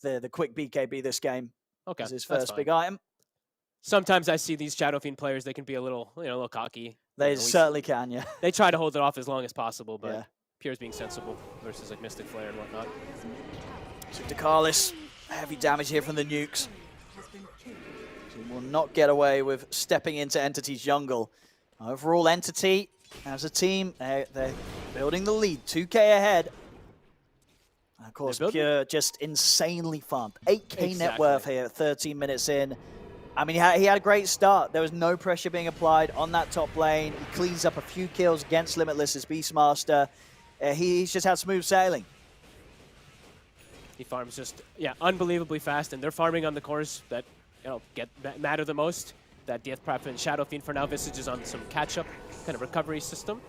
the quick BKB this game. Okay, As his that's first fine. big item. Sometimes I see these Shadow Fiend players, they can be a little, a little cocky. They certainly can, yeah. They try to hold it off as long as possible, but yeah. Pure's being sensible versus like Mystic Flare and whatnot. So Dakalis, heavy damage here from the nukes. He will not get away with stepping into Entity's jungle. Overall, Entity, as a team, they're building the lead, 2K ahead. And of course, Pure just insanely fun. 8K net worth here, 13 minutes in. I mean, he had a great start. There was no pressure being applied on that top lane. He cleans up a few kills against Limitless as Beastmaster. He's just had smooth sailing. He farms just, unbelievably fast, and they're farming on the cores that, matter the most. That Death Prep and Shadow Fiend for now. Visage is on some catch-up kind of recovery system.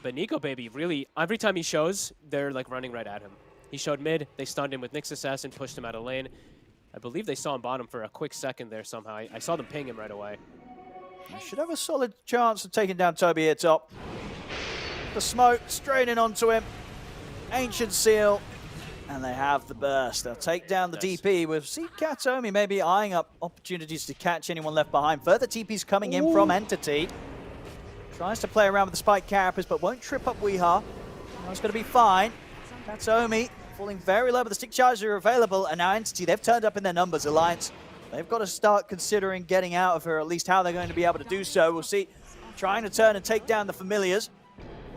But Nico Baby, really, every time he shows, they're like running right at him. He showed mid, they stunned him with Nyx Assassin, pushed him out of lane. I believe they saw him bottom for a quick second there somehow. I saw them ping him right away. They should have a solid chance of taking down Toby here top. The smoke straining onto him. Ancient Seal. And they have the burst. They'll take down the DP with Katomi maybe eyeing up opportunities to catch anyone left behind. Further TPs coming in from Entity. Tries to play around with the spike carapace, but won't trip up Weeha. It's going to be fine. Katomi falling very low, but the stick charges are available. And now Entity, they've turned up in their numbers. Alliance, they've got to start considering getting out of her, at least how they're going to be able to do so. We'll see. Trying to turn and take down the Familiars.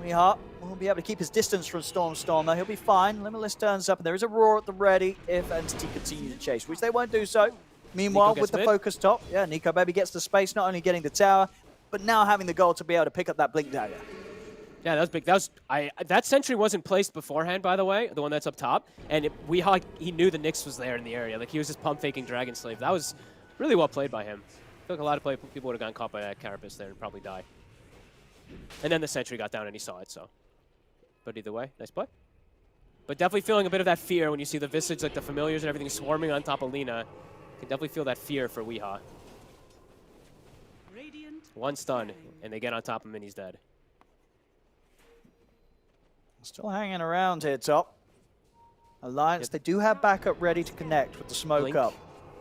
Weeha will be able to keep his distance from Stormstormer. He'll be fine. Limitless turns up, and there is a roar at the ready if Entity continue to chase, which they won't do so. Meanwhile, with the focus top, Nico Baby gets the space, not only getting the tower, but now having the goal to be able to pick up that Blink Dagger. Yeah, that was big. That sentry wasn't placed beforehand, by the way, the one that's up top. And he knew the Nyx was there in the area. Like, he was just pump faking Dragon Slave. That was really well played by him. I feel like a lot of people would have gotten caught by that Carapace there and probably die. And then the sentry got down and he saw it, so. But either way, nice play. But definitely feeling a bit of that fear when you see the Visage, like the Familiars and everything swarming on top of Lina. You can definitely feel that fear for Weeha. One stun, and they get on top of him and he's dead. Still hanging around here, top. Alliance, they do have backup ready to connect with the smoke up.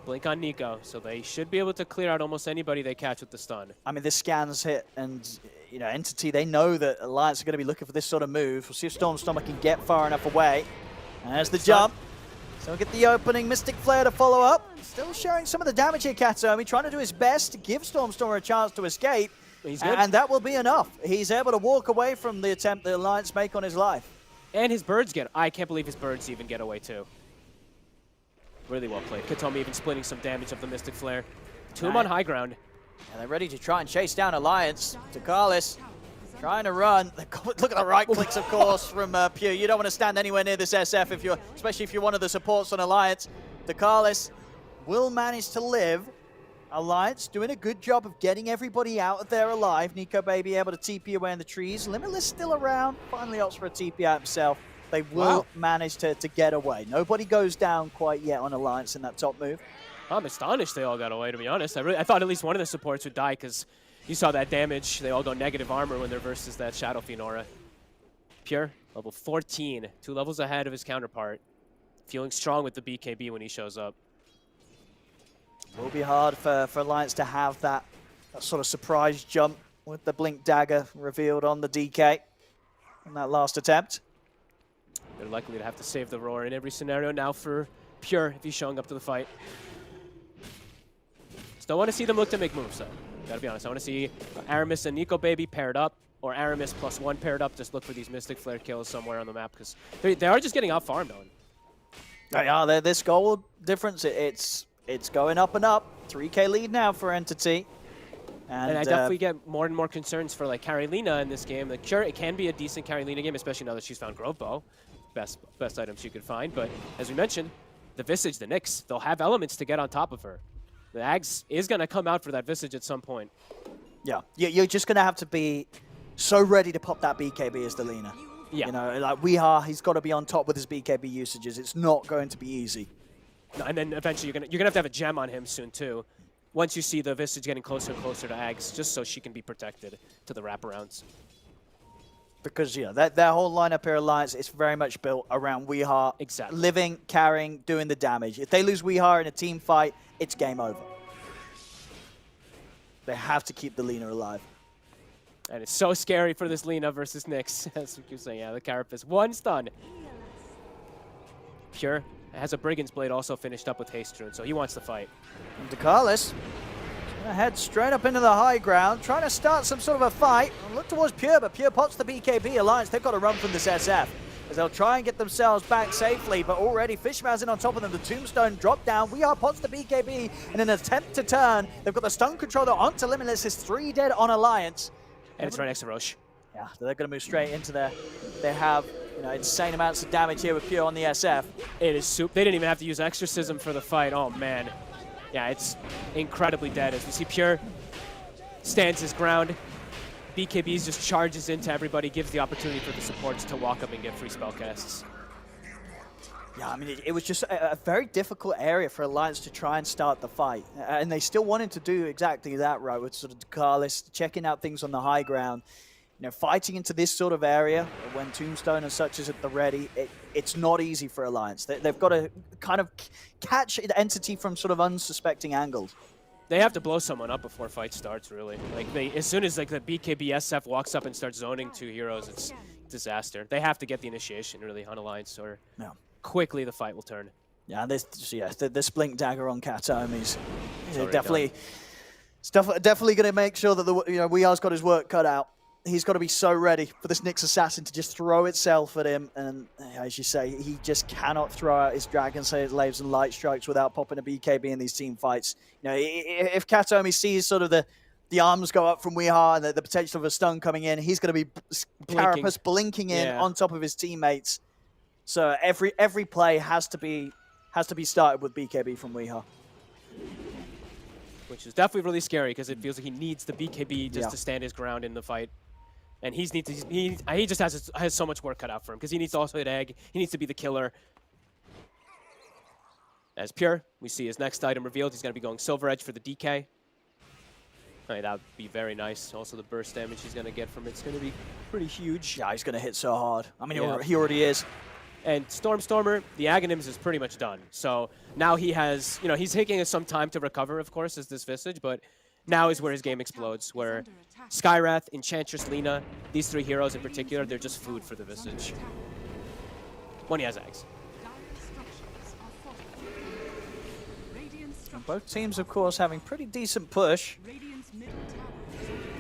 Blink on Nico, so they should be able to clear out almost anybody they catch with the stun. I mean, this scan's hit, and Entity, they know that Alliance are going to be looking for this sort of move. We'll see if Stormstormer can get far enough away. There's the jump. So we'll get the opening. Mystic Flare to follow up. Still showing some of the damage here, Katomi, trying to do his best to give Stormstormer a chance to escape. And that will be enough. He's able to walk away from the attempt the Alliance make on his life. And his birds I can't believe his birds even get away too. Really well played. Katomi even splitting some damage of the Mystic Flare. Two of them on high ground. And they're ready to try and chase down Alliance. Dakalis trying to run. Look at the right clicks, of course, from Pure. You don't want to stand anywhere near this SF, especially if you're one of the supports on Alliance. Dakalis will manage to live. Alliance doing a good job of getting everybody out of there alive. Nico Baby able to TP away in the trees. Limitless still around. Finally opts for a TP out himself. They will manage to get away. Nobody goes down quite yet on Alliance in that top move. I'm astonished they all got away, to be honest. I thought at least one of the supports would die because you saw that damage. They all go negative armor when they're versus that Shadow Fiend aura. Pure, level 14, 2 levels ahead of his counterpart. Feeling strong with the BKB when he shows up. Will be hard for Alliance to have that sort of surprise jump with the Blink Dagger revealed on the DK in that last attempt. They're likely to have to save the roar in every scenario now for Pure if he's showing up to the fight. Still want to see them look to make moves, though. Gotta be honest. I want to see Aramis and Nico Baby paired up, or Aramis +1 paired up. Just look for these Mystic Flare kills somewhere on the map because they are just getting out-farmed on. They are. This goal difference, it's going up and up. 3K lead now for Entity. And I definitely get more and more concerns for like carry Lina in this game. Like, sure, it can be a decent carry Lina game, especially now that she's found Grove Bow. Best item she could find. But as we mentioned, the Visage, the Nyx, they'll have elements to get on top of her. The Ags is going to come out for that Visage at some point. Yeah, you're just going to have to be so ready to pop that BKB as the Lina. Yeah. Like Weeha, he's got to be on top with his BKB usages. It's not going to be easy. No, and then eventually you're gonna have a gem on him soon too. Once you see the Visage getting closer and closer to Ags, just so she can be protected to the wraparounds. Because, you know, their whole lineup here, Alliance, is very much built around Weehaw Exactly. living, carrying, doing the damage. If they lose Weehaw in a team fight, it's game over. They have to keep the Lina alive. And it's so scary for this Lina versus Nyx. As we keep saying, yeah, the Carapace. One stun. Pure has a Brigand's Blade also finished up with Haste Rune, so he wants to fight. And Dakalis gonna head straight up into the high ground, trying to start some sort of a fight. Look towards Pure, but Pure pots the BKB. Alliance, they've got to run from this SF, as they'll try and get themselves back safely, but already Fishman's in on top of them. The Tombstone dropped down. Weehaw pots the BKB in an attempt to turn. They've got the stun controller onto Limitless. There's 3 dead on Alliance. And it's right next to Roche. Yeah, they're going to move straight into there. They have, you know, insane amounts of damage here with Pure on the SF. It is soup. They didn't even have to use Exorcism for the fight. Oh, man. Yeah, it's incredibly dead. As we see Pure stands his ground. BKBs just charges into everybody, gives the opportunity for the supports to walk up and get free spell casts. Yeah, I mean, it was just a very difficult area for Alliance to try and start the fight. And they still wanted to do exactly that, right, with sort of Dakalis checking out things on the high ground. You know, fighting into this sort of area when Tombstone and such is at the ready, it's not easy for Alliance. They've got to kind of catch an entity from sort of unsuspecting angles. They have to blow someone up before fight starts, really. Like, as soon as like the BKB SF walks up and starts zoning 2 heroes, it's disaster. They have to get the initiation, really, on Alliance, or quickly the fight will turn. Yeah, the Splink Dagger on Katomi's definitely going to make sure that Weehar's got his work cut out. He's got to be so ready for this Nyx Assassin to just throw itself at him. And as you say, he just cannot throw out his Dragon Slaves and Light Strikes without popping a BKB in these team fights. You know, if Katomi sees sort of the arms go up from Weehaw and the potential of a stun coming in, he's going to be Carapace blinking in on top of his teammates. So every play has to be started with BKB from Weehaw. Which is definitely really scary because it feels like he needs the BKB just to stand his ground in the fight. And he just has so much work cut out for him because he needs to also hit Egg. He needs to be the killer. As Pure, we see his next item revealed. He's going to be going Silver Edge for the DK. That would be very nice. Also, the burst damage he's going to get from it's going to be pretty huge. Yeah, he's going to hit so hard. I mean, he already is. And Stormer, the Aghanims is pretty much done. So now he has, he's taking us some time to recover, of course, as this Visage, but now is where his game explodes, where Skywrath, Enchantress, Lina, these 3 heroes in particular, they're just food for the Visage. When he has Eggs. And both teams, of course, having pretty decent push.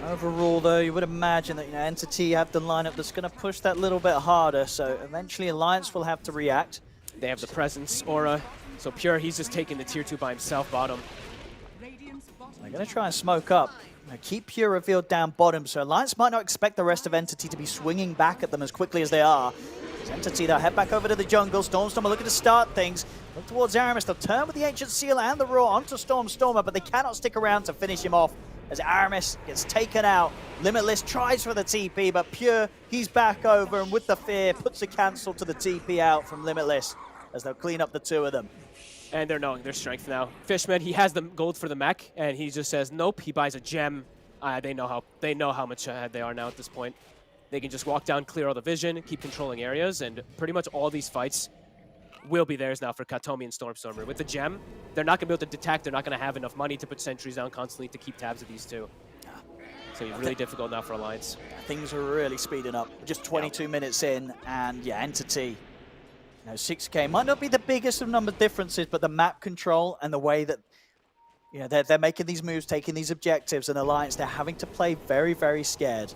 Overall, though, you would imagine that Entity have the lineup that's going to push that little bit harder, so eventually Alliance will have to react. They have the presence, Aura, so Pure, he's just taking the tier 2 by himself, bottom. They're going to try and smoke up. Keep Pure revealed down bottom, so Alliance might not expect the rest of Entity to be swinging back at them as quickly as they are. Entity, they'll head back over to the jungle. Stormstormer looking to start things. Look towards Aramis. They'll turn with the Ancient Seal and the Roar onto Stormstormer, but they cannot stick around to finish him off as Aramis gets taken out. Limitless tries for the TP, but Pure, he's back over, and with the fear, puts a cancel to the TP out from Limitless as they'll clean up the 2 of them. And they're knowing their strength now. Fishman, he has the gold for the mech, and he just says nope. He buys a gem. They know how much ahead they are now at this point. They can just walk down, clear all the vision, keep controlling areas, and pretty much all these fights will be theirs now for Katomi and Stormstormer. With the gem, they're not going to be able to detect. They're not going to have enough money to put sentries down constantly to keep tabs of these 2. So it's really difficult now for Alliance. Things are really speeding up. Just 22 minutes in, and Entity. 6K might not be the biggest of number differences, but the map control and the way that they're making these moves, taking these objectives, and Alliance, they're having to play very, very scared.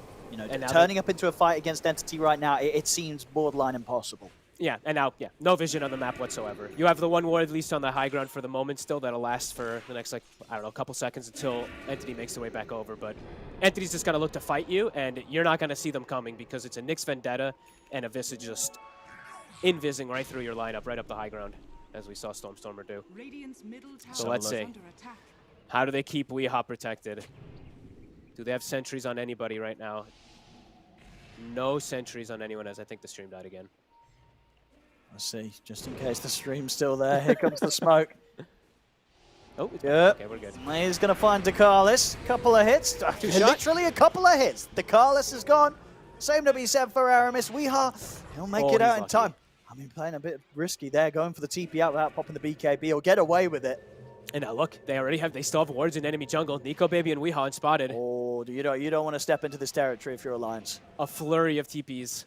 Turning up into a fight against Entity right now, it seems borderline impossible. Yeah, and now, no vision on the map whatsoever. You have the one ward, at least on the high ground for the moment still, that'll last for the next, a couple seconds until Entity makes their way back over. But Entity's just going to look to fight you, and you're not going to see them coming because it's a Nyx Vendetta and a Visage just invising right through your lineup, right up the high ground, as we saw Stormstormer do. So let's see. How do they keep Weehaw protected? Do they have sentries on anybody right now? No sentries on anyone, as I think the stream died again. Let's see, just in case the stream's still there. Here comes the smoke. Oh, yep. Okay, we're good. He's going to find Dakalis. Couple of hits. Literally a couple of hits. Dakalis is gone. Same to be said for Aramis. Weehaw, he'll make it he's out in lucky. time. I mean, playing a bit risky there, going for the TP out without popping the BKB. He'll get away with it. And now look, they still have wards in enemy jungle. Nico Baby and Weehaw spotted. Oh, you don't want to step into this territory if you're Alliance. A flurry of TPs.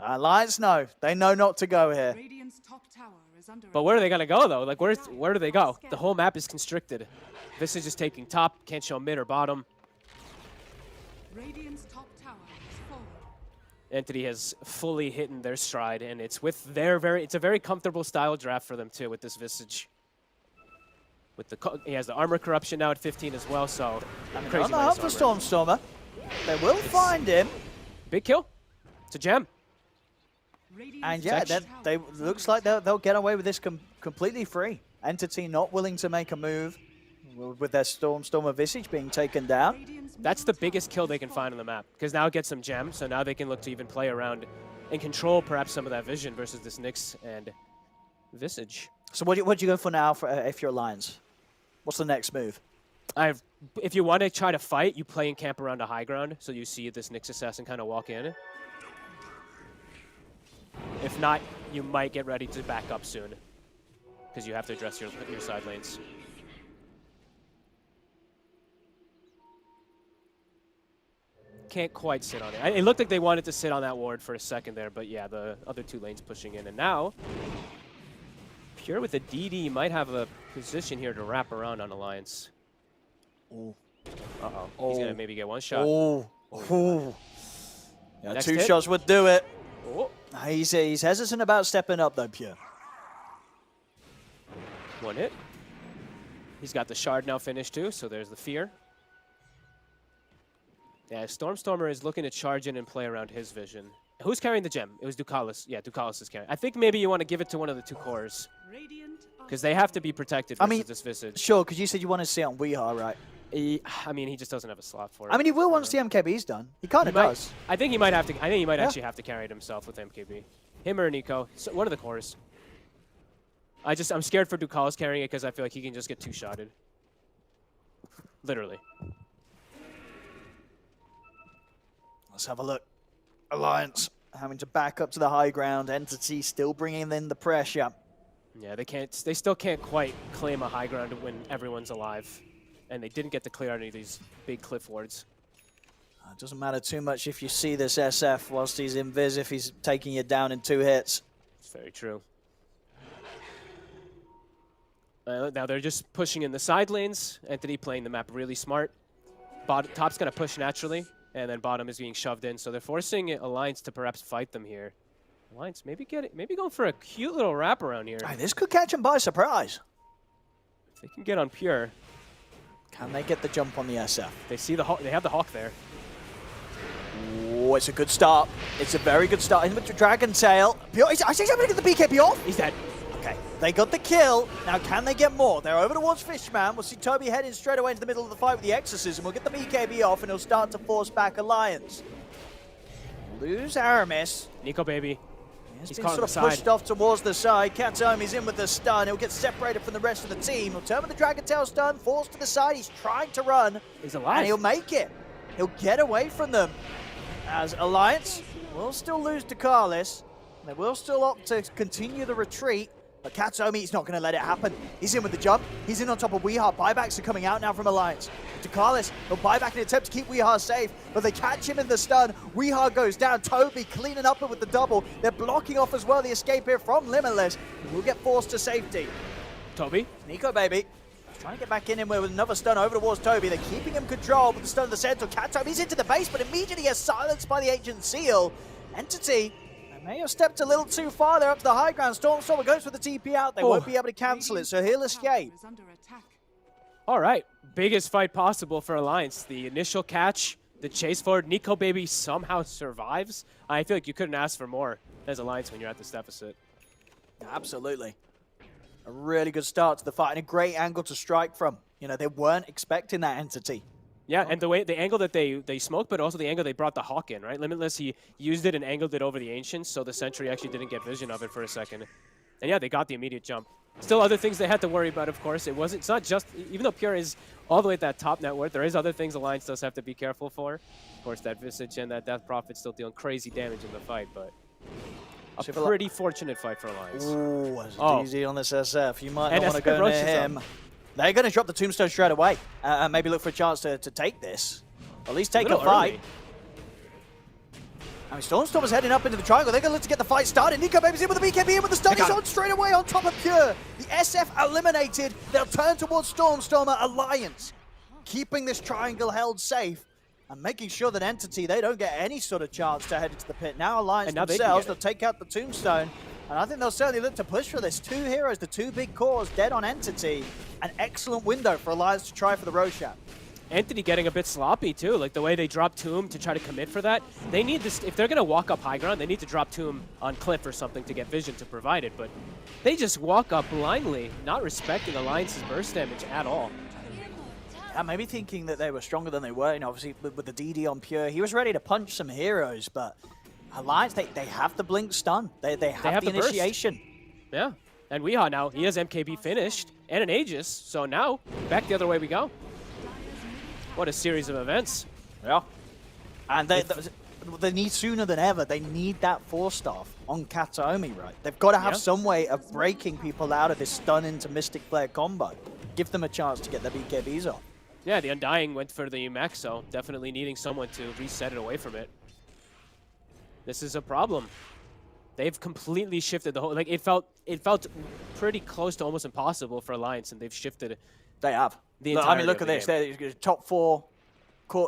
Alliance, no. They know not to go here. Radiant's top tower is under But where are they going to go, though? Like, where do they go? The whole map is constricted. Visage is taking top, can't show mid or bottom. Radiant's top tower is fallen. Entity has fully hidden their stride, and it's with their it's a very comfortable style draft for them, too, with this Visage. He has the armor corruption now at 15 as well, so crazy. On the hunt for Stormstormer. They will find him. Big kill. It's a gem. And yeah, they looks like they'll get away with this completely free. Entity not willing to make a move with their Stormstormer Visage being taken down. That's the biggest kill they can find on the map, because now it gets some gems, so now they can look to even play around and control perhaps some of that vision versus this Nyx and Visage. So what do you go for now if you're Alliance? What's the next move? If you want to try to fight, you play and camp around a high ground, so you see this Nyx assassin kind of walk in. If not, you might get ready to back up soon, because you have to address your side lanes. Can't quite sit on it. It looked like they wanted to sit on that ward for a second there, but yeah, the other two lanes pushing in. And now, Pure with the DD might have a position here to wrap around on Alliance. Ooh. Uh-oh. Oh. He's going to maybe get one shot. Oh. Yeah, Next two hit. shots would do it. Oh. He's hesitant about stepping up, though, Pure. One hit. He's got the shard now finished, too, so there's the fear. Yeah, Stormstormer is looking to charge in and play around his vision. Who's carrying the gem? It was Ducalis. Yeah, Ducalis is carrying. I think maybe you want to give it to one of the two cores, because they have to be protected versus this Visage. Sure, because you said you want to see it on Weehaw, right? I mean, he just doesn't have a slot for it. I mean, he will once the MKB's done. He kind of does. I think he might have to. I think he might actually have to carry it himself with MKB. Him or Nico. So one of the cores. I'm scared for Ducalis carrying it because I feel like he can just get two-shotted. Literally. Let's have a look. Alliance having to back up to the high ground. Entity still bringing in the pressure. Yeah, they still can't quite claim a high ground when everyone's alive. And they didn't get to clear any of these big cliff wards. It doesn't matter too much if you see this SF whilst he's invis, if he's taking you down in 2 hits. It's very true. Now they're just pushing in the side lanes. Entity playing the map really smart. Top's going to push naturally, and then bottom is being shoved in. So they're forcing Alliance to perhaps fight them here. Alliance maybe going for a cute little wraparound here. This could catch him by surprise. If they can get on Pure. Can they get the jump on the SF? They have the Hawk there. Oh, it's a good start. It's a very good start. In with the Dragon Tail. Pure, I see somebody get the BKB off. He's dead. Okay, they got the kill. Now, can they get more? They're over towards Fishman. We'll see Toby heading straight away into the middle of the fight with the Exorcism. We'll get the BKB off, and he'll start to force back Alliance. Lose Aramis. Nico Baby. He's been sort of pushed off towards the side. Katomi's in with the stun. He'll get separated from the rest of the team. He'll turn with the Dragon Tail stun, forced to the side. He's trying to run. He's alive. And he'll make it. He'll get away from them. As Alliance will still lose to Carlis. They will still opt to continue the retreat. But Katomi's not going to let it happen. He's in with the jump. He's in on top of Weehaw. Buybacks are coming out now from Alliance. Ducalis, he'll buy back in an attempt to keep Weehaw safe, but they catch him in the stun. Weehaw goes down. Toby cleaning up with the double. They're blocking off as well the escape here from Limitless. We'll get forced to safety. Toby. Nico Baby trying to get back in with another stun over towards Toby. They're keeping him controlled with the stun of the central. Katomi's into the base, but immediately gets silenced by the Ancient Seal. Entity may have stepped a little too far there up to the high ground. Stormstormer goes for the TP out. They won't be able to cancel it, so he'll escape. All right. Biggest fight possible for Alliance. The initial catch, the chase forward. Nico Baby somehow survives. I feel like you couldn't ask for more as Alliance when you're at this deficit. Absolutely. A really good start to the fight and a great angle to strike from. You know, they weren't expecting that Entity. Yeah, and the angle that they smoked, but also the angle they brought the Hawk in, right? Limitless, he used it and angled it over the Ancients, so the Sentry actually didn't get vision of it for a second. And yeah, they got the immediate jump. Still other things they had to worry about, of course. It's not just, even though Pure is all the way at that top net worth, there is other things Alliance does have to be careful for. Of course, that Visage and that Death Prophet still dealing crazy damage in the fight, but a pretty fortunate fight for Alliance. Ooh, that's DZ on this SF. You might And not want to go near him. up. They're going to drop the tombstone straight away and maybe look for a chance to take this. Or at least take a fight. Early. I mean, Stormstormer's heading up into the triangle. They're going to look to get the fight started. Nico Baby's in with the BKB in with the stun. He's on straight away on top of Pure. The SF eliminated. They'll turn towards Stormstormer. Alliance keeping this triangle held safe and making sure that Entity, they don't get any sort of chance to head into the pit. Now Alliance themselves, they'll take out the tombstone. And I think they'll certainly look to push for this. 2 heroes, the 2 big cores, dead on Entity. An excellent window for Alliance to try for the Roshan. Entity getting a bit sloppy too, like the way they drop Tomb to try to commit for that. They need this, if they're going to walk up high ground, they need to drop Tomb on Cliff or something to get vision to provide it, but they just walk up blindly, not respecting Alliance's burst damage at all. Yeah, maybe thinking that they were stronger than they were, you know, obviously with the DD on Pure. He was ready to punch some heroes, but Alliance, they have the Blink stun. They have the initiation. Burst. Yeah, and Weehaw now, he has MKB finished and an Aegis, so now back the other way we go. What a series of events. Yeah. And they need sooner than ever, they need that 4-staff on Kataomi, right? They've got to have some way of breaking people out of this stun into Mystic Flare combo. Give them a chance to get their BKBs off. Yeah, the Undying went for the mech, so definitely needing someone to reset it away from it. This is a problem. They've completely shifted the whole, like it felt pretty close to almost impossible for Alliance, and they've shifted. They have. The entirety I mean, look at this. game. They're top 4,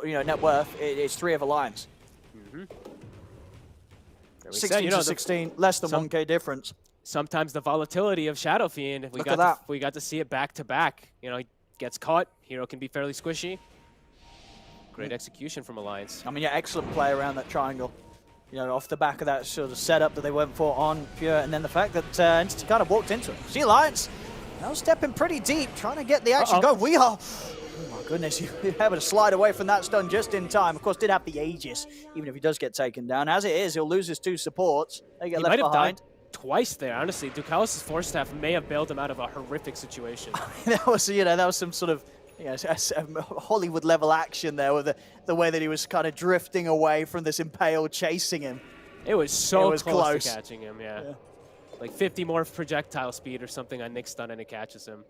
net worth. It's 3 of Alliance. 16 to 16, less than 1K difference. Sometimes the volatility of Shadow Fiend. We got to see it back to back. You know, he gets caught. Hero can be fairly squishy. Great execution from Alliance. I mean, yeah, excellent play around that triangle. You know, off the back of that sort of setup that they went for on Pure, and then the fact that Entity kind of walked into it. See Alliance, now stepping pretty deep, trying to get the action going. Weehaw! Oh my goodness, he was able to slide away from that stun just in time. Of course, did have the Aegis, even if he does get taken down. As it is, he'll lose his 2 supports. They get left behind. Might have died twice there, honestly. Ducalis' 4-staff may have bailed him out of a horrific situation. that was some sort of Hollywood-level action there with the way that he was kind of drifting away from this Impale chasing him. It was so close to catching him, yeah. Like 50 more projectile speed or something on Nick's stun and it catches him.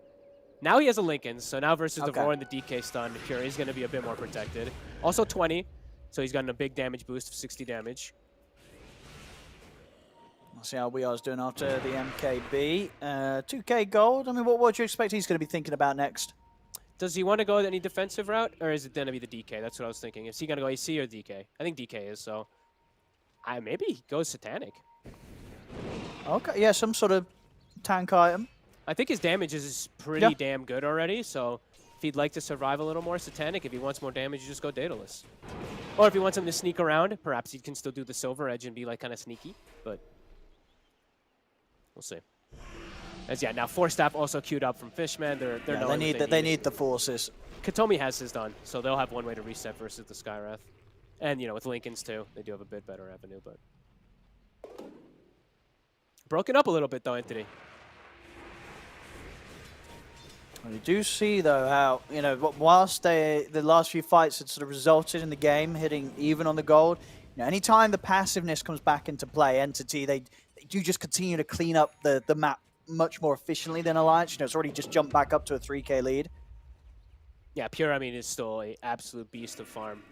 Now he has a Lincoln, so now versus the Roar and the DK stun, Pure is going to be a bit more protected. Also 20, so he's gotten a big damage boost of 60 damage. We'll see how Weehar's doing after the MKB. 2K gold, I mean, what would you expect he's going to be thinking about next? Does he want to go any defensive route, or is it going to be the DK? That's what I was thinking. Is he going to go AC or DK? I think DK is, so maybe he goes Satanic. Okay, yeah, some sort of tank item. I think his damage is pretty damn good already, so if he'd like to survive a little more, Satanic. If he wants more damage, you just go Daedalus. Or if he wants him to sneak around, perhaps he can still do the Silver Edge and be like kind of sneaky, but we'll see. As now 4-staff also queued up from Fishman. They need the forces. Katomi has his done, so they'll have one way to reset versus the Skywrath. And, you know, with Lincolns too, they do have a bit better avenue, but broken up a little bit though, Entity. Well, you do see though how, you know, whilst the last few fights had sort of resulted in the game hitting even on the gold, you know, anytime the passiveness comes back into play, Entity, they do just continue to clean up the map much more efficiently than Alliance. You know, it's already just jumped back up to a 3K lead. Yeah, Pure, I mean, is still an absolute beast of farm.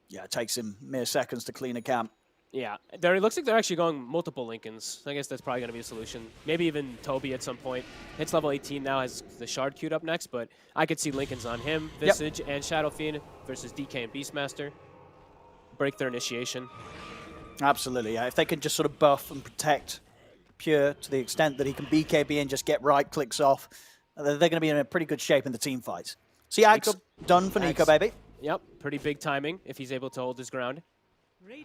Yeah, it takes him mere seconds to clean a camp. Yeah, it looks like they're actually going multiple Lincolns. I guess that's probably going to be a solution. Maybe even Toby at some point. Hits level 18 now, has the Shard queued up next, but I could see Lincolns on him, Visage and Shadow Fiend versus DK and Beastmaster. Break their initiation. Absolutely, yeah. If they can just sort of buff and protect Pure to the extent that he can BKB and just get right clicks off, they're going to be in a pretty good shape in the team fights. See, Axe done for Nico, baby. Yep, pretty big timing if he's able to hold his ground.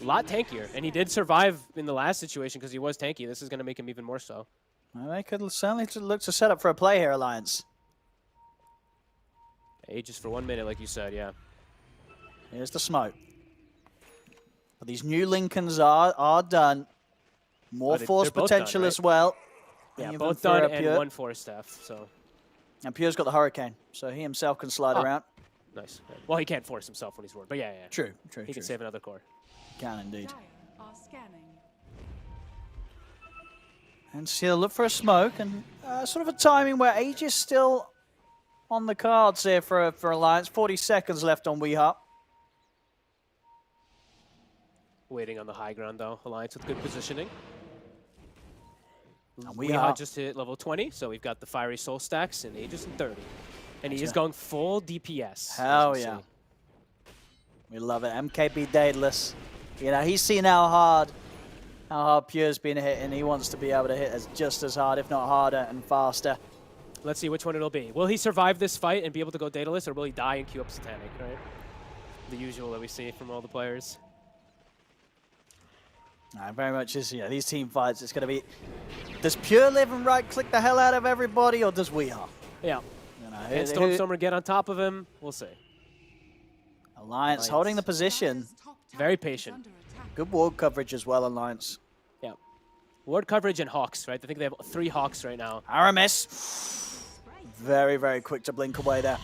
A lot tankier, and he did survive in the last situation because he was tanky. This is going to make him even more so. Well, they could certainly look to set up for a play here, Alliance. Aegis for 1 minute, like you said, yeah. Here's the smoke. But these new Lincolns are done. More they're force both done, potential right? as well. Yeah, Even both for, done and Pure. 1 force staff. So And Pure's got the Hurricane, so he himself can slide Oh. around. nice. Well, he can't force himself when he's roared, but yeah. True. He can save another core. Can indeed. Dire are scanning. And Seal look for a smoke, and sort of a timing where Age is still on the cards here for Alliance. 40 seconds left on WEU. Waiting on the high ground though. Alliance with good positioning. And WEU just hit level 20, so we've got the Fiery Soul stacks and Aegis in 30. And he is going full DPS. Hell as you yeah. see. We love it. MKB Daedalus. You know, he's seen how hard Pure's been hit, and he wants to be able to hit just as hard, if not harder and faster. Let's see which one it'll be. Will he survive this fight and be able to go Daedalus, or will he die and queue up Satanic, right? The usual that we see from all the players. Very much is, these team fights, it's going to be, does Pure live and right-click the hell out of everybody, or does WEU? Yeah. You know, Can Stormstormer get on top of him? We'll see. Alliance holding the position. Dire's top tower Very is patient. under attack. Good ward coverage as well, Alliance. Yeah. Ward coverage and Hawks, right? I think they have 3 Hawks right now. Aramis. Very, very quick to blink away there.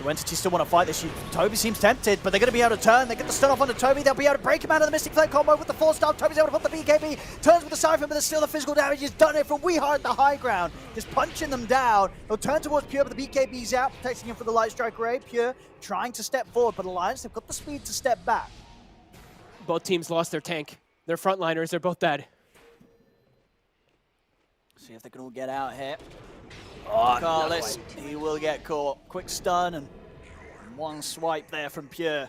Do Entity still want to fight this? Toby seems tempted, but they're going to be able to turn. They get the stun off onto Toby. They'll be able to break him out of the Mystic Flame combo with the 4-star. Toby's able to put the BKB. Turns with the Siphon, but there's still the physical damage. He's done it from WEU at the high ground. Just punching them down. He'll turn towards Pure, but the BKB's out, protecting him from the Light Strike Ray. Pure trying to step forward, but Alliance, they've got the speed to step back. Both teams lost their tank. Their frontliners, they're both dead. See if they can all get out here. Oh, Carlos, he will get caught. Quick stun and one swipe there from Pure.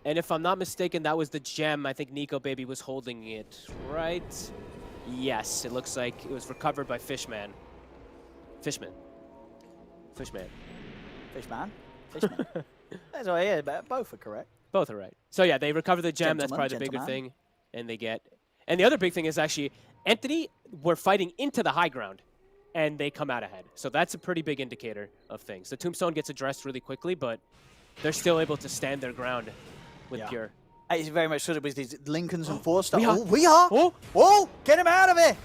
And if I'm not mistaken, that was the gem. I think Nico Baby was holding it, right? Yes, it looks like it was recovered by Fishman. Fishman. Fishman? Fishman. That's what it is, but both are correct. Both are right. So yeah, they recover the gem. That's probably the bigger thing. And they get... And the other big thing is actually, Entity were fighting into the high ground, and they come out ahead. So that's a pretty big indicator of things. The Tombstone gets addressed really quickly, but they're still able to stand their ground with Pure. It's very much sort of with these Lincolns and 4-star. We are. Oh, get him out of here.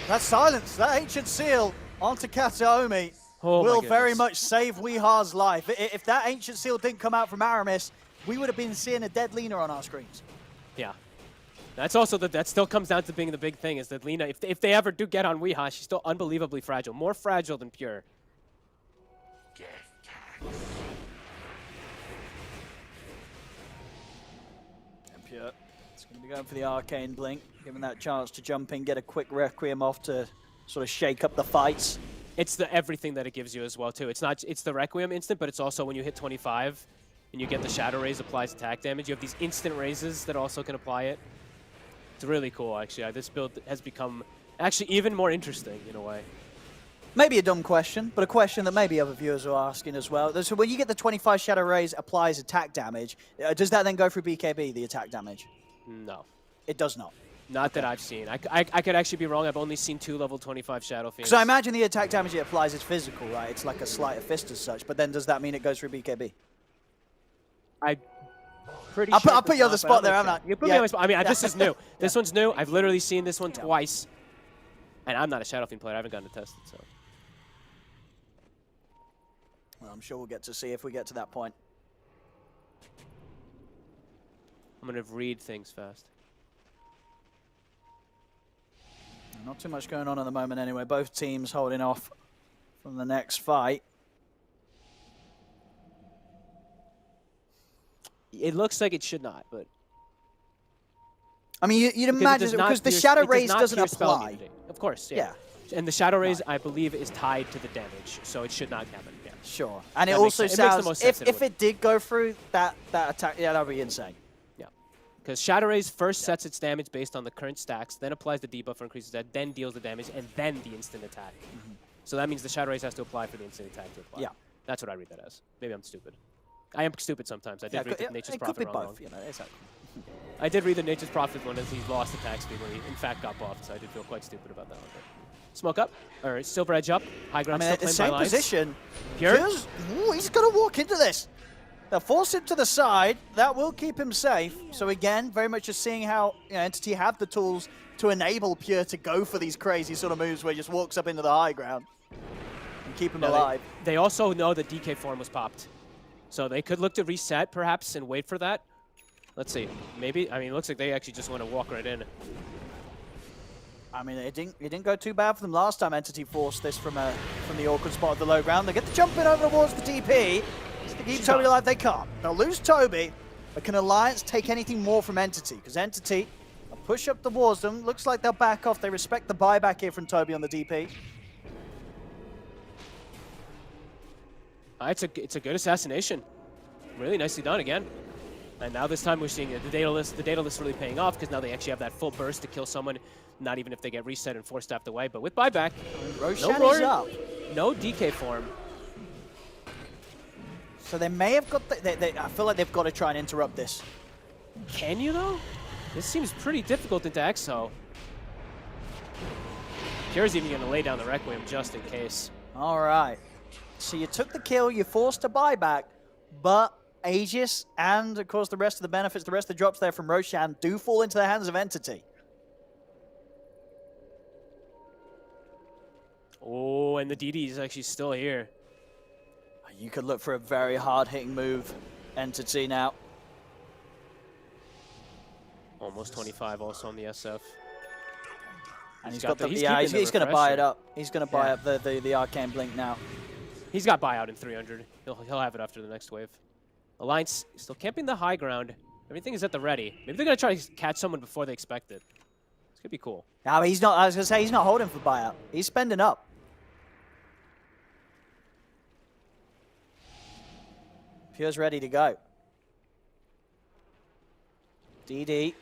That silence, that Ancient Seal onto Kataomi will very much save WEU's life. If that Ancient Seal didn't come out from Aramis, we would have been seeing a dead Lina on our screens. Yeah. That's also that still comes down to being the big thing is that Lina, if they ever do get on WEU, she's still unbelievably fragile, more fragile than Pure. And Pure, it's going to be going for the Arcane Blink, given that chance to jump in, get a quick Requiem off to sort of shake up the fights. It's the everything that it gives you as well too. It's the Requiem instant, but it's also when you hit 25 and you get the Shadow Raise applies attack damage. You have these instant raises that also can apply it. It's really cool, actually. This build has become actually even more interesting in a way. Maybe a dumb question, but a question that maybe other viewers are asking as well. So when you get the 25 Shadow Raise applies attack damage, does that then go through BKB, the attack damage? No. It does not. Not that I've seen. I could actually be wrong. I've only seen 2 level 25 Shadow Fiends. So I imagine the attack damage it applies is physical, right? It's like a sleight of fist as such, but then does that mean it goes through BKB? I'm pretty I'll sure. put you on the spot there, I'm not. You put me on the spot. I mean, this is new. This one's new. I've literally seen this one twice. And I'm not a Shadow Fiend player. I haven't gotten to test it, so. Well, I'm sure we'll get to see if we get to that point. I'm going to read things fast. Not too much going on at the moment anyway. Both teams holding off from the next fight. It looks like it should not, but... I mean, you'd imagine, because the Shadow Raise doesn't apply. Of course, yeah. And the Shadow Raise, I believe, is tied to the damage, so it should not happen. Yeah. Sure. And it also sounds, if it did go through that attack, yeah, that would be insane. Yeah. Because Shadow Raise first sets its damage based on the current stacks, then applies the debuff for increases that, then deals the damage, and then the instant attack. So that means the Shadow Raise has to apply for the instant attack to apply. Yeah. That's what I read that as. Maybe I'm stupid. I am stupid sometimes. I did read the Nature's Prophet wrong. Both, you know, exactly. I did read the Nature's Prophet one as he lost attack speed when he in fact got buffed, so I did feel quite stupid about that one. But smoke up, or Silver Edge up, high ground still playing by lines. Same position. Pure? Ooh, he's going to walk into this. They'll force him to the side. That will keep him safe. So again, very much just seeing how Entity have the tools to enable Pure to go for these crazy sort of moves where he just walks up into the high ground and keep him alive. They also know the DK form was popped. So they could look to reset, perhaps, and wait for that. Let's see. Maybe. I mean, it looks like they actually just want to walk right in. I mean, it didn't go too bad for them last time Entity forced this from the awkward spot of the low ground. They get the jump in over towards the DP. To keep Toby alive, they can't. They'll lose Toby, but can Alliance take anything more from Entity? Because Entity will push up towards them. Looks like they'll back off. They respect the buyback here from Toby on the DP. It's a good assassination. Really nicely done again. And now this time we're seeing the data list really paying off because now they actually have that full burst to kill someone, not even if they get reset and forced out the way. But with buyback, Roshan no is up. No DK form. So they may have got, I feel like they've got to try and interrupt this. Can you though? This seems pretty difficult into EXO. Pure's even gonna lay down the Requiem just in case. All right. So you took the kill, you forced a buyback, but Aegis and, of course, the rest of the benefits, the rest of the drops there from Roshan do fall into the hands of Entity. Oh, and the DD is actually still here. You could look for a very hard-hitting move, Entity now. Almost 25 also on the SF. And he's got the, he's going to buy it up. He's going to buy up the Arcane Blink now. He's got buyout in 300. He'll have it after the next wave. Alliance still camping the high ground. Everything is at the ready. Maybe they're going to try to catch someone before they expect it. This could be cool. No, he's not. I was going to say, he's not holding for buyout. He's spending up. Pure's ready to go. DD.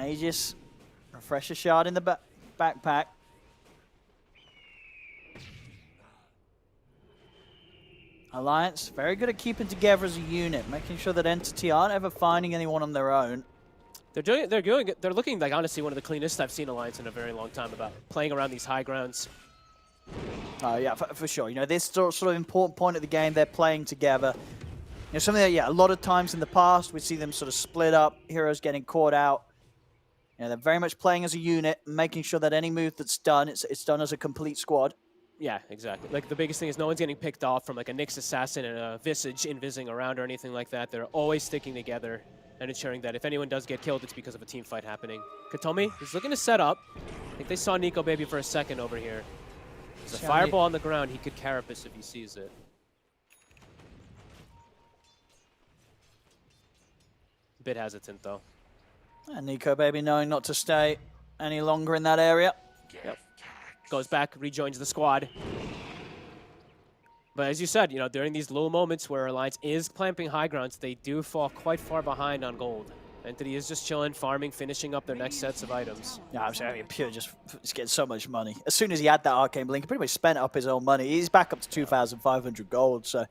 Aegis. Refresher shard in the backpack. Alliance, very good at keeping together as a unit, making sure that Entity aren't ever finding anyone on their own. They're looking like honestly one of the cleanest I've seen Alliance in a very long time about playing around these high grounds. Oh yeah, for sure. You know, this sort of important point of the game, they're playing together. You know, something that, yeah, a lot of times in the past, we see them sort of split up, heroes getting caught out. You know, they're very much playing as a unit, making sure that any move that's done, it's done as a complete squad. Yeah, exactly. Like, the biggest thing is no one's getting picked off from, like, a Nyx assassin and a Visage invising around or anything like that. They're always sticking together and ensuring that if anyone does get killed, it's because of a team fight happening. Katomi is looking to set up. I think they saw Nico Baby for a second over here. There's a fireball on the ground. He could carapace if he sees it. Bit hesitant, though. And Nico Baby knowing not to stay any longer in that area. Yep. Goes back, rejoins the squad. But as you said, you know, during these low moments where Alliance is clamping high grounds, they do fall quite far behind on gold. Entity is just chilling, farming, finishing up their next sets of items. Yeah, I'm saying, I mean, Pure just getting so much money. As soon as he had that Arcane Blink, he pretty much spent up his own money. He's back up to 2,500 gold, so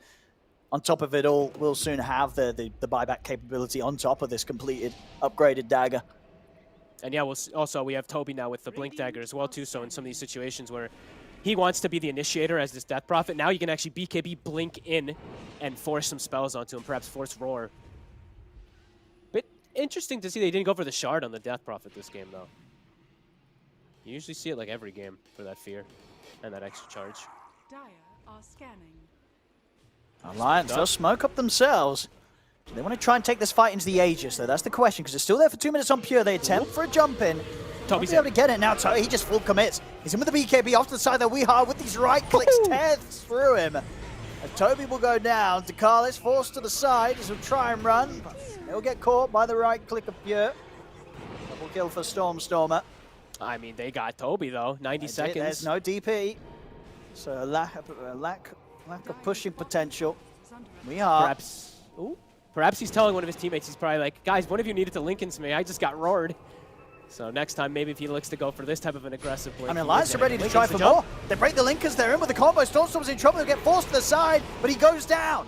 on top of it all, we'll soon have the buyback capability on top of this completed, upgraded dagger. And yeah, we have Toby now with the Blink Dagger as well, too, so in some of these situations where he wants to be the initiator as this Death Prophet, now you can actually BKB Blink in and force some spells onto him, perhaps force Roar. Bit interesting to see they didn't go for the Shard on the Death Prophet this game, though. You usually see it like every game for that fear and that extra charge. Dire are scanning. Alliance, they'll smoke up themselves. They want to try and take this fight into the Aegis, though. That's the question, because it's still there for 2 minutes on Pure. They attempt for a jump in. Toby's able to get it now. He just full commits. He's in with the BKB off to the side there. Weehar with these right clicks tears through him. And Toby will go down. Dekalis forced to the side as he'll try and run. But he'll get caught by the right click of Pure. Double kill for Stormstormer. I mean, they got Toby, though. 90 seconds. There's no DP. So a lack of pushing potential. Weehar. Perhaps he's telling one of his teammates, he's probably like, guys, one of you needed to link into me. I just got roared. So next time, maybe if he looks to go for this type of an aggressive blink. I mean, Alliance are ready to try for more. They break the linkers. They're in with the combo. Stormstormer's in trouble. They'll get forced to the side, but he goes down.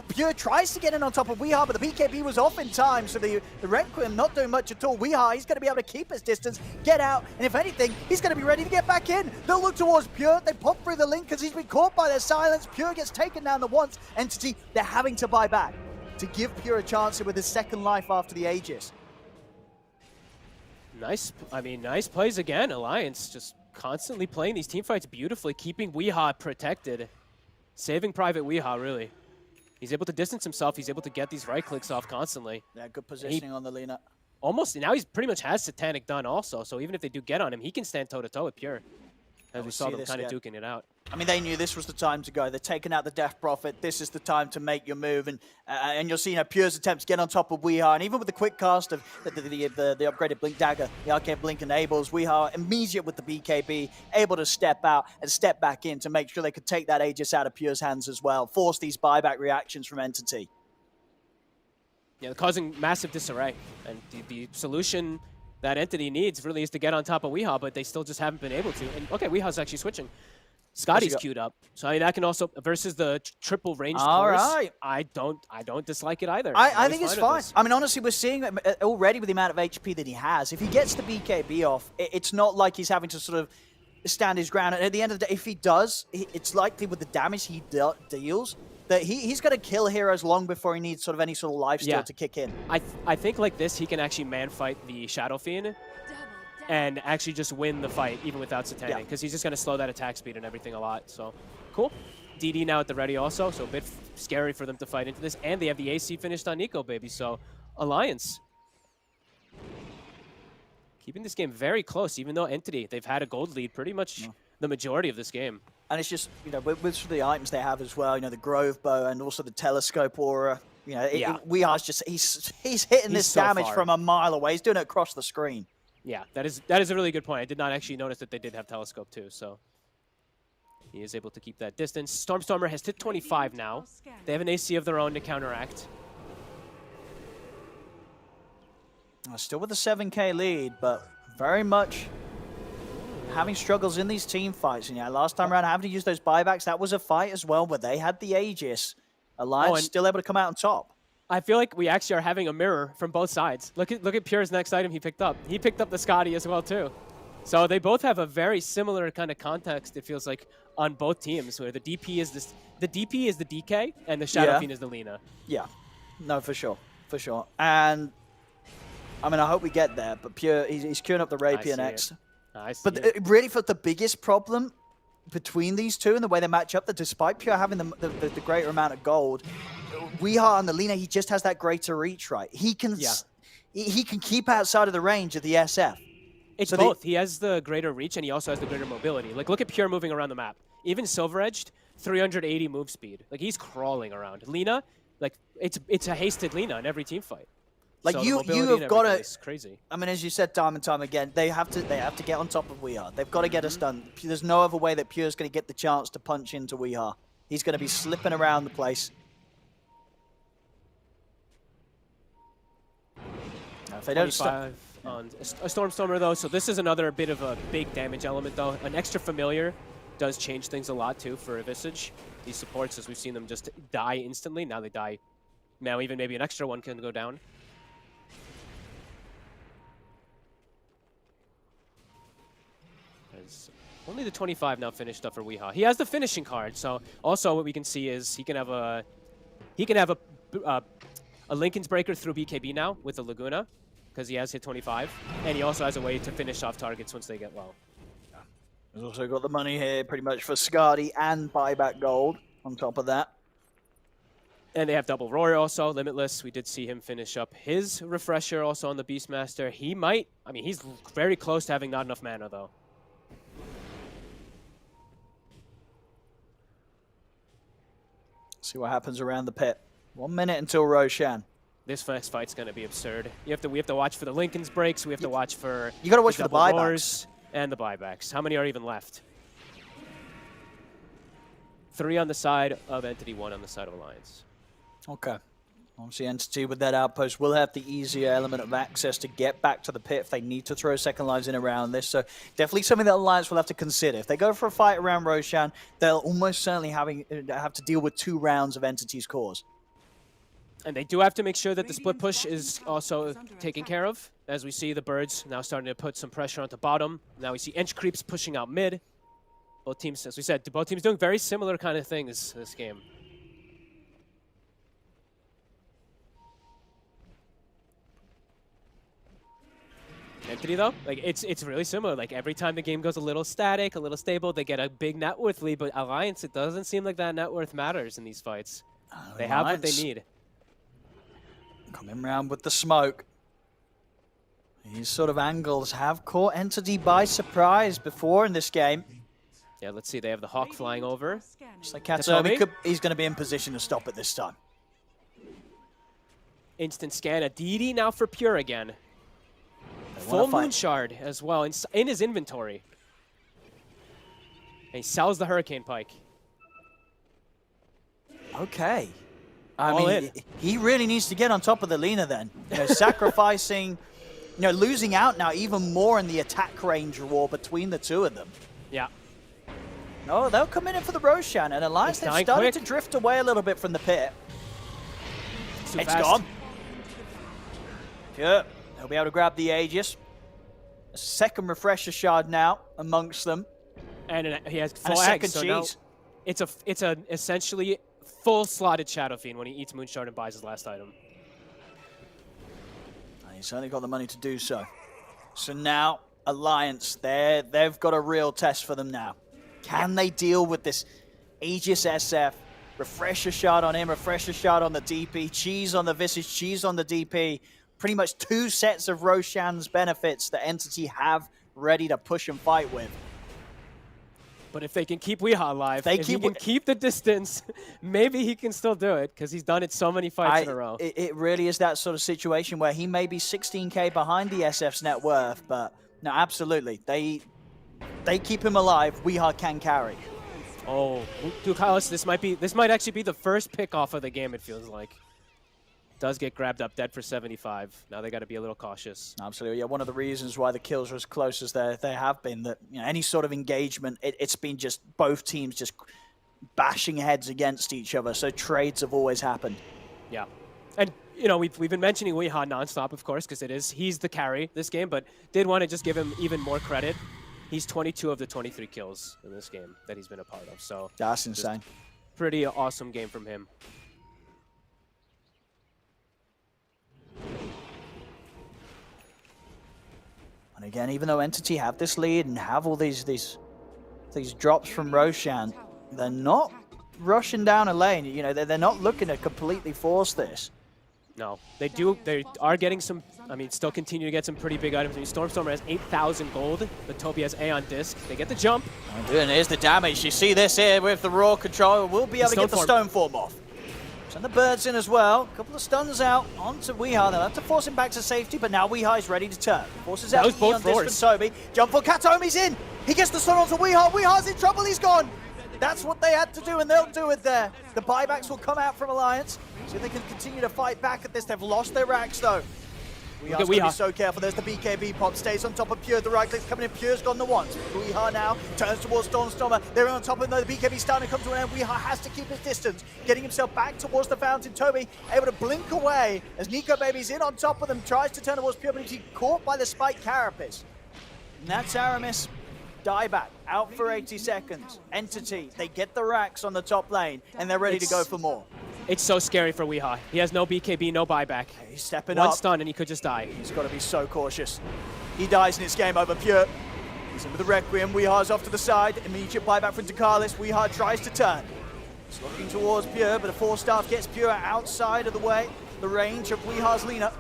Pure tries to get in on top of Weeha, but the BKB was off in time, so the Requiem not doing much at all. Weeha, he's going to be able to keep his distance, get out, and if anything, he's going to be ready to get back in. They'll look towards Pure. They pop through the link because he's been caught by their silence. Pure gets taken down the once. Entity, they're having to buy back to give Pure a chance with his second life after the Aegis. Nice, nice plays again. Alliance just constantly playing these team fights beautifully, keeping Weeha protected. Saving Private Weeha, really. He's able to distance himself. He's able to get these right clicks off constantly. Yeah, good positioning on the Lina. Almost, now he's pretty much has Satanic done also, so even if they do get on him, he can stand toe-to-toe with Pure. As we saw them kind of duking it out. I mean, they knew this was the time to go. They're taking out the Death Prophet. This is the time to make your move. And you'll see, Pure's attempt to get on top of Weeha. And even with the quick cast of the upgraded Blink Dagger, the Arcane Blink enables Weeha immediate with the BKB, able to step out and step back in to make sure they could take that Aegis out of Pure's hands as well. Force these buyback reactions from Entity. Yeah, causing massive disarray. And the solution that Entity needs really is to get on top of Weeha, but they still just haven't been able to. And okay, Weeha's actually switching. Scotty's queued up, so I mean that can also versus the triple ranged course. Right. I don't dislike it either. I think it's fine. I mean, honestly, we're seeing already with the amount of HP that he has. If he gets the BKB off, it's not like he's having to sort of stand his ground. And at the end of the day, if he does, it's likely with the damage he deals that he's going to kill heroes long before he needs sort of any sort of lifesteal to kick in. I think like this, he can actually man fight the Shadow Fiend and actually just win the fight even without Satanic, because he's just going to slow that attack speed and everything a lot. So cool. DD now at the ready also, so a bit scary for them to fight into this. And they have the AC finished on Nico, baby. So Alliance keeping this game very close, even though Entity, they've had a gold lead pretty much the majority of this game. And it's just, with the items they have as well, the Grove Bow and also the Telescope Aura, Weeha's just, he's hitting this so damage far from a mile away. He's doing it across the screen. Yeah, that is a really good point. I did not actually notice that they did have Telescope too, so he is able to keep that distance. Stormstormer has hit 25 now. They have an AC of their own to counteract. Still with a 7k lead, but very much having struggles in these team fights. Last time around, having to use those buybacks, that was a fight as well, where they had the Aegis. Alliance still able to come out on top. I feel like we actually are having a mirror from both sides. Look at Pure's next item he picked up. He picked up the Scotty as well too. So they both have a very similar kind of context, it feels like, on both teams, where the DP is the DK and the Shadow Fiend is the Lina. Yeah, no, for sure. And I mean, I hope we get there, but Pure, he's queuing up the Rapier next. But really, for the biggest problem between these two and the way they match up, that despite Pure having the greater amount of gold, Weeha and the Lina, he just has that greater reach, right? He can keep outside of the range of the SF. It's both. He has the greater reach and he also has the greater mobility. Like, look at Pure moving around the map. Even Silver Edged, 380 move speed. Like, he's crawling around. Lina, like, it's a hasted Lina in every team fight. Like, so you have got to. It's crazy. I mean, as you said time and time again, they have to get on top of Weeha. They've got to get us done. There's no other way that Pure's going to get the chance to punch into Weeha. He's going to be slipping around the place. If they don't stop on a Stormstormer though, so this is another bit of a big damage element though. An extra familiar does change things a lot too for Visage. These supports, as we've seen them just die instantly, now they die. Now even maybe an extra one can go down. There's only the 25 now finished up for Weeha. He has the finishing card, so also what we can see is he can have a Lincoln's Breaker through BKB now with the Laguna, because he has hit 25, and he also has a way to finish off targets once they get low. He's also got the money here pretty much for Skadi and buyback gold on top of that. And they have double Roar also, Limitless. We did see him finish up his refresher also on the Beastmaster. He might, I mean, he's very close to having not enough mana though. See what happens around the pit. 1 minute until Roshan. This next fight's going to be absurd. We have to watch for the Lincoln's breaks. We have to watch for you got to watch for the buybacks and the buybacks. How many are even left? 3 on the side of Entity, 1 on the side of Alliance. Okay. Obviously, Entity with that outpost will have the easier element of access to get back to the pit if they need to throw second lives in around this. So definitely something that Alliance will have to consider. If they go for a fight around Roshan, they'll almost certainly have to deal with 2 rounds of Entity's cores. And they do have to make sure that the split push is also taken care of. As we see the birds now starting to put some pressure onto bottom. Now we see inch creeps pushing out mid. Both teams, as we said, both teams doing very similar kind of things this game. Entity though, like it's really similar. Like every time the game goes a little static, a little stable, they get a big net worth lead. But Alliance, it doesn't seem like that net worth matters in these fights. They have what they need. Coming round with the smoke. These sort of angles have caught Entity by surprise before in this game. Yeah, let's see. They have the Hawk flying over. Just like Katsuomi, he's going to be in position to stop it this time. Instant scan. A DD now for Pure again. Full Moon Shard as well in his inventory. And he sells the Hurricane Pike. Okay. I mean, he really needs to get on top of the Lina then. You know, sacrificing, you know, losing out now even more in the attack range war between the two of them. Yeah. No, they'll come in for the Roshan, and Alliance, they've started to drift away a little bit from the pit. It's gone. Pure. They'll be able to grab the Aegis. A second refresher shard now amongst them. And he has full and a second so cheese. It's a essentially full slotted Shadow Fiend when he eats Moonshard and buys his last item. And he's certainly got the money to do so. So now, Alliance, they've got a real test for them now. Can they deal with this Aegis SF? Refresher shard on him, refresher shard on the DP, cheese on the Visage, cheese on the DP. Pretty much two sets of Roshan's benefits that Entity have ready to push and fight with. But if they can keep Weeha alive, if he can keep the distance, maybe he can still do it, because he's done it so many fights in a row. It really is that sort of situation where he may be 16K behind the SF's net worth, but no, absolutely. They keep him alive, Weeha can carry. Oh, Dukalis, this might actually be the first pick off of the game, it feels like. Does get grabbed up dead for 75. Now they got to be a little cautious. Absolutely, yeah. One of the reasons why the kills are as close as they have been, that any sort of engagement, it's been just both teams just bashing heads against each other. So trades have always happened. Yeah, and we've been mentioning Weeha nonstop, of course, because he's the carry this game. But did want to just give him even more credit. He's 22 of the 23 kills in this game that he's been a part of. So that's insane. Pretty awesome game from him. And again, even though Entity have this lead and have all these drops from Roshan, they're not rushing down a lane. They're not looking to completely force this. No, they do. They are getting some. I mean, still continue to get some pretty big items. I mean, Stormstormer has 8,000 gold. The Toby has A on disc. They get the jump. Oh, and here's the damage. You see this here with the raw control. We'll be able to get the stone form off. Send the birds in as well. A couple of stuns out onto Weeha. They'll have to force him back to safety, but now Weeha is ready to turn. Forces out E on this from Toby. Jump for Katomi's in. He gets the stun onto Weeha. Weeha's in trouble. He's gone. That's what they had to do, and they'll do it there. The buybacks will come out from Alliance, so they can continue to fight back at this. They've lost their racks, though. Weeha's got to be so careful. There's the BKB pop. Stays on top of Pure. The right click's coming in. Pure's gone the once. Weeha now turns towards Stormstormer. They're on top of him, though. The BKB starting to come to an end. Weeha has to keep his distance. Getting himself back towards the fountain. Toby able to blink away as Nico Baby's in on top of them. Tries to turn towards Pure, but he's caught by the spike Carapace. And that's Aramis. Dieback out for 80 seconds. Entity, they get the racks on the top lane, and they're ready to go for more. It's so scary for Weeha. He has no BKB, no buyback. He's stepping up. One stun, and he could just die. He's got to be so cautious. He dies in his game over Pure. He's in with the Requiem. Weeha's off to the side. Immediate buyback from Dukalis. Weeha tries to turn. He's looking towards Pure, but a 4-staff gets Pure outside of the way. The range of Weeha's Lina.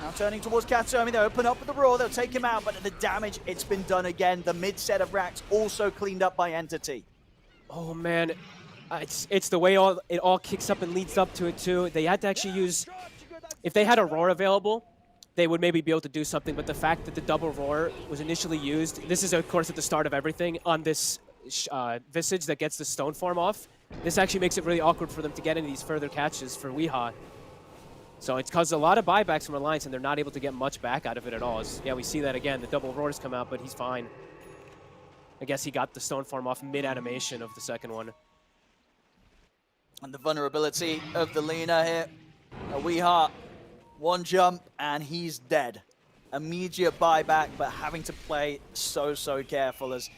Now turning towards Katsuomi, they open up with the Roar, they'll take him out, but the damage, it's been done again. The mid set of racks also cleaned up by Entity. Oh man, it's the way it all kicks up and leads up to it too. They had to actually use, if they had a Roar available, they would maybe be able to do something, but the fact that the double Roar was initially used, this is of course at the start of everything, on this Visage that gets the stone form off, this actually makes it really awkward for them to get into these further catches for Weeha. So it's caused a lot of buybacks from Alliance, and they're not able to get much back out of it at all. Yeah, we see that again. The double roars come out, but he's fine. I guess he got the stone form off mid-animation of the second one. And the vulnerability of the Lina here. Weeha, one jump and he's dead. Immediate buyback, but having to play so careful as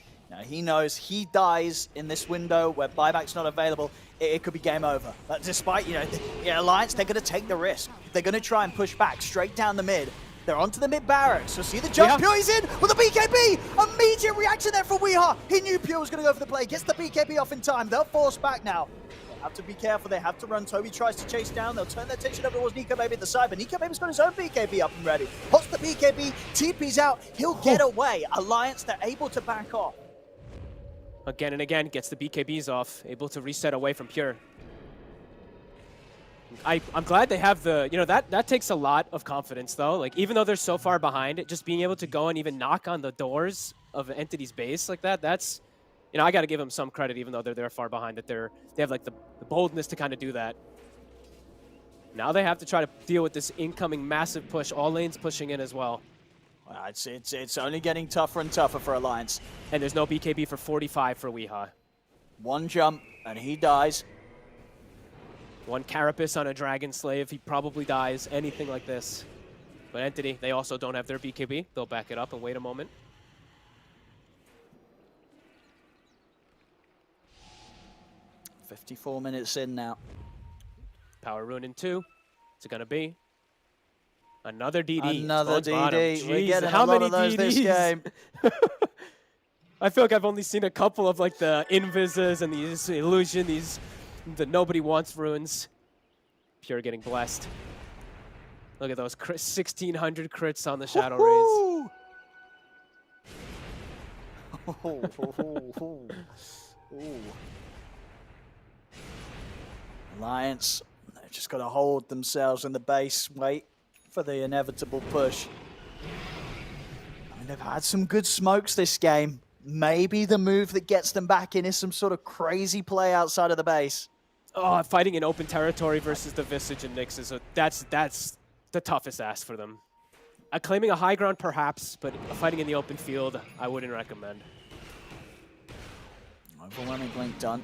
he knows he dies in this window where buyback's not available, it could be game over. But despite, the Alliance, they're going to take the risk. They're going to try and push back straight down the mid. They're onto the mid barracks. So see the jump. Pure, he's in with the BKB. Immediate reaction there from Weeha. He knew Pure was going to go for the play. Gets the BKB off in time. They'll force back now. They have to be careful. They have to run. Toby tries to chase down. They'll turn their attention over towards Nico Baby at the side, but Nico Baby's got his own BKB up and ready. Puts the BKB. TP's out. He'll get away. Alliance, they're able to back off. Again and again, gets the BKBs off. Able to reset away from Pure. I'm glad they have the, that takes a lot of confidence though. Like even though they're so far behind, just being able to go and even knock on the doors of Entity's base like that, that's, I got to give them some credit even though they're far behind, that they have like the boldness to kind of do that. Now they have to try to deal with this incoming massive push, all lanes pushing in as well. It's only getting tougher and tougher for Alliance. And there's no BKB for 45 for Weeha. One jump and he dies. One Carapace on a Dragon Slave, he probably dies, anything like this. But Entity, they also don't have their BKB. They'll back it up and wait a moment. "54 minutes in now. Power Rune in 2. What's it going to be? Another DD. Another DD. We're getting how a lot many of those DDs? this game. I feel like I've only seen a couple of like the Invises and these Illusion, the nobody wants runes. Pure getting blessed. Look at those 1,600 crits on the Shadow Rays. Alliance, they've just got to hold themselves in the base, wait for the inevitable push. I mean, they've had some good smokes this game. Maybe the move that gets them back in is some sort of crazy play outside of the base. Oh, fighting in open territory versus the Visage and Nyx is that's the toughest ask for them. Claiming a high ground perhaps, but fighting in the open field, I wouldn't recommend. Overwhelming blink done.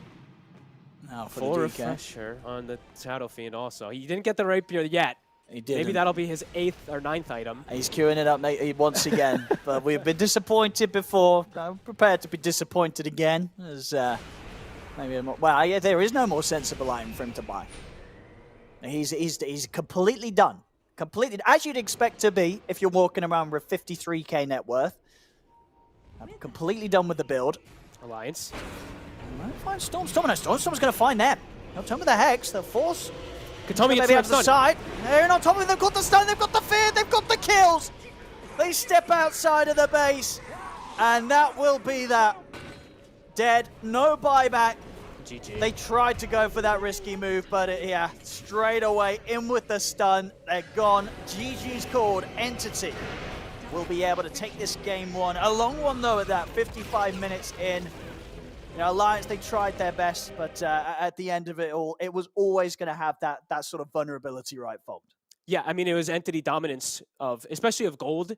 Now for Full the DK. refresher on the Shadow Fiend also. He didn't get the Rapier yet. He did. Maybe that'll be his 8th or 9th item. He's queuing it up once again, but we've been disappointed before. I'm prepared to be disappointed again. There's maybe a more, yeah, there is no more sensible item for him to buy. He's completely done. Completely, as you'd expect to be if you're walking around with 53k net worth. I'm completely done with the build. Alliance. Might find Storm. Storm's going to find them. They'll tell me the Hex. They'll force. Katomi Maybe out to the side. They're on top of it. They've got the stun. They've got the fear. They've got the kills. They step outside of the base. And that will be that. Dead. No buyback. GG. They tried to go for that risky move, but yeah, straight away in with the stun. They're gone. GG's called. Entity will be able to take this game one. A long one, though, at that. 55 minutes in. Alliance, they tried their best, but at the end of it all, it was always going to have that sort of vulnerability, right, Fold? Yeah, I mean, it was Entity dominance especially of gold.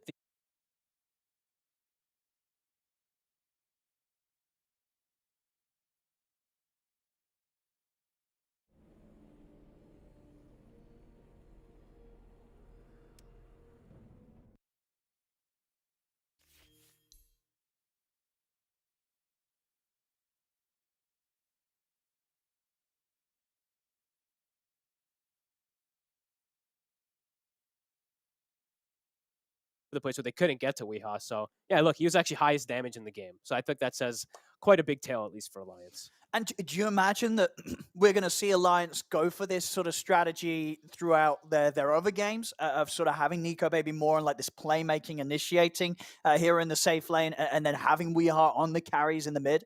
The place where they couldn't get to Weeha. So yeah, look, he was actually highest damage in the game. So I think that says quite a big tale, at least for Alliance. And do you imagine that we're going to see Alliance go for this sort of strategy throughout their other games of sort of having Nico Baby more on like this playmaking, initiating here in the safe lane, and then having Weeha on the carries in the mid?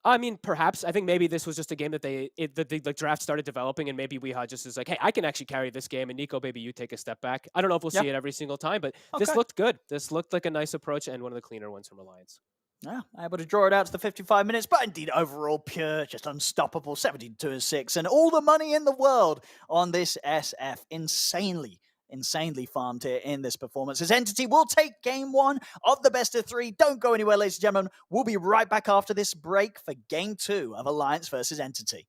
I mean, perhaps. I think maybe this was just a game that the draft started developing, and maybe Weeha just is like, hey, I can actually carry this game, and Nico, Baby, you take a step back. I don't know if we'll see it every single time, but this looked good. This looked like a nice approach and one of the cleaner ones from Alliance. Yeah, able to draw it out to the 55 minutes, but indeed overall Pure, just unstoppable, 72-6, and all the money in the world on this SF. Insanely farmed here in this performance. As Entity will take game one of the best of three. Don't go anywhere, ladies and gentlemen. We'll be right back after this break for game two of Alliance versus Entity.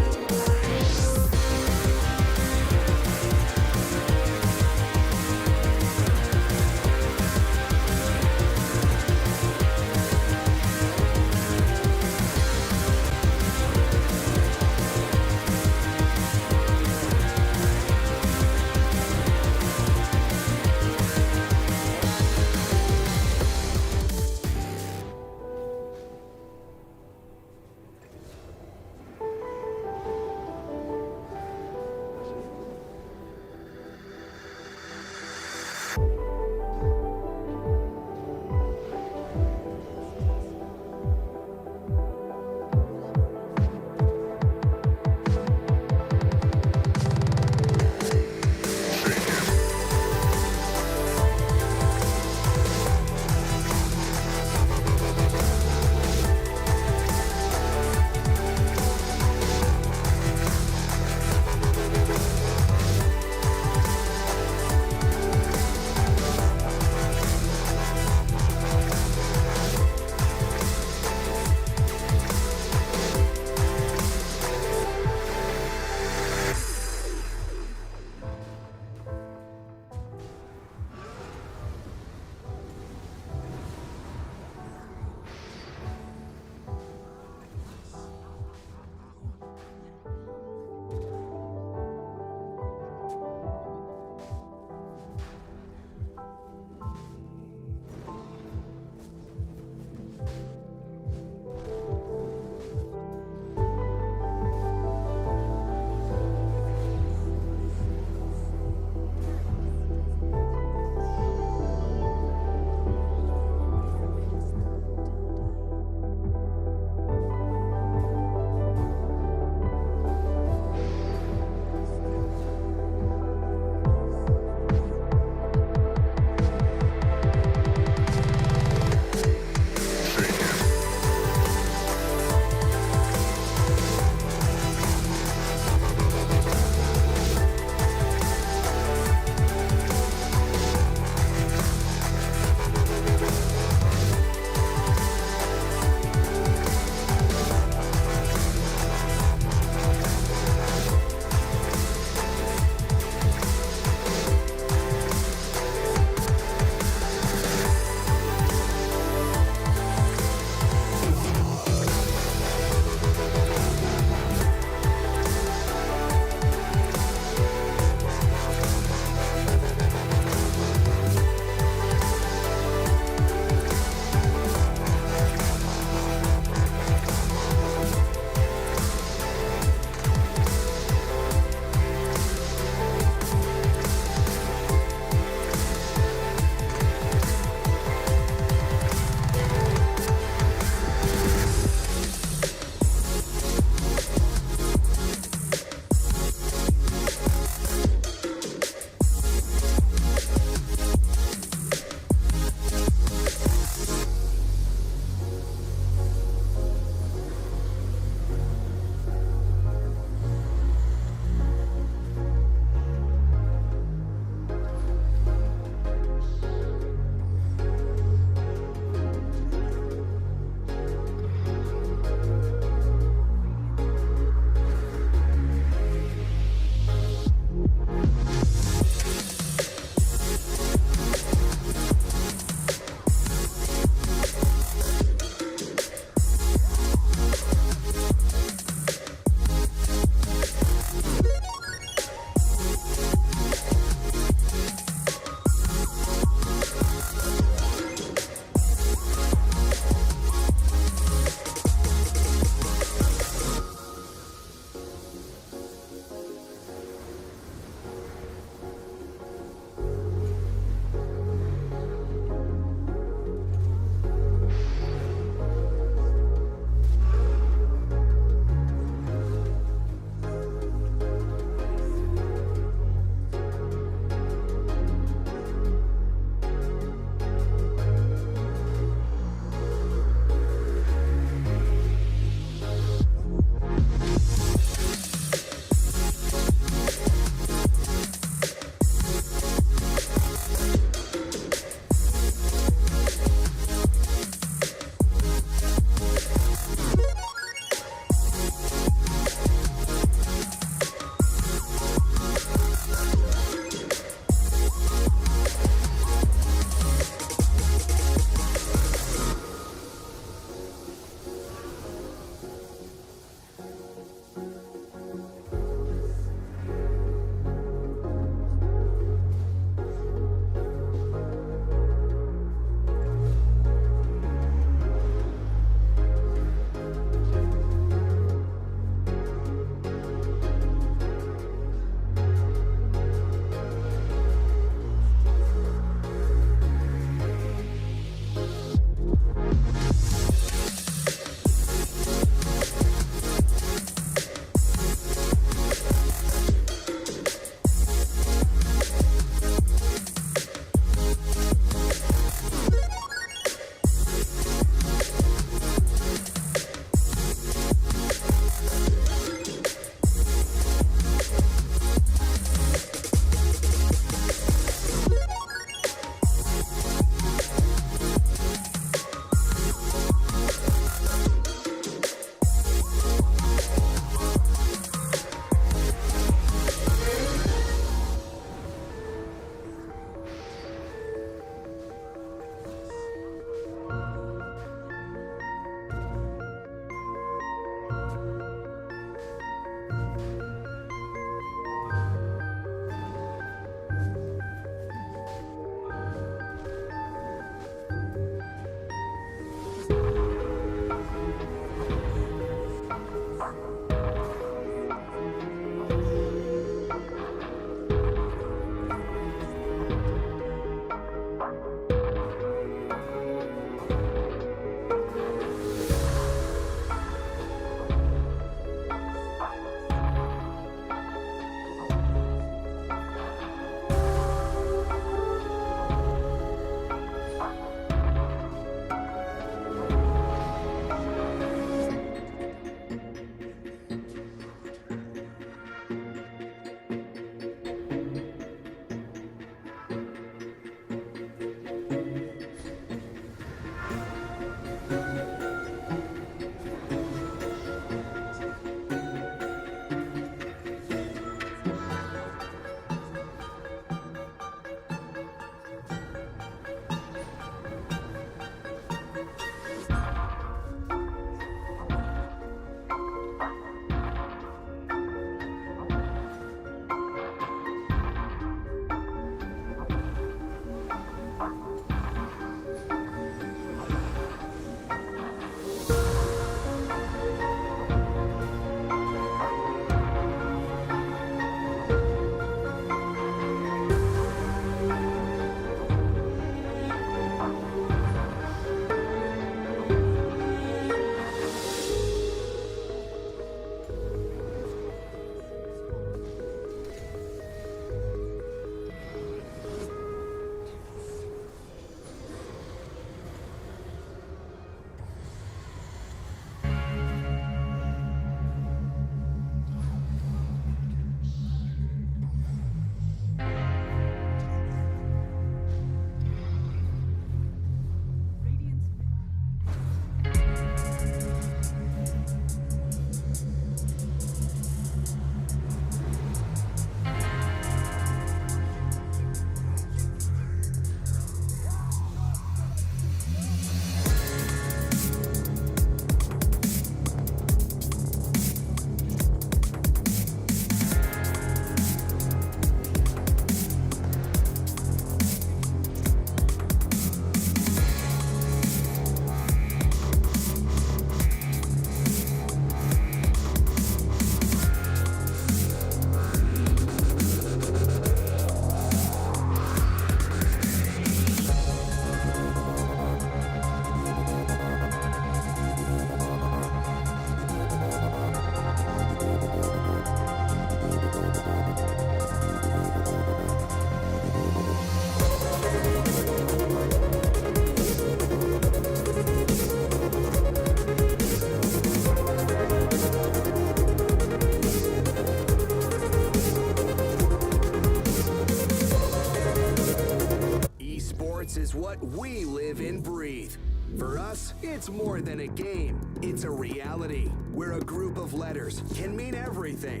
what we live and breathe. For us, it's more than a game. It's a reality where a group of letters can mean everything.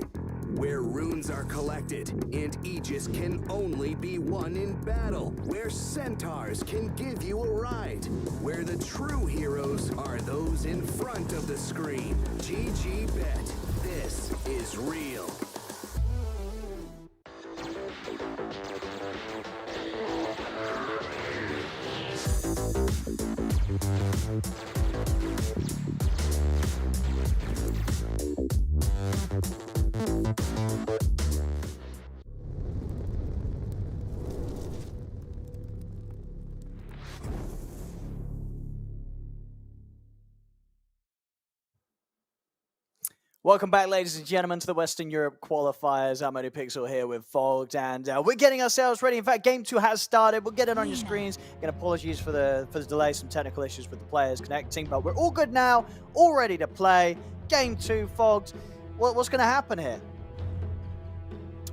Where runes are collected and Aegis can only be won in battle. Where centaurs can give you a ride. Where the true heroes are those in front of the screen. GG Bet. This is real. Welcome back, ladies and gentlemen, to the Western Europe qualifiers. I'm Pixel here with Fogged, and we're getting ourselves ready. In fact, Game 2 has started. We'll get it on your screens. Again, apologies for the delay, some technical issues with the players connecting, but we're all good now, all ready to play. Game 2, Fogged. What's going to happen here?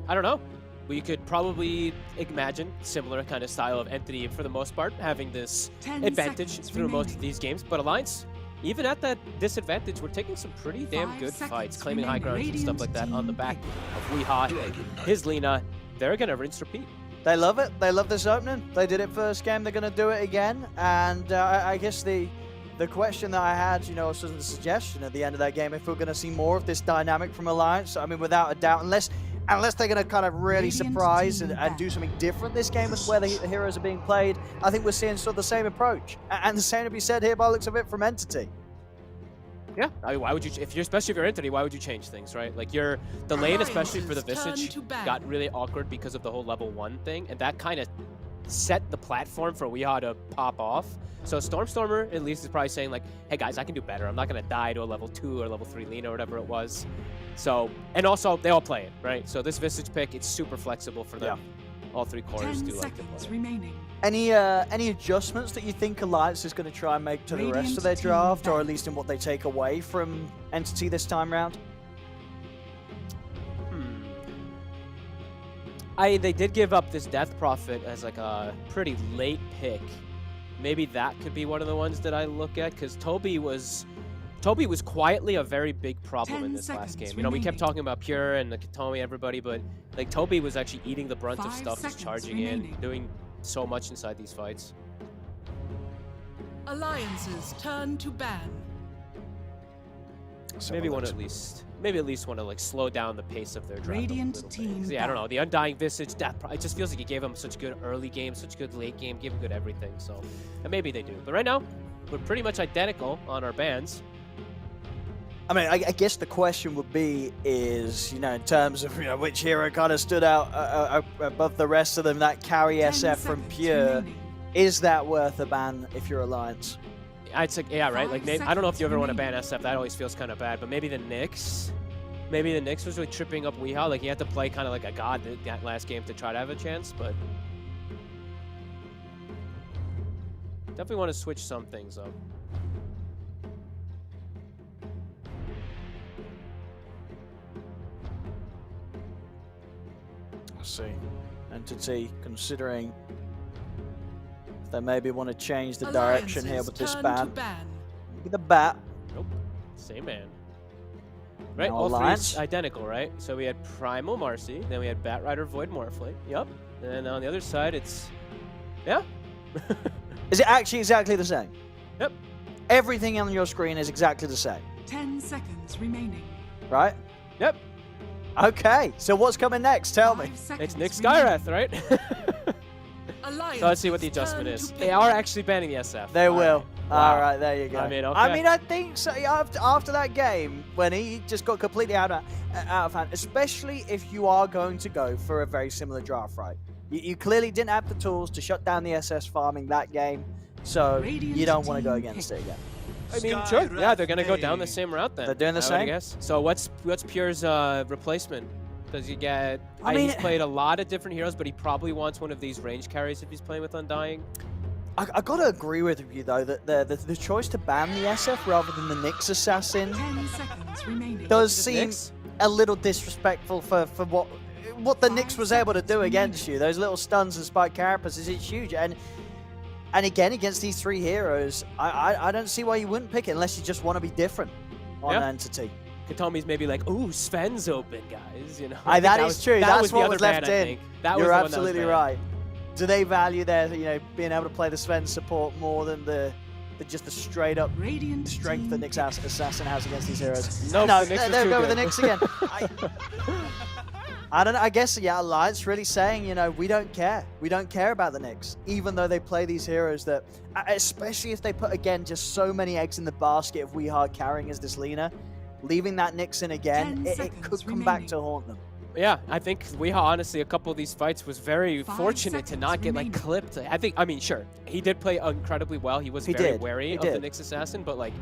I don't know. We could probably imagine similar kind of style of Entity for the most part, having this advantage through most of these games. But Alliance, even at that disadvantage, we're taking some pretty damn good fights, claiming high ground and stuff like that on the back of Weehaw, his Lina. They're going to rinse repeat. They love it. They love this opening. They did it first game. They're going to do it again. And I guess the question that I had, was the suggestion at the end of that game, if we're going to see more of this dynamic from Alliance. I mean, without a doubt, unless they're going to kind of really surprise and do something different this game with where the heroes are being played, I think we're seeing sort of the same approach. And the same to be said here by the looks of it from Entity. Yeah, I mean, why would you, especially if you're Entity, why would you change things, right? Like the lane, especially for the Visage, got really awkward because of the whole level 1 thing, and that kind of set the platform for Weehaw to pop off. So Stormstormer, at least, is probably saying like, hey guys, I can do better. I'm not going to die to a level 2 or level 3 Lina or whatever it was. So, and also, they all play it, right? So this Visage pick, it's super flexible for them. Yeah. All 3 cores do like to play. Remaining. Any adjustments that you think Alliance is going to try and make to the rest of their draft, or at least in what they take away from Entity this time round? They did give up this Death Prophet as like a pretty late pick. Maybe that could be one of the ones that I look at, because Toby was quietly a very big problem in this last game. We kept talking about Pure and Nakatomi, everybody, but like Toby was actually eating the brunt of stuff, just charging in, doing so much inside these fights. Alliances turn to ban. Maybe at least want to like slow down the pace of their draft. Radiant team. Yeah, I don't know. The Undying Visage, it just feels like it gave them such good early game, such good late game, gave them good everything. So, and maybe they do. But right now, we're pretty much identical on our bans. I mean, I guess the question would be is, in terms of, which hero kind of stood out above the rest of them, that carry SF from Pure, remaining. Is that worth a ban if you're Alliance? I'd say, yeah, right? Like, I don't know if you ever want to ban SF. That always feels kind of bad. But maybe the Nyx was really tripping up Weehaw. Like, he had to play kind of like a god that last game to try to have a chance, but definitely want to switch some things up. I see. Entity considering if they maybe want to change the direction here with this ban. Maybe the bat. Nope. Same ban. Right, now all Alliance. three identical, right? So we had Primal Marcy, then we had Batrider Void Morphling. Yep. And then on the other side, it's... Yeah. Is it actually exactly the same? Yep. Everything on your screen is exactly the same. 10 seconds remaining. Right? Yep. Okay, so what's coming next? Tell me. It's Nick Skyrath, right? Alliance so let's see what the adjustment is. They are actually banning the SF. They will. Wow. All right, there you go. I mean, okay. I think so. After that game, when he just got completely out of hand, especially if you are going to go for a very similar draft, right? You clearly didn't have the tools to shut down the SS farming that game, so you don't want to go against it again. I mean, sure. Yeah, they're gonna go down the same route then. They're doing the same. I guess. So what's Pure's replacement? Does you get? I mean, he's played a lot of different heroes, but he probably wants one of these range carries if he's playing with Undying. I gotta agree with you though that the choice to ban the SF rather than the Nyx assassin 10 seconds remaining. does seem a little disrespectful for what the Nyx was able to do against you. Those little stuns and spike carapaces is huge, and And again, against these 3 heroes, I don't see why you wouldn't pick it unless you just want to be different on Yeah. Entity. Katomi's maybe like, ooh, Sven's open, guys. You know, That is true. That That's was the what other was left ban, I in. think. That was You're the one that was absolutely banned. right. Do they value their, being able to play the Sven support more than just the straight up Radiant strength team that Nyx Assassin has against these heroes? Nope, No, the Nyx was they'll too go with the good. Nyx again. I don't know. I guess, yeah, Alliance really saying, we don't care. We don't care about the Nyx, even though they play these heroes that, especially if they put, again, just so many eggs in the basket of We Hard carrying as this Lina, leaving that Nyx in again, 10 it seconds could come back remaining. to haunt them. Yeah, I think Weeha, honestly, a couple of these fights was very 5 fortunate to not seconds get, like, remaining. clipped. I mean, sure, he did play incredibly well. He was He very did. wary He of the did. Nyx Assassin, but, like,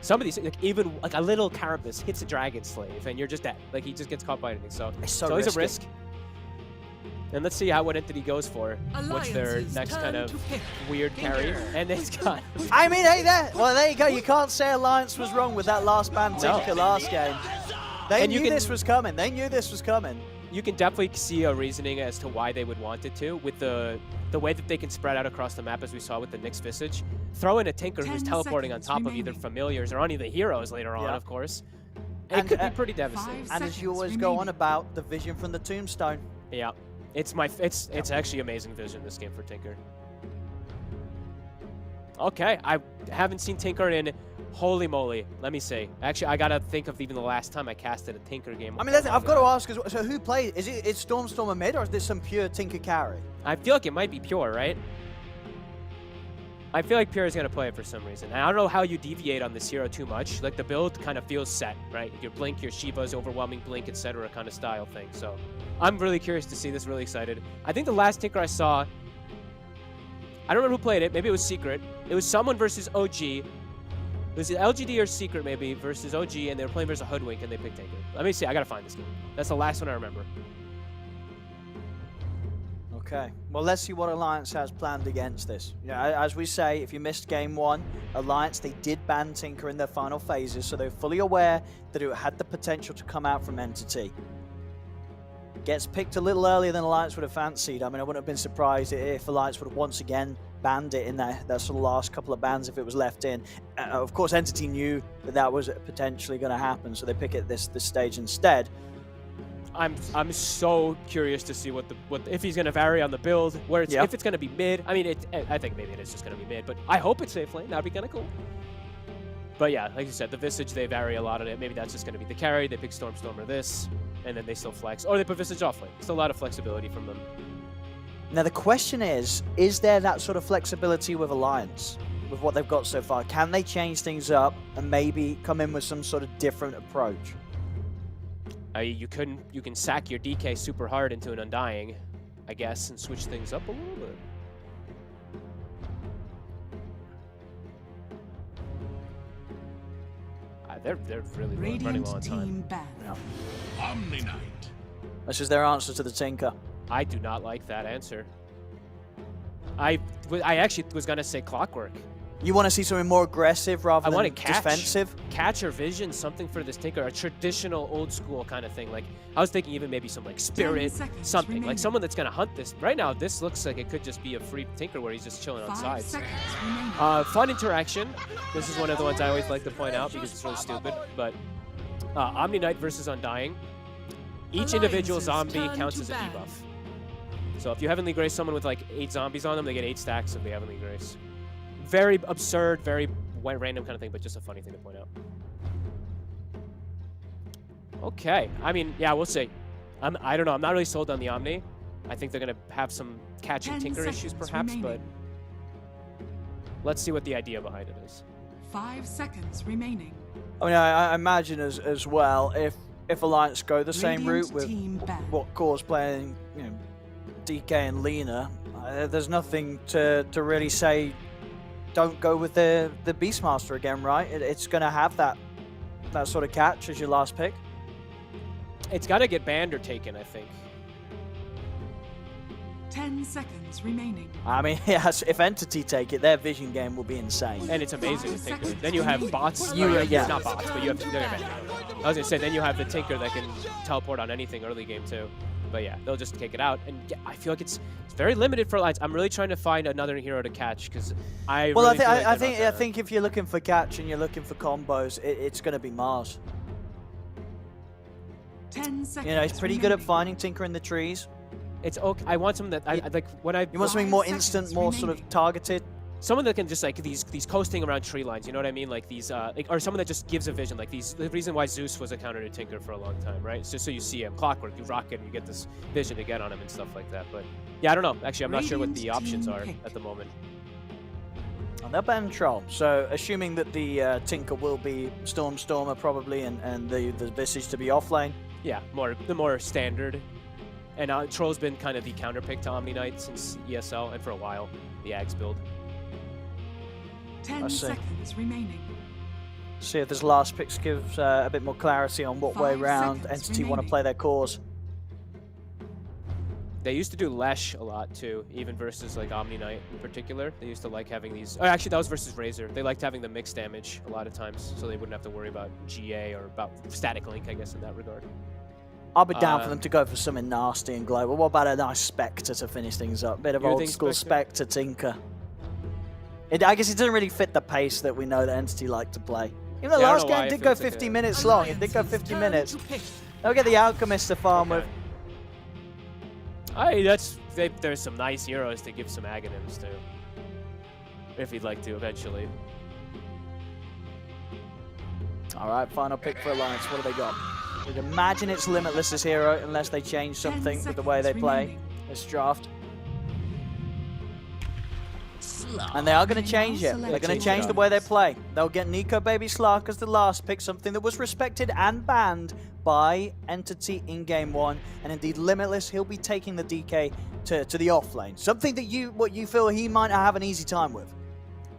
some of these, like, even, like, a little Carapace hits a Dragon Slave, and you're just dead. Like, he just gets caught by anything, so It's so always a risky. risk. And let's see what Entity goes for. What's their Alliance's next kind turn of to pick. weird carry? And it's got... I mean, hey, there you go. You can't say Alliance was wrong with that last ban Tinker last game. They And you knew can- this was coming. They knew this was coming. You can definitely see a reasoning as to why they would want it to, with the way that they can spread out across the map, as we saw with the Nyx Visage. Throw in a Tinker who's 10 teleporting on seconds top of either remaining. familiars or any of the heroes later on, Yeah. of course. And, it could uh, be pretty devastating. 5 And as you seconds always go on remaining. about the vision from the tombstone. Yeah, it's actually amazing vision this game for Tinker. Okay, I haven't seen Tinker in holy moly. Let me see. Actually, I gotta think of even the last time I casted a Tinker game. I mean, I've got to ask as well, so who plays? Is Stormstorm a mid or is this some pure Tinker carry? I feel like it might be Pure, right? I feel like Pure is going to play it for some reason. And I don't know how you deviate on this hero too much. Like, the build kind of feels set, right? Your Blink, your Shiva's overwhelming Blink, etc. kind of style thing. So I'm really curious to see this, really excited. I think the last Tinker I saw, I don't remember who played it. Maybe it was Secret. It was someone versus OG. It was LGD or Secret, maybe, versus OG, and they were playing versus a Hoodwink, and they picked Tinker. Let me see. I got to find this game. That's the last one I remember. Okay. Well, let's see what Alliance has planned against this. As we say, if you missed game 1, Alliance, they did ban Tinker in their final phases, so they're fully aware that it had the potential to come out from Entity. Gets picked a little earlier than Alliance would have fancied. I mean, I wouldn't have been surprised if Alliance would have once again banned it in their sort of last couple of bans if it was left in. Of course, Entity knew that was potentially going to happen, so they pick it at this stage instead. I'm so curious to see what if he's gonna vary on the build, where it's if it's gonna be mid. I mean, I think maybe it is just gonna be mid, but I hope it's safe lane. That'd be kind of cool. But yeah, like you said, the Visage, they vary a lot on it. Maybe that's just gonna be the carry. They pick Storm or this, and then they still flex, or they put Visage off lane. Still a lot of flexibility from them. Now the question is there that sort of flexibility with Alliance, with what they've got so far? Can they change things up and maybe come in with some sort of different approach? You can sack your DK super hard into an Undying, I guess, and switch things up a little bit. They're really running low on Radiant time. team ban. Omni Knight. This is their answer to the Tinker. I do not like that answer. I actually was gonna say Clockwork. You want to see something more aggressive rather I than want to catch, defensive? catch or vision, something for this Tinker, a traditional old school kind of thing. Like, I was thinking even maybe some like Spirit, seconds something, like remaining. someone that's gonna hunt this. Right now, this looks like it could just be a free Tinker where he's just chilling on 5 sides. seconds remaining. Fun interaction. This is one of the ones I always like to point out because it's really stupid. But Omni Knight versus Undying. Each individual Alliance's zombie turn counts to as a ban. debuff. So if you Heavenly Grace someone with like 8 zombies on them, they get 8 stacks of the Heavenly Grace. Very absurd, very random kind of thing, but just a funny thing to point out. Okay, I mean, yeah, we'll see. I don't know. I'm not really sold on the Omni. I think they're gonna have some catching 10 Tinker issues, seconds perhaps, remaining. but let's see what the idea behind it is. 5 seconds remaining. I mean, I imagine as well, if Alliance go the same Radiant route with team ban. what Core's playing, DK and Lina, there's nothing to really say. Don't go with the Beastmaster again, right? It's going to have that sort of catch as your last pick. It's got to get banned or taken, I think. 10 seconds remaining. I mean, yes, if Entity take it, their vision game will be insane. And it's amazing with Tinker. Then you have bots. Yeah. Not bots, but you have. I was gonna say then you have the Tinker that can teleport on anything early game too. But yeah, they'll just kick it out. And yeah, I feel like it's very limited for Alliance. I'm really trying to find another hero to catch because I Well, really feel like I think if you're looking for catch and you're looking for combos, it's going to be Mars. 10 seconds. You know, he's pretty good at remaining. finding Tinker in the trees. it's okay. I want someone that I like when I You want something 5 more seconds instant, more sort of remaining. targeted. someone that can just like these coasting around tree lines. You know what I mean? Like these or someone that just gives a vision. Like these the reason why Zeus was a counter to Tinker for a long time, right? It's just so you see him clockwork, you rock it, and you get this vision to get on him and stuff like that. But yeah, I don't know. Actually, I'm not sure what the Radiant options team are pick. at the moment. And they're ban Troll. So assuming that the Tinker will be Stormer probably, and the Visage to be offlane. Yeah, the more standard. And Troll's been kind of the counter pick to Omni Knight since ESL and for a while, the Ags build. 10 see. seconds remaining. See if this last picks gives a bit more clarity on what way 5 round seconds Entity want to remaining. play their cause. They used to do Lesh a lot too, even versus like Omni Knight in particular. They used to like having these. Oh, actually, that was versus Razor. They liked having the mixed damage a lot of times, so they wouldn't have to worry about GA or about static link, I guess, in that regard. I'll be down for them to go for something nasty and global. What about a nice Spectre to finish things up? Bit of You old think school Spectre? Spectre Tinker. I guess it doesn't really fit the pace that we know that Entity like to play. Even though Yeah, I don't last know why game it did go feels like 50 a- minutes long. It did go Alliance's 50 turn minutes. to pick. They'll get the Alchemist to farm with. There's some nice heroes to give some Aghanims to, if you'd like to eventually. All right, final pick for Alliance. What do they got? You'd imagine it's Limitless's hero unless they change 10 something with the way they seconds play remaining. this draft. And they are going to change it. They're going to change the way they play. They'll get Nico Baby Slark as the last pick, something that was respected and banned by Entity in Game 1. And indeed, Limitless, he'll be taking the DK to the offlane. Something that you feel he might not have an easy time with.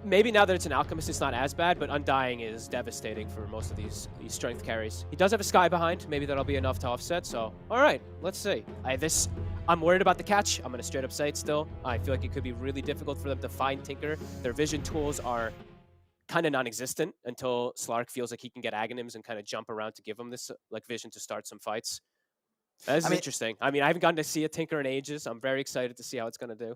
Maybe now that it's an Alchemist, it's not as bad, but Undying is devastating for most of these strength carries. He does have a Sky behind. Maybe that'll be enough to offset. So, all right, let's see. I'm worried about the catch. I'm going to straight up say it still. I feel like it could be really difficult for them to find Tinker. Their vision tools are kind of non-existent until Slark feels like he can get Aghanims and kind of jump around to give him this like vision to start some fights. That is interesting. I mean, I haven't gotten to see a Tinker in ages. I'm very excited to see how it's going to do.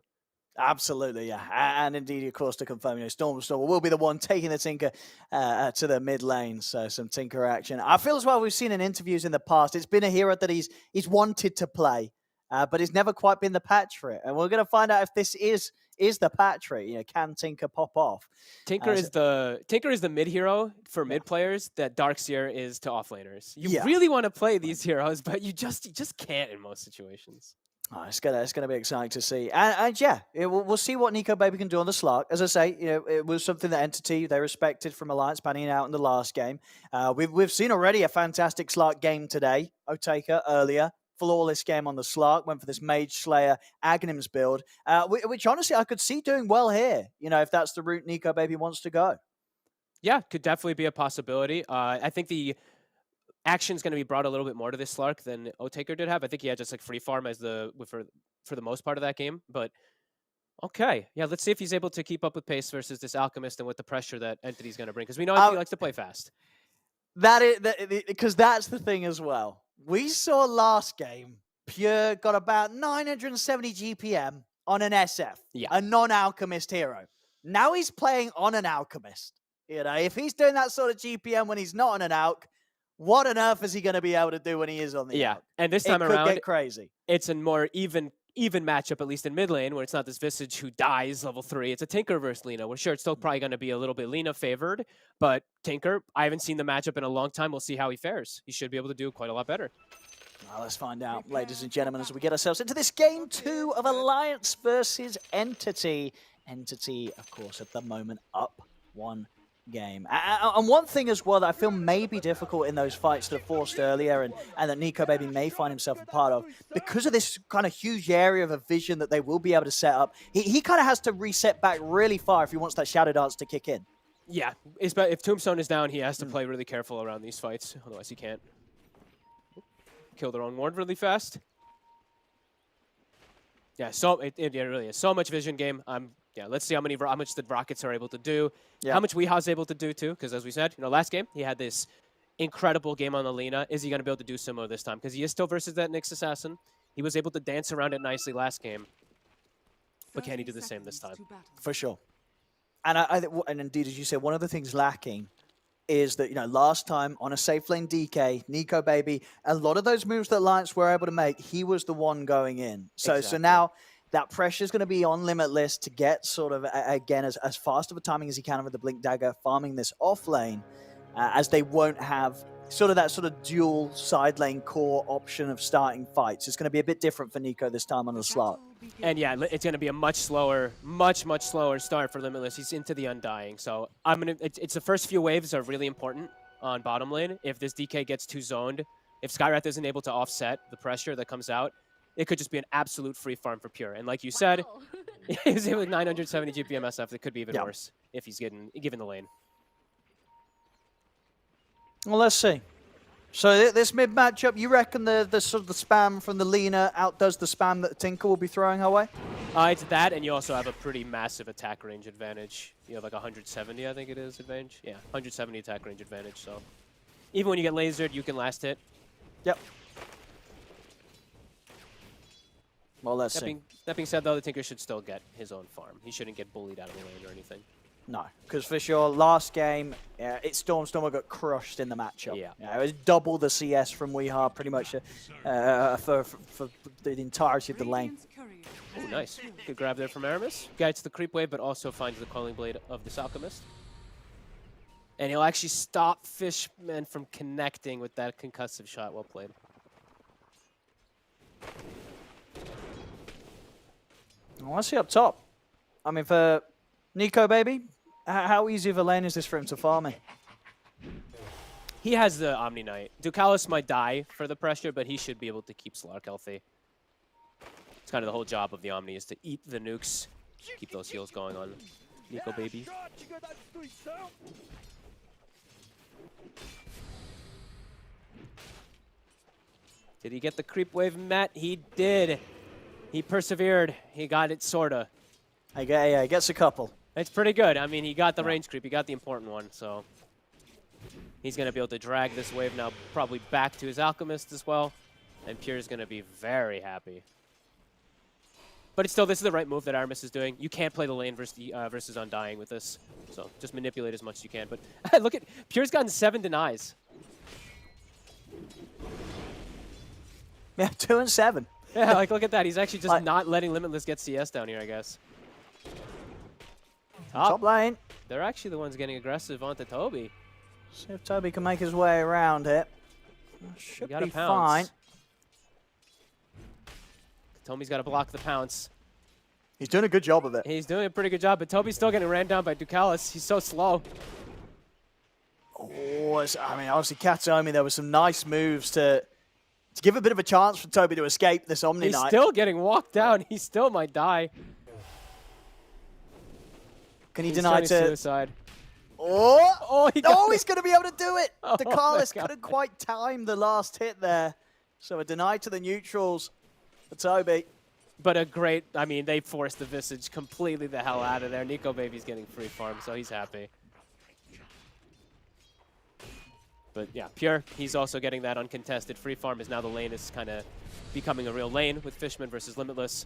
Absolutely, yeah. And indeed, of course, to confirm, Storm will be the one taking the Tinker to the mid lane. So some Tinker action. I feel as well we've seen in interviews in the past, it's been a hero that he's wanted to play, but it's never quite been the patch for it. And we're going to find out if this is the patch for it. Can Tinker pop off? Tinker is the mid hero for mid players that Darkseer is to offlaners. You really want to play these heroes, but you just can't in most situations. Oh, it's gonna be exciting to see, and yeah, we'll see what Nico Baby can do on the Slark. As I say, it was something that Entity they respected from Alliance panning out in the last game. We've seen already a fantastic Slark game today. Otaka earlier, flawless game on the Slark, went for this Mage Slayer Aghanims build, which honestly I could see doing well here. If that's the route Nico Baby wants to go. Yeah, could definitely be a possibility. I think the action's going to be brought a little bit more to this Slark than Otaker did have. I think he had just like free farm as for the most part of that game. But okay, yeah, let's see if he's able to keep up with pace versus this Alchemist and with the pressure that Entity's going to bring. Because we know Entity likes to play fast. Because that's the thing as well. We saw last game, Pure got about 970 GPM on an SF, a non-Alchemist hero. Now he's playing on an Alchemist. If he's doing that sort of GPM when he's not on an Alch, what on earth is he going to be able to do when he is on the Alch? And this time it around, could get crazy. It's a more even matchup, at least in mid lane, where it's not this Visage who dies level 3. It's a Tinker versus Lina. We're sure it's still probably going to be a little bit Lina favored, but Tinker, I haven't seen the matchup in a long time. We'll see how he fares. He should be able to do quite a lot better. Well, let's find out, ladies and gentlemen, as we get ourselves into this game 2 of Alliance versus Entity. Entity, of course, at the moment up 1 game. And one thing as well that I feel may be difficult in those fights that are forced earlier and that Nico Baby may find himself a part of, because of this kind of huge area of a vision that they will be able to set up, he kind of has to reset back really far if he wants that Shadow Dance to kick in. Yeah, if Tombstone is down, he has to play really careful around these fights, otherwise he can't. Kill their own ward really fast. Yeah, it really is so much vision game. Yeah, let's see how much the Rockets are able to do. Yeah. How much Weeha's able to do too, because as we said, last game he had this incredible game on the Lina. Is he going to be able to do similar this time? Because he is still versus that Nyx Assassin. He was able to dance around it nicely last game. But can he do the same this time? For sure. And and indeed, as you said, one of the things lacking is that, you know, last time on a safe lane DK, Nico Baby, a lot of those moves that Alliance were able to make, he was the one going in. So Exactly. so now that pressure is going to be on Limitless to get sort of, again, as fast of a timing as he can with the Blink Dagger, farming this off lane, as they won't have sort of that sort of dual side lane core option of starting fights. It's going to be a bit different for Nico this time on the slot. And yeah, it's going to be a much slower, much slower start for Limitless. He's into the Undying. So it's the first few waves are really important on bottom lane. If this DK gets too zoned, if Skywrath isn't able to offset the pressure that comes out, it could just be an absolute free farm for Pure. And like you said, he's with 970 GPM SF. It could be even worse if he's given the lane. Well, let's see. So this mid matchup, you reckon the sort of the spam from the Lina outdoes the spam that Tinker will be throwing her way? It's that, and you also have a pretty massive attack range advantage. You have like 170, I think it is, advantage. Yeah, 170 attack range advantage. So even when you get lasered, you can last hit. Yep. Well, let's see. That being said, though, the Tinker should still get his own farm. He shouldn't get bullied out of the lane or anything. No, because for sure, last game, Stormstormer got crushed in the matchup. Yeah. It was double the CS from Weehaw pretty much for the entirety of the lane. Oh, nice. Good grab there from Aramis. Guides the creep wave, but also finds the Calling Blade of this Alchemist. And he'll actually stop Fishman from connecting with that concussive shot. Well played. Well, let's see up top. I mean, for Nico Baby, how easy of a lane is this for him to farm in? He has the Omni Knight. Ducalis might die for the pressure, but he should be able to keep Slark healthy. It's kind of the whole job of the Omni is to eat the nukes, keep those heals going on Nico Baby. Did he get the creep wave met? He did. He persevered. He got it, sorta. Yeah, he gets a couple. It's pretty good. I mean, he got the range creep. He got the important one, so he's going to be able to drag this wave now probably back to his Alchemist as well, and Pure's going to be very happy. But it's still, this is the right move that Aramis is doing. You can't play the lane versus Undying with this, so just manipulate as much as you can. But look at, Pure's gotten 7 denies. Yeah, 2 and 7. Yeah, like look at that. He's actually just not letting Limitless get CS down here, I guess. Top lane. They're actually the ones getting aggressive onto Toby. See if Toby can make his way around it. Should be fine. Toby's got to block the pounce. He's doing a good job of it. He's doing a pretty good job, but Toby's still getting ran down by Ducalis. He's so slow. Oh, I mean, obviously, Kataomi, there were some nice moves to give a bit of a chance for Toby to escape this Omni Knight. He's still getting walked down. He still might die. Can he deny to suicide? Oh, he's going to be able to do it. Oh, Ducalis couldn't quite time the last hit there. So a deny to the neutrals for Toby. But a great, I mean, they forced the Visage completely the hell out of there. Nico Baby's getting free farm, so he's happy. But yeah, Pure, he's also getting that uncontested free farm as now the lane is kind of becoming a real lane with Fishman versus Limitless.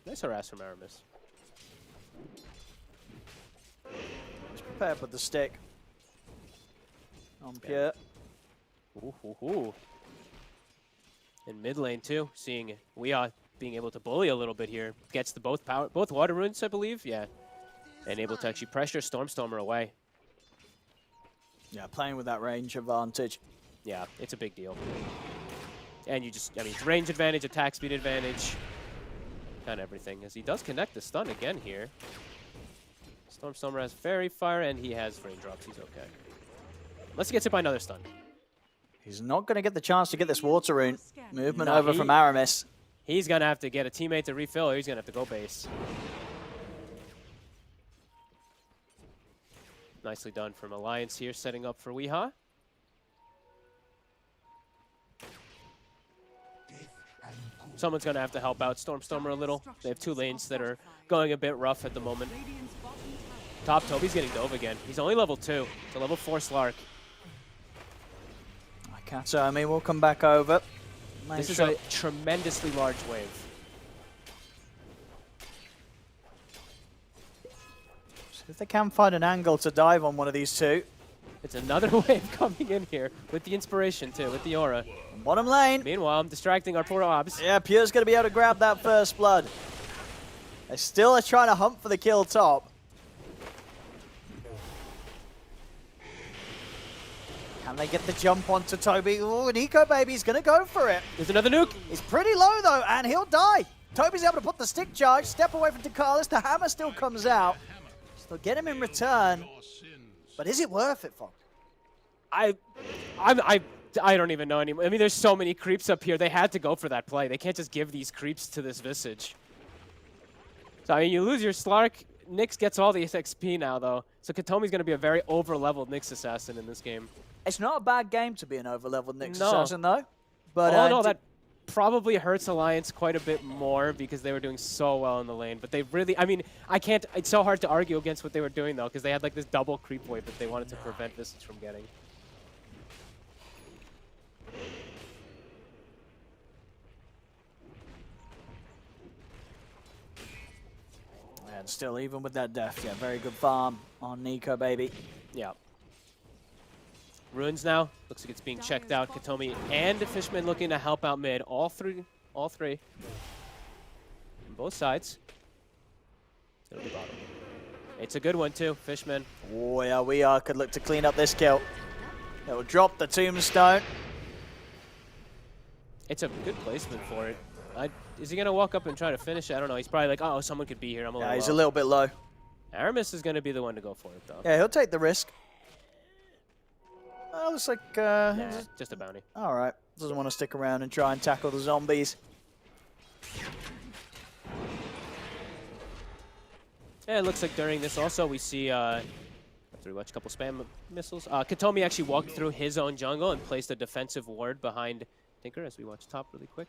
Nice harass from Aramis. He's prepared with the stick on Pure. Ooh. In mid lane too, seeing Weehaw being able to bully a little bit here. Gets the both water runes, I believe, yeah. And able to actually pressure Stormstormer away. Yeah, playing with that range advantage. Yeah, it's a big deal. And you just, I mean, it's range advantage, attack speed advantage, kind of everything. As he does connect the stun again here. Stormstormer has Fairy Fire, and he has raindrops. He's okay. Unless he gets hit by another stun. He's not going to get the chance to get this water rune. Movement over from Aramis. He's going to have to get a teammate to refill, or he's going to have to go base. Nicely done from Alliance here, setting up for Weehaw. Someone's going to have to help out Stormstormer a little. They have 2 lanes that are going a bit rough at the moment. Top Toby's getting dove again. He's only level 2. It's a level 4 Slark. Katomi will come back over. This is a tremendously large wave. So if they can find an angle to dive on one of these two. It's another wave coming in here with the inspiration too, with the aura. Bottom lane. Meanwhile, I'm distracting our poor Obs. Yeah, Pure's going to be able to grab that first blood. They still are trying to hunt for the kill top. Can they get the jump onto Toby? Oh, Nico Baby's going to go for it. There's another nuke. He's pretty low though, and he'll die. Toby's able to put the stick charge, step away from Dekalis. The hammer still comes out. They'll get him in return. But is it worth it, Fox? I don't even know anymore. I mean, there's so many creeps up here. They had to go for that play. They can't just give these creeps to this Visage. So, I mean, you lose your Slark. Nyx gets all the XP now, though. So Katomi's going to be a very over-leveled Nyx assassin in this game. It's not a bad game to be an over-leveled Nyx assassin, though. But no, that probably hurts Alliance quite a bit more because they were doing so well in the lane. But they really, I mean, I can't, it's so hard to argue against what they were doing, though, because they had like this double creep wave that they wanted to prevent Visage from getting. And still, even with that death, yeah, very good farm on Nico Baby. Yeah. Runes now. Looks like it's being checked out. Katomi and Fishman looking to help out mid. All three. On both sides. It'll be bottom. It's a good one, too. Fishman. Oh, yeah, we could look to clean up this kill. It'll drop the tombstone. It's a good placement for it. Is he going to walk up and try to finish it? I don't know. He's probably like, oh, someone could be here. I'm a little he's low. a little bit low. Aramis is going to be the one to go for it, though. Yeah, he'll take the risk. Oh, looks like... Nah, just a bounty. All right. Doesn't want to stick around and try and tackle the zombies. Yeah, it looks like during this also we see... have to rewatch a couple spam missiles. Katomi actually walked through his own jungle and placed a defensive ward behind Tinker as we watch top really quick.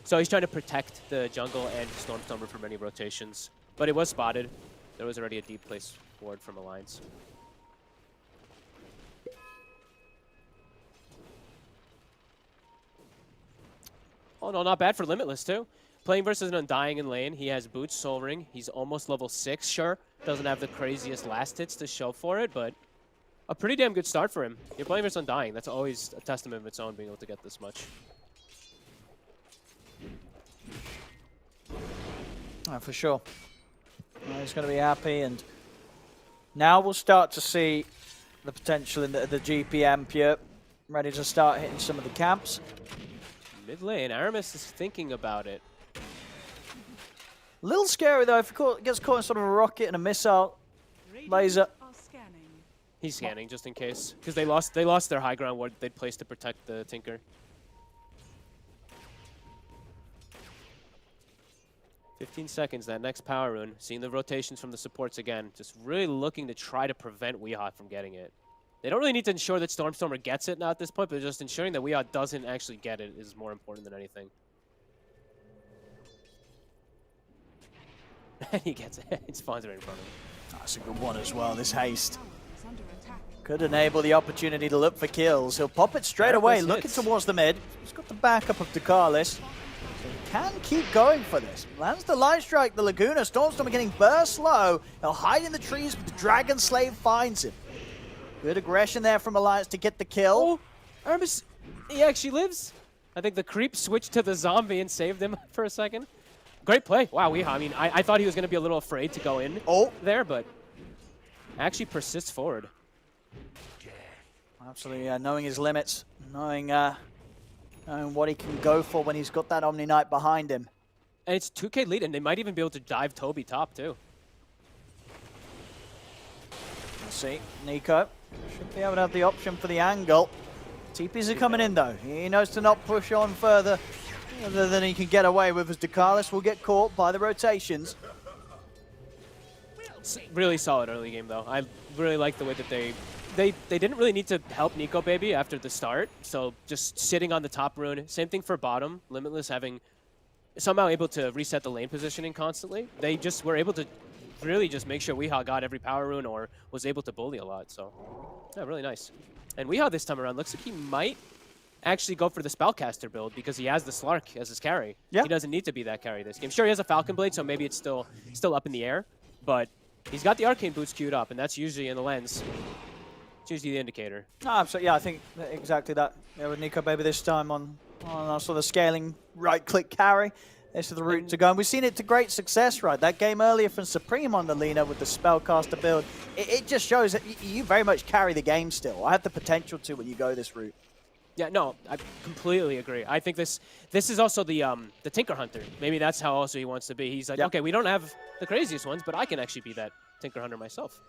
So he's trying to protect the jungle and Stormstormer from any rotations. But it was spotted. There was already a deep place ward from Alliance. Oh no, not bad for Limitless too. Playing versus an Undying in lane. He has Boots, Soul Ring. He's almost level 6, sure. Doesn't have the craziest last hits to show for it, but a pretty damn good start for him. You're playing versus Undying. That's always a testament of its own, being able to get this much. Oh, for sure. He's going to be happy, and now we'll start to see the potential in the GPM Pure. Ready to start hitting some of the camps. Mid lane, Aramis is thinking about it. A little scary though if he gets caught in sort of a rocket and a missile laser. He's scanning just in case, because they lost their high ground ward they'd placed to protect the Tinker. 15 seconds, that next power rune. Seeing the rotations from the supports again. Just really looking to try to prevent Weehaw from getting it. They don't really need to ensure that Stormstormer gets it now at this point, but just ensuring that Weehaw doesn't actually get it is more important than anything. He gets it. It spawns right in front of him. That's a good one as well, this haste. Could enable the opportunity to look for kills. He'll pop it straight away, looking towards the mid. He's got the backup of Dekalis. So he can keep going for this. Lands the Light Strike, the Laguna. Stormstormer getting burst low. He'll hide in the trees, but the Dragon Slave finds him. Good aggression there from Alliance to get the kill. Oh, Aramis, he actually lives. I think the creep switched to the zombie and saved him for a second. Great play. Wow, Weehaw. I mean, I thought he was going to be a little afraid to go in there, but actually persists forward. Absolutely, knowing his limits, knowing what he can go for when he's got that Omni Knight behind him. And it's 2K lead, and they might even be able to dive Toby top, too. Let's see, Nico should be able to have the option for the angle. TPs are coming in, though. He knows to not push on further than he can get away with, as Dekalis will get caught by the rotations. Really solid early game, though. I really like the way that they didn't really need to help Nico Baby after the start, so just sitting on the top rune. Same thing for bottom. Limitless having somehow able to reset the lane positioning constantly. They just were able to really just make sure Weehaw got every power rune or was able to bully a lot, so yeah, really nice. And Weehaw this time around looks like he might actually go for the Spellcaster build because he has the Slark as his carry. Yeah. He doesn't need to be that carry this game. Sure, he has a Falcon Blade, so maybe it's still up in the air, but he's got the Arcane Boots queued up, and that's usually in the lens. It's usually the indicator. Absolutely, yeah, I think exactly that. Yeah, with Nico Baby this time on our sort of scaling right-click carry. This is the route to go. And we've seen it to great success, right? That game earlier from Supreme on the Lina with the Spellcaster build, it just shows that you very much carry the game still. I have the potential to when you go this route. Yeah, no, I completely agree. I think this is also the Tinker Hunter. Maybe that's how also he wants to be. He's like, okay, we don't have the craziest ones, but I can actually be that Tinker Hunter myself.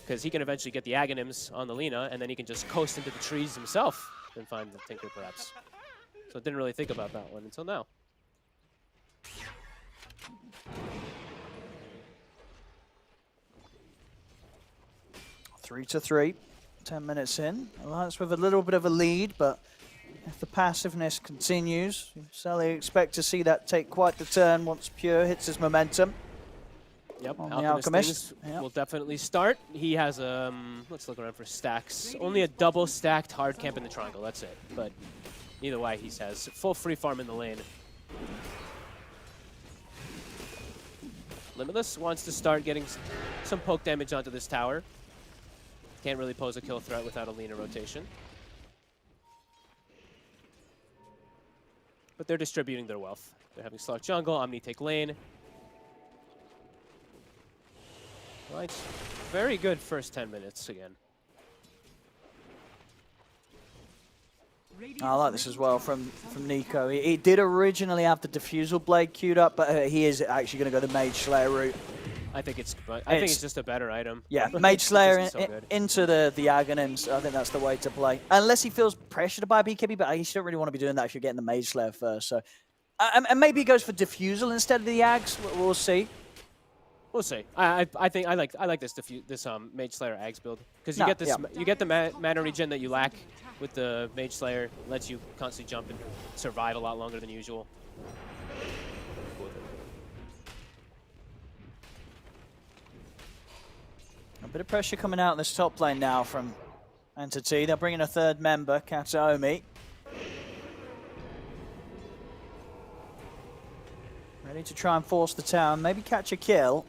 Because he can eventually get the Aghanims on the Lina, and then he can just coast into the trees himself and find the Tinker, perhaps. So I didn't really think about that one until now. 3-3, 10 minutes in. Alliance with a little bit of a lead, but if the passiveness continues, you certainly expect to see that take quite the turn once Pure hits his momentum. Yep, On the Alchemist. Will definitely start. He has let's look around for stacks. Only a double stacked hard camp in the triangle, that's it. But either way, he has full free farm in the lane. Limitless wants to start getting some poke damage onto this tower. Can't really pose a kill threat without a Lina rotation. But they're distributing their wealth. They're having Slark jungle, Omni take lane. Right. Very good first 10 minutes again. I like this as well from Nico. He did originally have the Diffusal Blade queued up, but he is actually going to go the Mage Slayer route. I think it's just a better item. Yeah, Mage Slayer so into the Aghanims. I think that's the way to play. Unless he feels pressured by BKB, but you don't really want to be doing that if you're getting the Mage Slayer first. So, and maybe he goes for Diffusal instead of the Ags. We'll see. We'll see. I think I like this Mage Slayer Ags build because you get this you get the mana regen that you lack with the Mage Slayer. Lets you constantly jump and survive a lot longer than usual. A bit of pressure coming out in this top lane now from Entity. They're bringing a third member, Kataomi. Ready to try and force the town, maybe catch a kill.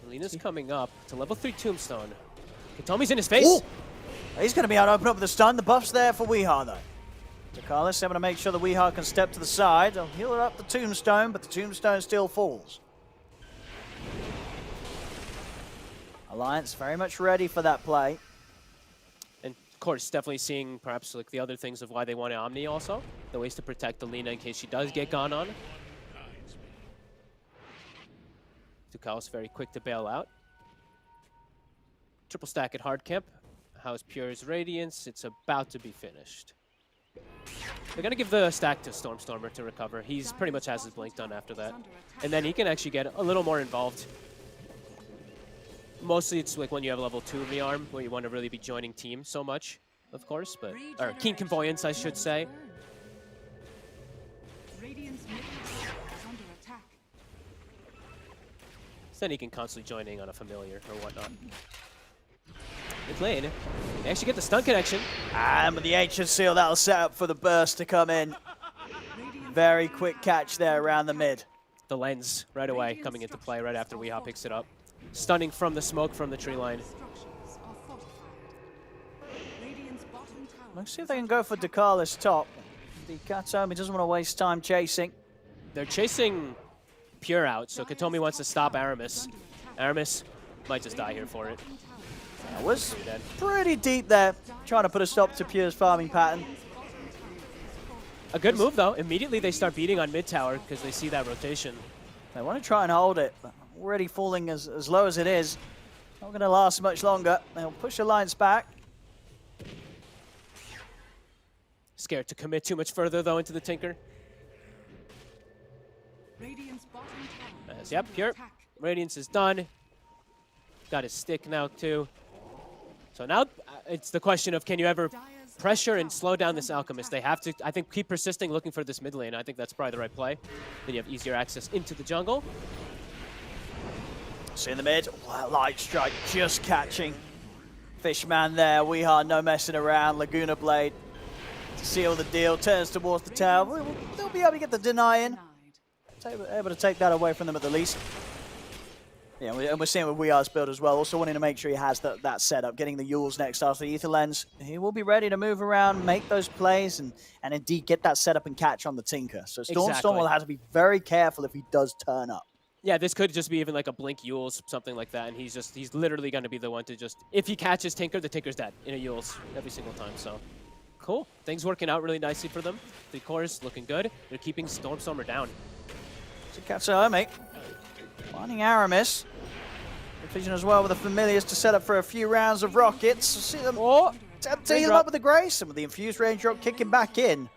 Lina's coming up to level 3 Tombstone. Katomi's in his face. Ooh. He's going to be able to open up with the stun. The buff's there for Weehaw, though. Dakalis able to make sure that Weehaw can step to the side. They'll heal her up the Tombstone, but the Tombstone still falls. Alliance very much ready for that play. And of course, definitely seeing perhaps like the other things of why they want Omni also. The ways to protect the Lina in case she does get gone on. Dakalis very quick to bail out. Triple stack at hard camp. How's Pure's Radiance? It's about to be finished. They're going to give the stack to Stormstormer to recover. He's pretty much has his blink done after that. And then he can actually get a little more involved. Mostly it's like when you have level 2 rearm where you want to really be joining team so much, of course, but or Keen Convoyance, I should say. So then he can constantly joining on a familiar or whatnot. Mid lane, they actually get the stun connection. And with the Ancient Seal, that'll set up for the burst to come in. Very quick catch there around the mid. The lens right away coming into play right after Weehaw picks it up. Stunning from the smoke from the tree line. Let's see if they can go for Dakalis top. The Kataomi doesn't want to waste time chasing. They're chasing Pure out, so Katomi wants to stop Aramis. Aramis might just die here for it. That was pretty deep there, trying to put a stop to Pure's farming pattern. A good move, though. Immediately they start beating on mid tower because they see that rotation. They want to try and hold it, but already falling as low as it is. Not going to last much longer. They'll push Alliance back. Scared to commit too much further, though, into the Tinker. Yep, Pure. Radiance is done. Got his stick now, too. So now it's the question of can you ever pressure and slow down this Alchemist? They have to, I think, keep persisting looking for this mid lane. I think that's probably the right play. Then you have easier access into the jungle. See in the mid, Light Strike just catching Fishman there, Weeha, no messing around. Laguna Blade to seal the deal, turns towards the tower. They'll be able to get the deny in. Able to take that away from them at the least. Yeah, and we're seeing with Weeha's build as well. Also wanting to make sure he has that setup, getting the Yules next after the Ether Lens. He will be ready to move around, make those plays, and indeed get that setup and catch on the Tinker. So Storm will have to be very careful if he does turn up. Yeah, this could just be even like a blink Yules, something like that, and he's literally going to be the one to just, if he catches Tinker, the Tinker's dead in a Yules every single time, so. Cool. Things working out really nicely for them. The cores looking good. They're keeping Stormer down. So Katsuomi finding Aramis. Vision as well with the Familiars to set up for a few rounds of rockets. See them heal up with the Grace, and with the infused range drop kicking back in,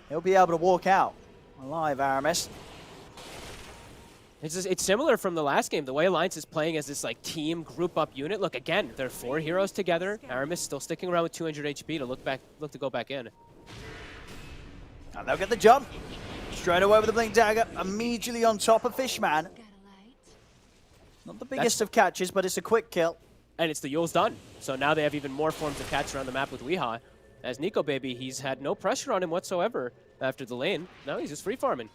he'll be able to walk out alive, Aramis. It's similar from the last game. The way Alliance is playing as this like team group up unit. Look, again, they're 4 heroes together. Aramis still sticking around with 200 HP to look to go back in. And they'll get the jump. Straight away with the Blink Dagger, immediately on top of Fishman. Not the biggest of catches, but it's a quick kill. And it's the Yule's done. So now they have even more forms of catch around the map with Weeha. As Nico Baby, he's had no pressure on him whatsoever after the lane. Now he's just free farming.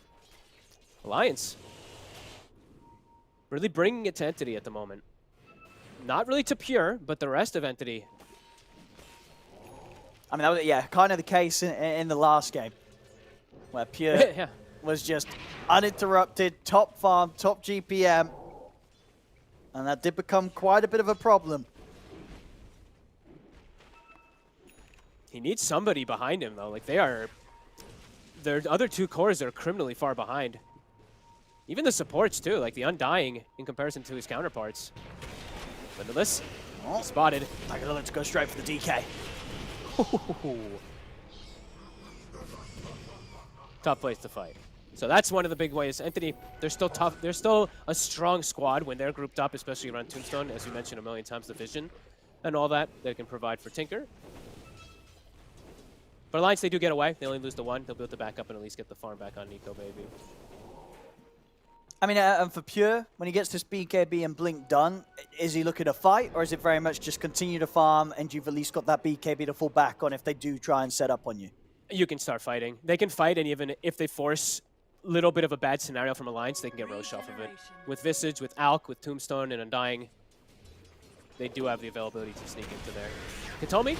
Alliance. Really bringing it to Entity at the moment. Not really to Pure, but the rest of Entity. I mean, that was, yeah, kind of the case in the last game. Where Pure was just uninterrupted, top farm, top GPM. And that did become quite a bit of a problem. He needs somebody behind him, though. Like, their other 2 cores are criminally far behind. Even the supports, too. Like, the Undying in comparison to his counterparts. Limitless. Spotted. I gotta let it go straight for the DK. Tough place to fight. So that's one of the big ways. Entity, they're still tough. They're still a strong squad when they're grouped up, especially around Tombstone, as you mentioned a million times, the vision and all that they can provide for Tinker. But Alliance, they do get away. They only lose the 1. They'll be able to back up and at least get the farm back on Nico Baby. I mean, and for Pure, when he gets this BKB and Blink done, is he looking to fight, or is it very much just continue to farm and you've at least got that BKB to fall back on if they do try and set up on you? You can start fighting. They can fight, and even if they force little bit of a bad scenario from Alliance, they can get Roche off of it. With Visage, with Alk, with Tombstone, and Undying, they do have the availability to sneak into there. Katomi,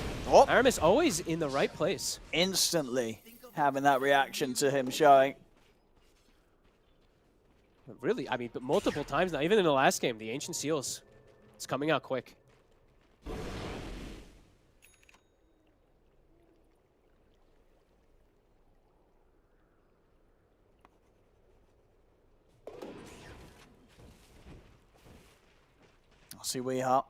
Aramis always in the right place. Instantly having that reaction to him showing. Really, I mean, but multiple times now. Even in the last game, the Ancient Seals, it's coming out quick. See Weeha.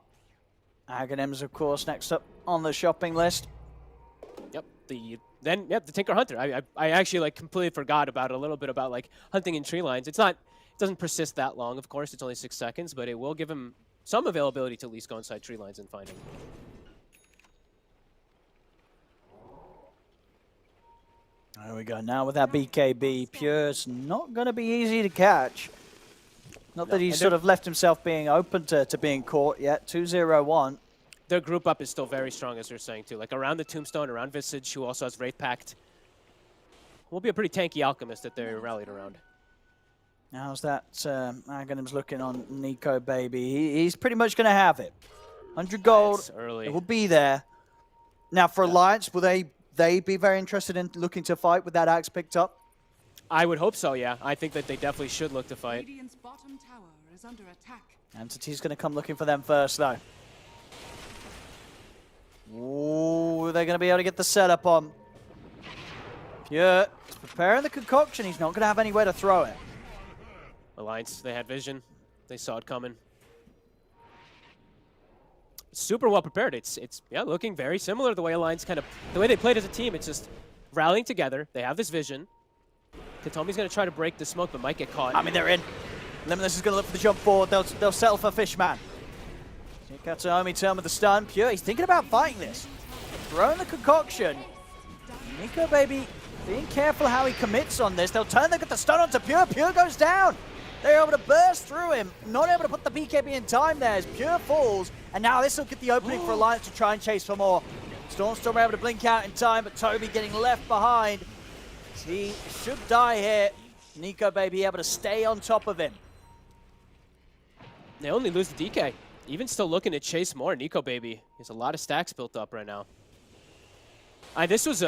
Aghanims, of course, next up on the shopping list. Yep. The Tinker Hunter. I actually like completely forgot about it a little bit about like hunting in tree lines. It doesn't persist that long, of course. It's only 6 seconds, but it will give him some availability to at least go inside tree lines and find him. There we go. Now with that BKB, Pure's not going to be easy to catch. Not that he's sort of left himself being open to being caught yet. 2-0-1. Their group up is still very strong, as you're saying, too. Like, around the Tombstone, around Visage, who also has Wraith Pact. Will be a pretty tanky Alchemist that they're rallied around. How's that Aghanim's looking on Nico Baby? He's pretty much going to have it. 100 gold. Early. It will be there. Now, for Alliance, will they be very interested in looking to fight with that axe picked up? I would hope so, yeah. I think that they definitely should look to fight. Radiant's bottom tower is under attack. Entity's going to come looking for them first, though. Ooh, they're going to be able to get the setup on. Pure is preparing the concoction. He's not going to have anywhere to throw it. Alliance, they had vision. They saw it coming. Super well prepared. It's looking very similar to the way Alliance the way they played as a team. It's just rallying together. They have this vision. Katomi's going to try to break the smoke, but might get caught. I mean, they're in. Limitless is going to look for the jump forward. They'll settle for Fishman. Katsuomi turn with the stun. Pure, he's thinking about fighting this. Throwing the concoction. Nico Baby being careful how he commits on this. They'll turn the stun onto Pure. Pure goes down. They're able to burst through him, not able to put the BKB in time there as Pure falls, and now this will get the opening for Alliance to try and chase for more. Storm able to blink out in time, but Toby getting left behind. He should die here. Nico Baby able to stay on top of him. They only lose the DK. Even still looking to chase more. Nico Baby. There's a lot of stacks built up right now. This was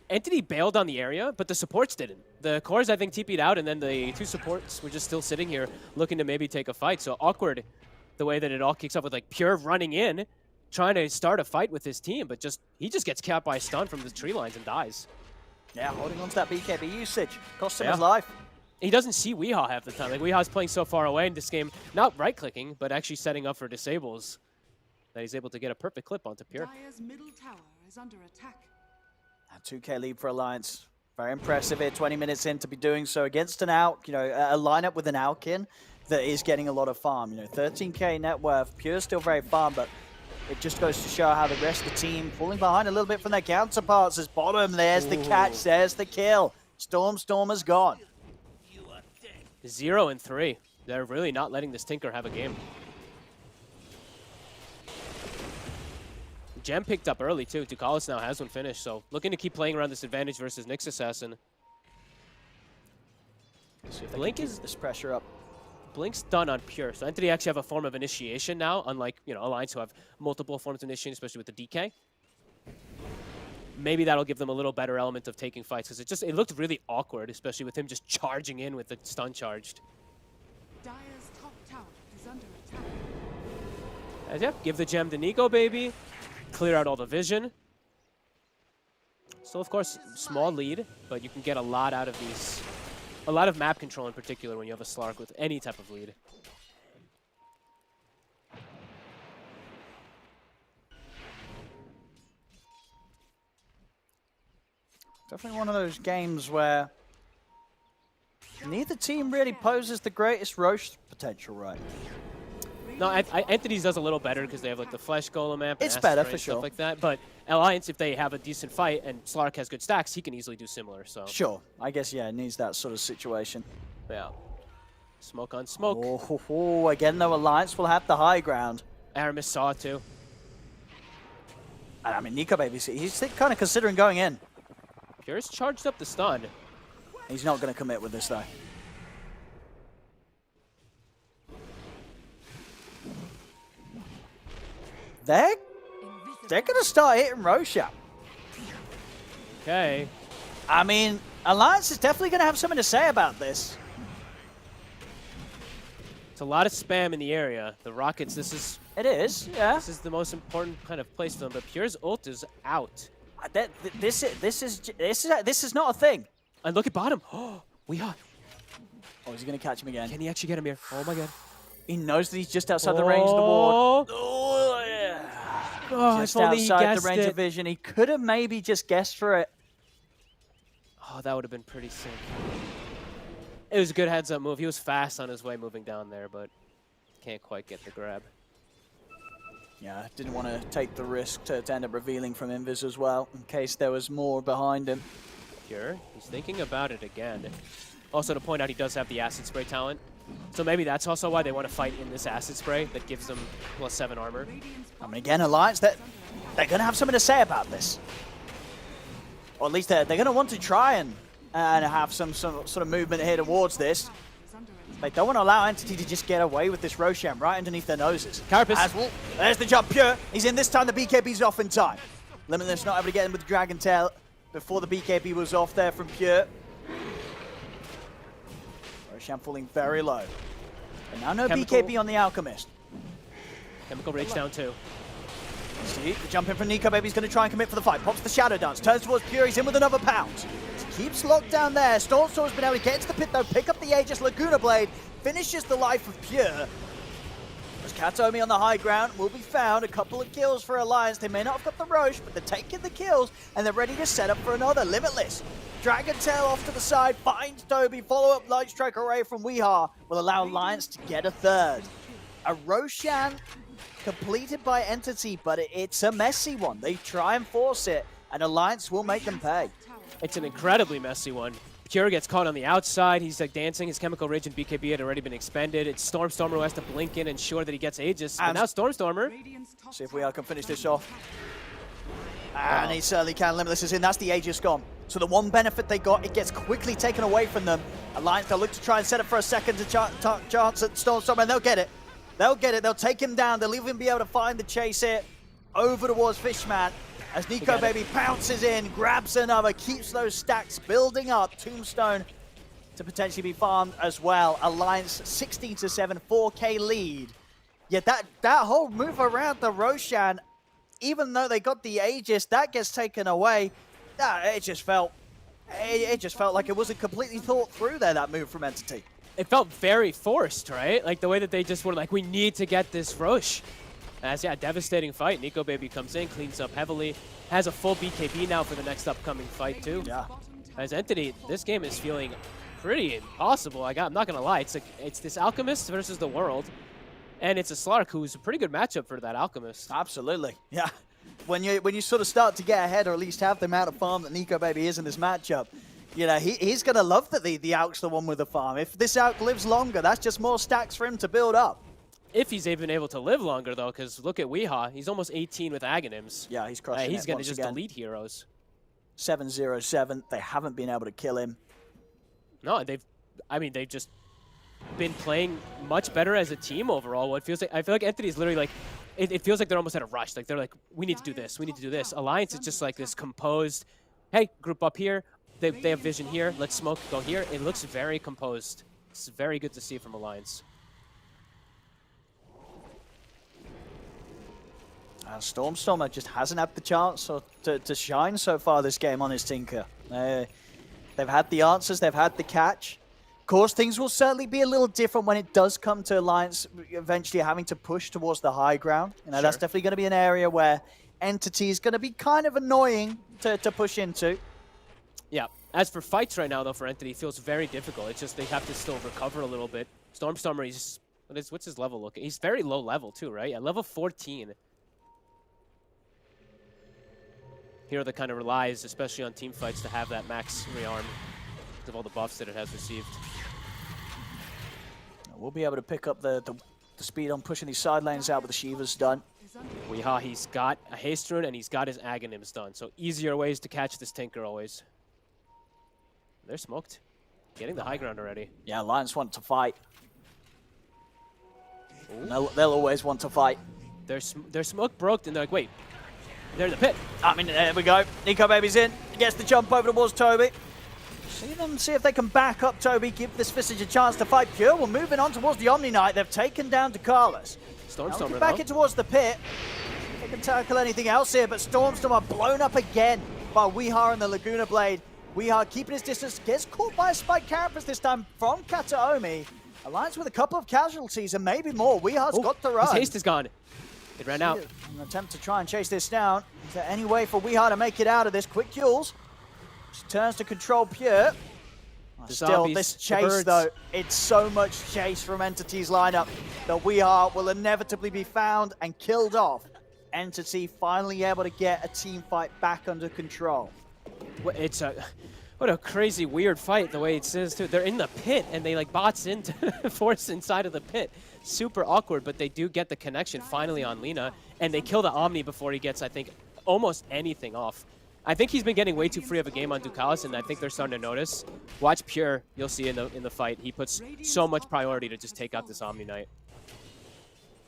Entity bailed on the area, but the supports didn't. The cores, I think, TP'd out, and then the two supports were just still sitting here looking to maybe take a fight. So awkward the way that it all kicks off with like Pure running in, trying to start a fight with his team, but he just gets capped by a stun from the tree lines and dies. Yeah, holding on to that BKB usage. Cost him his life. He doesn't see Weehaw half the time. Like, Weehaw's playing so far away in this game, not right-clicking, but actually setting up for disables, that he's able to get a perfect clip onto Pure. Dire's middle tower is under attack. A 2K lead for Alliance. Very impressive here, 20 minutes in to be doing so against an Alk, a lineup with an Alkin that is getting a lot of farm. 13K net worth. Pure still very farm, but it just goes to show how the rest of the team falling behind a little bit from their counterparts. As bottom, there's the catch, there's the kill. Stormer's gone. 0 and 3. They're really not letting this Tinker have a game. Gem picked up early too. Ducalis now has one finished, so looking to keep playing around this advantage versus Nyx Assassin. See if Blink is this pressure up. Blink's done on Pure, so Entity actually have a form of initiation now, unlike Alliance who have multiple forms of initiation, especially with the DK. Maybe that'll give them a little better element of taking fights, because it looked really awkward, especially with him just charging in with the stun charged. Dire's top tower is under attack. As yeah, give the gem to Nico Baby, clear out all the vision. So of course, small lead, but you can get a lot out of these. A lot of map control in particular when you have a Slark with any type of lead. Definitely one of those games where neither team really poses the greatest Roche potential, right? No, Entities does a little better because they have like the Flesh Golem map. And it's better Astray for and sure. Stuff like that. But Alliance, if they have a decent fight and Slark has good stacks, he can easily do similar. So sure, I guess yeah, it needs that sort of situation. yeah, smoke on smoke. Oh, again though, Alliance will have the high ground. Aramis saw it too. And I mean, Nico Baby, he's kind of considering going in. Pure's charged up the stun. He's not going to commit with this though. They're going to start hitting Roshan. Okay. I mean, Alliance is definitely going to have something to say about this. It's a lot of spam in the area. The Rockets, It is, yeah. this is the most important kind of place for them. But Pure's ult is out. This is not a thing. And look at bottom. Oh, Weehaw. Oh, is he going to catch him again? Can he actually get him here? Oh my god. He knows that he's just outside the range of the ward. Oh, yeah. oh Just if only he outside the guessed range it. of vision. He could have maybe just guessed for it. Oh, that would have been pretty sick. It was a good heads-up move. He was fast on his way moving down there, but can't quite get the grab. Yeah, didn't want to take the risk to end up revealing from Invis as well, in case there was more behind him. Pure, he's thinking about it again. Also to point out, he does have the Acid Spray talent. So maybe that's also why they want to fight in this Acid Spray that gives them +7 armor. I mean, again, Alliance, they're going to have something to say about this. Or at least they're going to want to try and have some sort of movement here towards this. They don't want to allow Entity to just get away with this Roshan right underneath their noses. Carapace. Well, there's the jump. Pure. He's in this time. The BKB's off in time. Limitless not able to get him with the Dragon Tail before the BKB was off there from Pure. Roshan falling very low. And now no Chemical. BKB on the Alchemist. Chemical Rage down 2. See, the jump in from Nico Baby's going to try and commit for the fight. Pops the Shadow Dance, turns towards Pure, he's in with another pound. Keeps locked down there. Storm's been able to get into the pit though, pick up the Aegis Laguna Blade, finishes the life of Pure. As Katomi on the high ground will be found. A couple of kills for Alliance. They may not have got the Roche, but they're taking the kills and they're ready to set up for another. Limitless. Dragon Tail off to the side, finds Toby. Follow-up Light Strike Array from Weehaw will allow Alliance to get a third. A Roshan completed by Entity, but it's a messy one. They try and force it, and Alliance will make them pay. It's an incredibly messy one. Pure gets caught on the outside. He's like dancing. His Chemical Rage and BKB had already been expended. It's Stormstormer who has to blink in and ensure that he gets Aegis. And now Stormstormer. See if we can finish this off. And he certainly can. Limitless is in. That's the Aegis gone. So the one benefit they got, it gets quickly taken away from them. Alliance, they'll look to try and set up for a second to chance at Stormstormer, and they'll get it. They'll get it. They'll take him down. They'll even be able to find the chase here over towards Fishman. As Nico Baby pounces in, grabs another, keeps those stacks building up. Tombstone to potentially be farmed as well. Alliance 16-7, 4K lead. Yeah, that whole move around the Roshan, even though they got the Aegis, that gets taken away. It just felt like it wasn't completely thought through there, that move from Entity. It felt very forced, right? Like the way that they just were like, we need to get this Rosh. As, yeah, devastating fight. Nico Baby comes in, cleans up heavily, has a full BKB now for the next upcoming fight, too. Yeah. As Entity, this game is feeling pretty impossible. I'm not going to lie. It's this Alchemist versus the World, and it's a Slark who's a pretty good matchup for that Alchemist. Absolutely, yeah. When you sort of start to get ahead, or at least have the amount of farm that Nico Baby is in this matchup, you know, he's going to love that the Alk's the one with the farm. If this Alk lives longer, that's just more stacks for him to build up. If he's even able to live longer, though, because look at Weehaw. He's almost 18 with Aghanims. Yeah, he's crushing He's going to once just again. delete heroes. 7-0-7. They haven't been able to kill him. No, they've just been playing much better as a team overall. What feels like, I feel like Entity's literally like, it feels like they're almost at a rush. Like they're like, we need to do this, we need to do this. Alliance is just like this composed, hey, group up here. They have vision here. Let's smoke, go here. It looks very composed. It's very good to see from Alliance. Stormstormer just hasn't had the chance to shine so far this game on his Tinker. They've had the answers, they've had the catch. Of course, things will certainly be a little different when it does come to Alliance eventually having to push towards the high ground. You know, That's definitely going to be an area where Entity is going to be kind of annoying to push into. Yeah. As for fights right now, though, for Entity, it feels very difficult. It's just they have to still recover a little bit. Stormstormer, what's his level looking? He's very low level, too, right? Yeah, level 14. Hero that kind of relies, especially on team fights, to have that max rearm because of all the buffs that it has received. We'll be able to pick up the speed on pushing these side lanes out, but the Shiva's done. Weehaw, he's got a haste rune and he's got his Aghanims done, so easier ways to catch this Tinker always. They're smoked. Getting the high ground already. Yeah, Alliance want to fight. They'll always want to fight. Their smoke broke and they're like, wait, they're in the pit. I mean, there we go. Nico Baby's in. He gets the jump over towards Toby. See if they can back up Toby, give this Visage a chance to fight. Pure, well, moving on towards the Omni Knight. They've taken down Carlos. Stormstormer, back in towards the pit. They can tackle anything else here, but Stormstormer blown up again by Weehaw and the Laguna Blade. Weehaw keeping his distance, gets caught by a Spike Carapace this time from Kataomi. Alliance with a couple of casualties and maybe more. Weehaw's got the run. His haste is gone. It ran out. An attempt to try and chase this down. Is there any way for Weehaw to make it out of this? Quick kills. She turns to control Pure. Still, zombies, this chase, though, it's so much chase from Entity's lineup that Weehaw will inevitably be found and killed off. Entity finally able to get a team fight back under control. What a crazy, weird fight, the way it says, too. They're in the pit, and they, like, bots into force inside of the pit. Super awkward, but they do get the connection finally on Lina, and they kill the Omni before he gets, I think, almost anything off. I think he's been getting way too free of a game on Ducalis, and I think they're starting to notice. Watch Pure, you'll see in the fight. He puts so much priority to just take out this Omni Knight.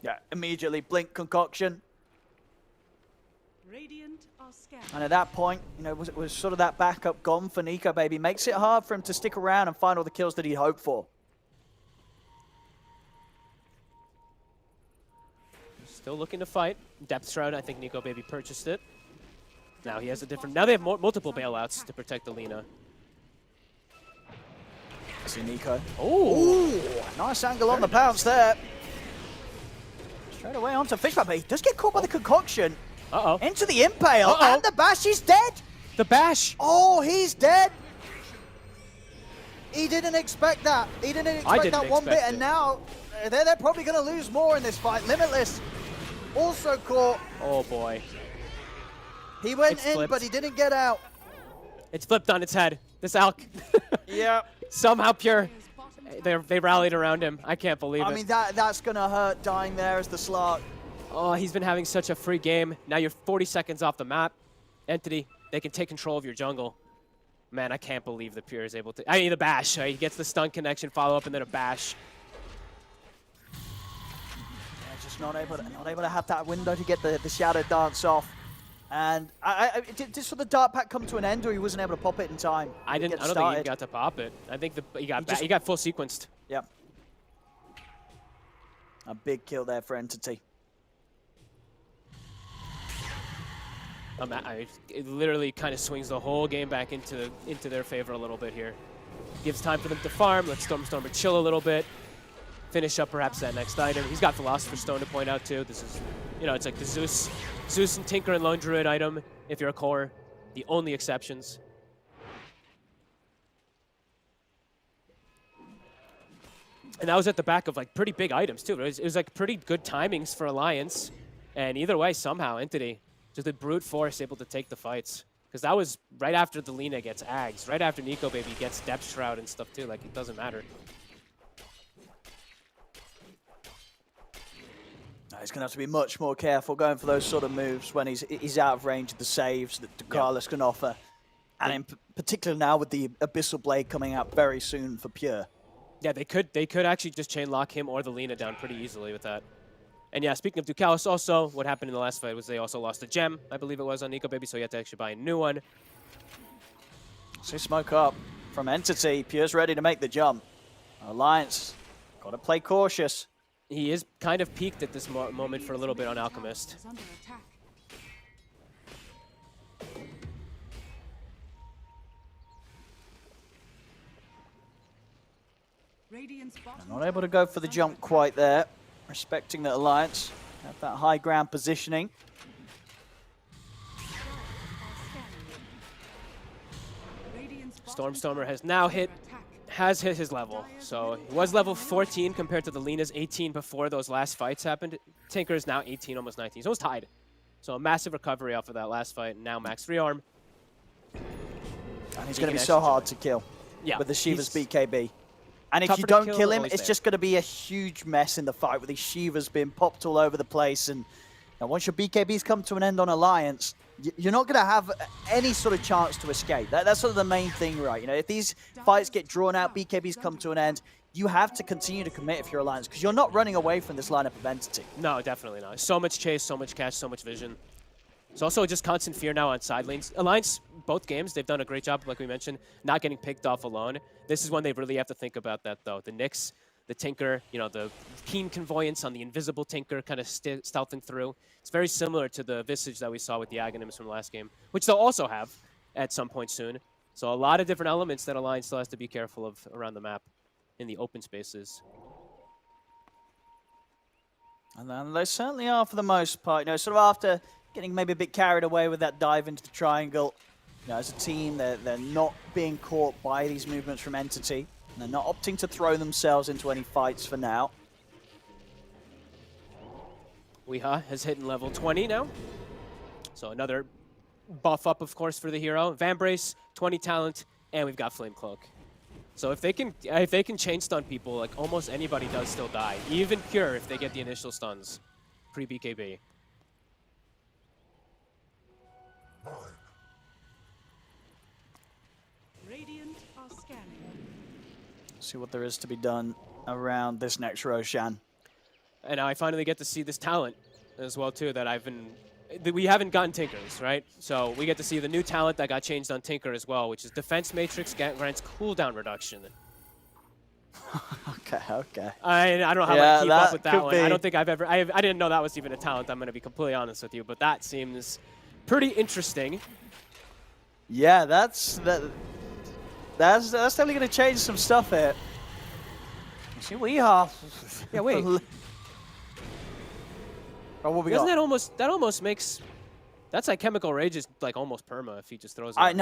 Yeah, immediately Blink Concoction. Radiant are scared. And at that point, you know, was sort of that backup gone for Nico Baby. Makes it hard for him to stick around and find all the kills that he'd hoped for. Still looking to fight. Depth Shroud, I think Nico Baby purchased it. Now he has a different... Now they have multiple bailouts to protect the Lina. See Nico. Oh, nice angle on the pounce there. Straight away onto Fishman, but he does get caught by the concoction. Uh-oh. Into the impale, Uh-oh. and the bash, he's dead. The bash! Oh, he's dead. He didn't expect that. He didn't expect that one bit, and now they're probably going to lose more in this fight. Limitless also caught. Oh, boy. He went It's in, flipped. but he didn't get out. It's flipped on its head. This Alk. Yeah. Somehow Pure. Dire's bottom They rallied around him. I can't believe it. I mean, that's going to hurt dying there as the Slark. Oh, he's been having such a free game. Now you're 40 seconds off the map. Entity, they can take control of your jungle. Man, I can't believe that Pure is able to. I mean, the bash. Right? He gets the stun connection, follow up, and then a bash. Yeah, just not able to have that window to get the Shadow Dance off. And did this for the Dart Pack come to an end, or he wasn't able to pop it in time? I don't think he got to pop it. I think he got full sequenced. Yep. A big kill there for Entity. It literally kind of swings the whole game back into their favor a little bit here. Gives time for them to farm. Let Stormstormer chill a little bit. Finish up perhaps that next item. He's got Philosopher's Stone to point out too. This is, it's like the Zeus and Tinker and Lone Druid item if you're a core. The only exceptions. And that was at the back of like pretty big items too. It was like pretty good timings for Alliance. And either way, somehow Entity, just a brute force, able to take the fights. Because that was right after the Lina gets Ags, right after Nico Baby gets Depth Shroud and stuff too. Like, it doesn't matter. He's going to have to be much more careful going for those sort of moves when he's out of range of the saves that Carlos can offer. And in particular now with the Abyssal Blade coming out very soon for Pure. Yeah, they could actually just chain lock him or the Lina down pretty easily with that. And yeah, speaking of Ducalis also, what happened in the last fight was they also lost a gem, I believe it was, on Nico Baby, so he had to actually buy a new one. So smoke up from Entity. Pure's ready to make the jump. Alliance, got to play cautious. He is kind of peaked at this moment for a little bit on Alchemist. is under attack. Radiant's bottom Not able to go for the jump quite there. Respecting that Alliance have that high ground positioning. Stormstormer has now hit his level. So he was level 14 compared to the Lina's 18 before those last fights happened. Tinker is now 18, almost 19. So it's tied. So a massive recovery off of that last fight. And now max rearm. And he's going to be so hard to kill with the Shiva's BKB. And if you don't kill him, it's just going to be a huge mess in the fight with these Shivas being popped all over the place. And once your BKBs come to an end on Alliance, you're not going to have any sort of chance to escape. That's sort of the main thing, right? If these fights get drawn out, BKBs come to an end, you have to continue to commit if you're Alliance, because you're not running away from this lineup of Entity. No, definitely not. So much chase, so much catch, so much vision. It's also just constant fear now on side lanes. Alliance, both games, they've done a great job, like we mentioned, not getting picked off alone. This is when they really have to think about that, though. The Nyx, the Tinker, the keen convoyance on the invisible Tinker kind of stealthing through. It's very similar to the Visage that we saw with the Aghanims from the last game, which they'll also have at some point soon. So a lot of different elements that Alliance still has to be careful of around the map in the open spaces. And then they certainly are for the most part. Sort of after getting maybe a bit carried away with that dive into the triangle, as a team, they're not being caught by these movements from Entity. And they're not opting to throw themselves into any fights for now. Weeha has hit level 20 now. So another buff up, of course, for the hero. Vambrace, 20 talent, and we've got Flame Cloak. So if they can chain stun people, like almost anybody does still die. Even Pure if they get the initial stuns pre-BKB. Radiant are scanning. See what there is to be done around this next Roshan. And now I finally get to see this talent as well, too, that we haven't gotten Tinkers, right? So we get to see the new talent that got changed on Tinker as well, which is Defense Matrix grants cooldown reduction. Okay. I don't know how to keep up with that one. I don't think I didn't know that was even a talent, I'm going to be completely honest with you, but that seems pretty interesting. Yeah, that's definitely going to change some stuff here. See, we are. Yeah, wait. Oh, what we Doesn't got? that almost makes that's like Chemical Rage is like almost perma if he just throws it.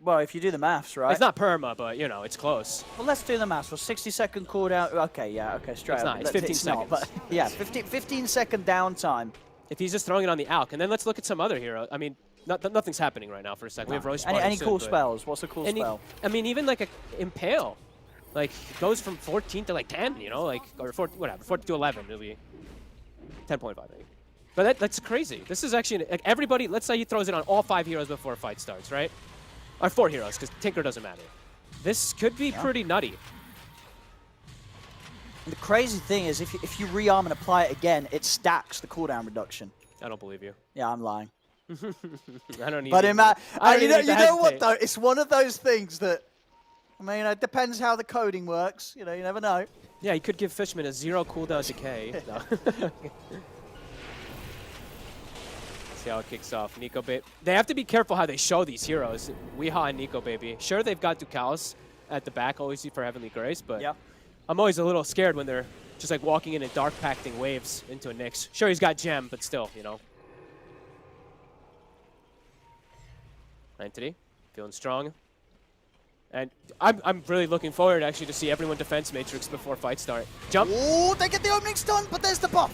Well, if you do the maths, right? It's not perma, but it's close. Well, let's do the maths. Well, 60-second cooldown. Okay, straight it's up. not. It's 15 seconds. But yeah, 15-second downtime. if he's just throwing it on the Alk. And then let's look at some other hero. I mean, nothing's happening right now for a second. We have Roche Any soon, cool but- spells? What's a cool spell? I mean, even like a Impale. Like, it goes from 14 to like 10, you know? Like, or 14, whatever, 14 to 11. It'll be 10.5, I think. But that's crazy. This is actually, like, everybody, let's say he throws it on all 5 heroes before a fight starts, right? Or 4 heroes, because Tinker doesn't matter. This could be pretty nutty. And the crazy thing is, if you rearm and apply it again, it stacks the cooldown reduction. I don't believe you. Yeah, I'm lying. I don't need But to- you I don't even need to know what hesitate. though? It's one of those things that, I mean, it depends how the coding works. You know, you never know. Yeah, you could give Fishman a 0 cooldown decay. No. See how it kicks off. Nico Baby. They have to be careful how they show these heroes. Weeha and Nico Baby. Sure, they've got Ducalis at the back, always for Heavenly Grace, but Yeah. I'm always a little scared when they're just like walking in and dark pacting waves into a Nyx. Sure, he's got Gem, but still, you know. Entity, feeling strong. And I'm really looking forward actually to see everyone defense matrix before fights start. Jump. Oh, they get the opening stun, but there's the buff.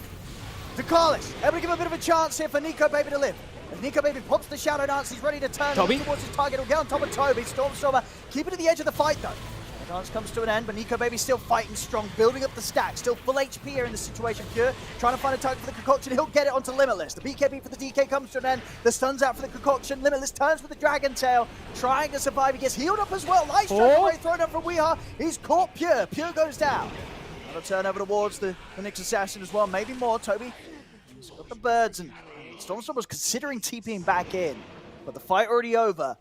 Ducalis, able to give a bit of a chance here for Nico Baby to live. As Nico Baby pops the Shadow Dance, he's ready to turn Toby? towards his target. He'll get on top of Toby. Stormstormer, keep it to the edge of the fight though. The dance comes to an end, but Nico Baby's still fighting strong, building up the stack. Still full HP here in this situation. Pure trying to find a target for the Concoction. He'll get it onto Limitless. The BKB for the DK comes to an end. The stun's out for the Concoction. Limitless turns for the Dragon Tail, trying to survive. He gets healed up as well. Light strike away, thrown up from Weeha. He's caught Pure. Pure goes down. Another turn over towards the Nyx Assassin as well. Maybe more. Toby, he's got the birds, and Stormstorm was considering TPing back in, but the fight already over.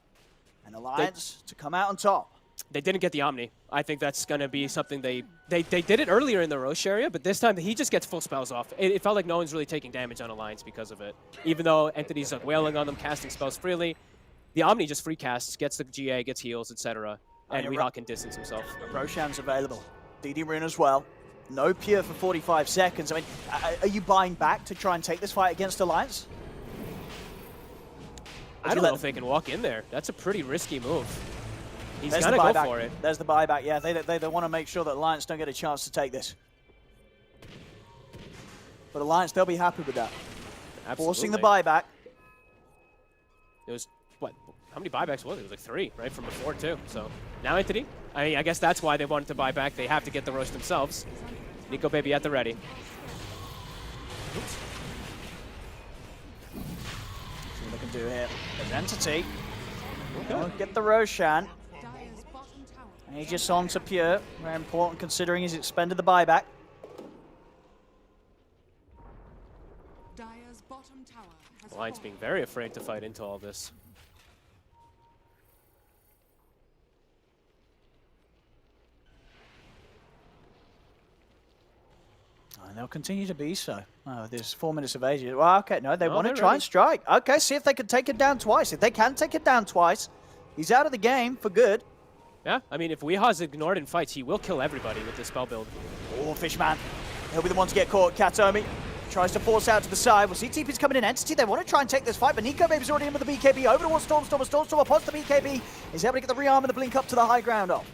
And Alliance to come out on top. They didn't get the Omni. I think that's going to be something they did it earlier in the Roche area, but this time he just gets full spells off. It felt like no one's really taking damage on Alliance because of it. Even though Entity's like wailing on them, casting spells freely, the Omni just free casts, gets the GA, gets heals, etc. And Weeha can distance himself. Roshan's available. DD Rune as well. No Pure for 45 seconds. I mean, are you buying back to try and take this fight against Alliance? I don't know if they can walk in there. That's a pretty risky move. He's There's got to the go buyback. for it. There's the buyback. Yeah, they want to make sure that Alliance don't get a chance to take this. But Alliance, they'll be happy with that. Absolutely. Forcing the buyback. It was, what, how many buybacks was it? It was like 3, right, from before, too. So now Entity, I guess that's why they wanted to buy back. They have to get the Roche themselves. Nico Baby at the ready. Oops. See what they can do here. There's Entity. Get the Roshan. Dire's bottom tower. And he's just on to Pure. Very important considering he's expended the buyback. Dire's bottom tower has Alliance fallen. being very afraid to fight into all this. And they'll continue to be so. Oh, there's 4 minutes of age. Well, okay, no, they No, want to they're try ready. and strike. Okay, see if they can take it down twice. If they can take it down twice, he's out of the game for good. Yeah, I mean, if Weeha's ignored in fights, he will kill everybody with this spell build. Oh, Fishman. He'll be the one to get caught. Katomi tries to force out to the side. We'll see TP's coming in. Entity, they want to try and take this fight, but Nico Baby's already in with the BKB. Over towards Stormstormer. Stormstormer pops the BKB. He's able to get the rearm and the blink up to the high ground off.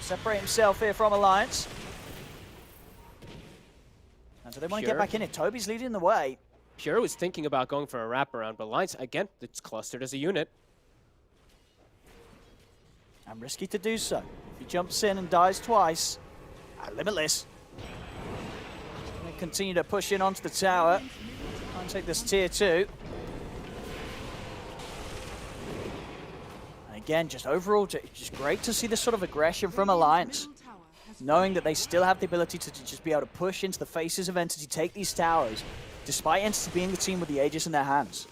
Separate himself here from Alliance. And so they want to get Pure. back in it. Toby's leading the way. Pure was thinking about going for a wraparound, but Alliance, again, it's clustered as a unit. And risky to do so. If he jumps in and dies twice, Limitless. Gonna continue to push in onto the tower. Try and take this tier 2. And again, just overall, just great to see this sort of aggression from Alliance. Middle tower has Knowing that they still have the ability to just be able to push into the faces of Entity, take these towers, despite Entity being the team with the Aegis in their hands.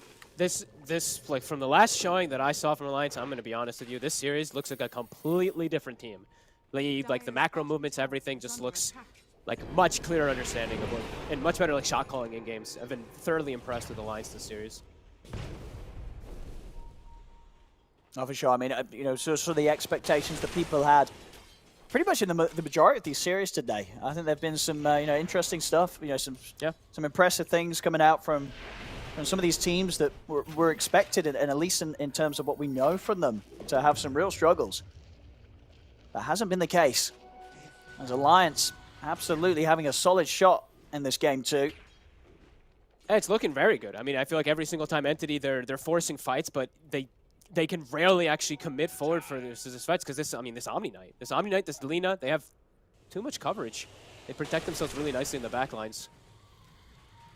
This, like, from the last showing that I saw from Alliance, I'm going to be honest with you, this series looks like a completely different team. Like the macro movements, everything just looks like much clearer understanding of what, and much better like shot calling in games. I've been thoroughly impressed with Alliance this series. Oh, for sure. I mean, you know, so the expectations that people had pretty much in the majority of these series today. I think there've been some, you know, interesting stuff. You know, some impressive things coming out from some of these teams that were expected, and at least in terms of what we know from them, to have some real struggles. That hasn't been the case. As Alliance absolutely having a solid shot in this game too. It's looking very good. I mean, I feel like every single time Entity, they're forcing fights, but they can rarely actually commit forward for this fights because this Omni Knight, this Lina, they have too much coverage. They protect themselves really nicely in the back lines.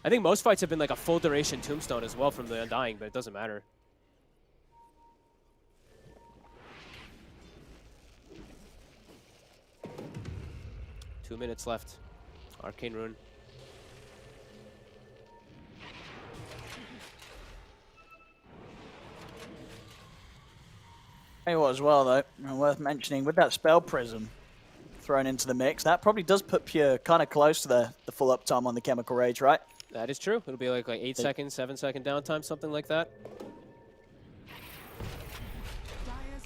I think most fights have been like a full duration tombstone as well from the Undying, but it doesn't matter. Two minutes left. Arcane Rune. Tell you what as well, though, and worth mentioning, with that Spell Prism thrown into the mix, that probably does put Pure kind of close to the full uptime on the Chemical Rage, right? That is true. It'll be like 8 seconds, 7 second downtime, something like that.